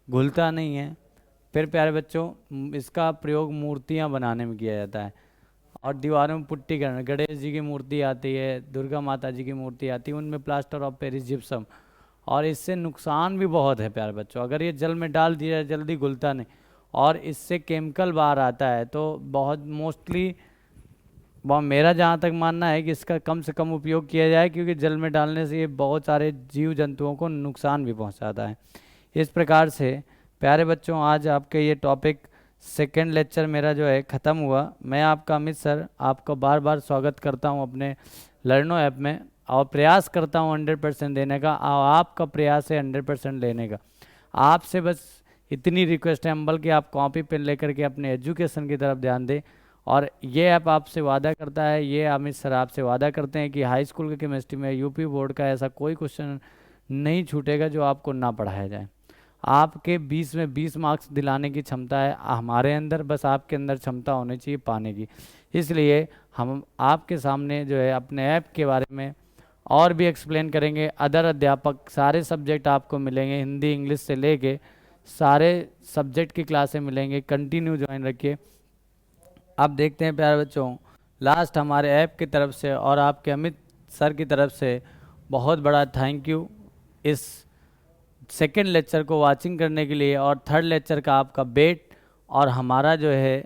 घुलता नहीं है। फिर प्यारे बच्चों इसका प्रयोग मूर्तियाँ बनाने में किया जाता है, और दीवारों में पुट्टी करना। गणेश जी की मूर्ति आती है, दुर्गा माता जी की मूर्ति आती है, उनमें प्लास्टर ऑफ पेरिस जिप्सम। और इससे नुकसान भी बहुत है प्यारे बच्चों, अगर ये जल में डाल दिया जल्दी घुलता नहीं, और इससे केमिकल बाहर आता है। तो बहुत मोस्टली मेरा जहाँ तक मानना है कि इसका कम से कम उपयोग किया जाए, क्योंकि जल में डालने से ये बहुत सारे जीव जंतुओं को नुकसान भी पहुँचाता है। इस प्रकार से प्यारे बच्चों आज आपके ये टॉपिक सेकेंड लेक्चर मेरा जो है ख़त्म हुआ। मैं आपका अमित सर आपका बार बार स्वागत करता हूं अपने लर्नो ऐप में, और प्रयास करता हूं 100% देने का, और आपका प्रयास है 100% लेने का। आपसे बस इतनी रिक्वेस्ट है अम्बल कि आप कॉपी पेन लेकर के अपने एजुकेशन की तरफ ध्यान दें। और ये ऐप आपसे वादा करता है, ये अमित सर आपसे वादा करते हैं कि हाई स्कूल के केमिस्ट्री में यूपी बोर्ड का ऐसा कोई क्वेश्चन नहीं छूटेगा जो आपको ना पढ़ाया जाए। आपके 20 में 20 मार्क्स दिलाने की क्षमता है हमारे अंदर, बस आपके अंदर क्षमता होनी चाहिए पाने की। इसलिए हम आपके सामने जो है अपने ऐप के बारे में और भी एक्सप्लेन करेंगे। अदर अध्यापक सारे सब्जेक्ट आपको मिलेंगे, हिंदी इंग्लिश से लेके सारे सब्जेक्ट की क्लासें मिलेंगे। कंटिन्यू ज्वाइन रखिए। अब देखते हैं प्यारे बच्चों, लास्ट हमारे ऐप की तरफ से और आपके अमित सर की तरफ से बहुत बड़ा थैंक यू इस सेकेंड लेक्चर को वाचिंग करने के लिए, और थर्ड लेक्चर का आपका वेट, और हमारा जो है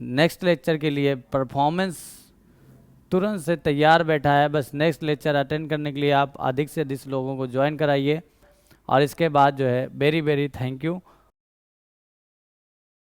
नेक्स्ट लेक्चर के लिए परफॉर्मेंस तुरंत से तैयार बैठा है। बस नेक्स्ट लेक्चर अटेंड करने के लिए आप अधिक से अधिक लोगों को ज्वाइन कराइए। और इसके बाद जो है वेरी वेरी थैंक यू।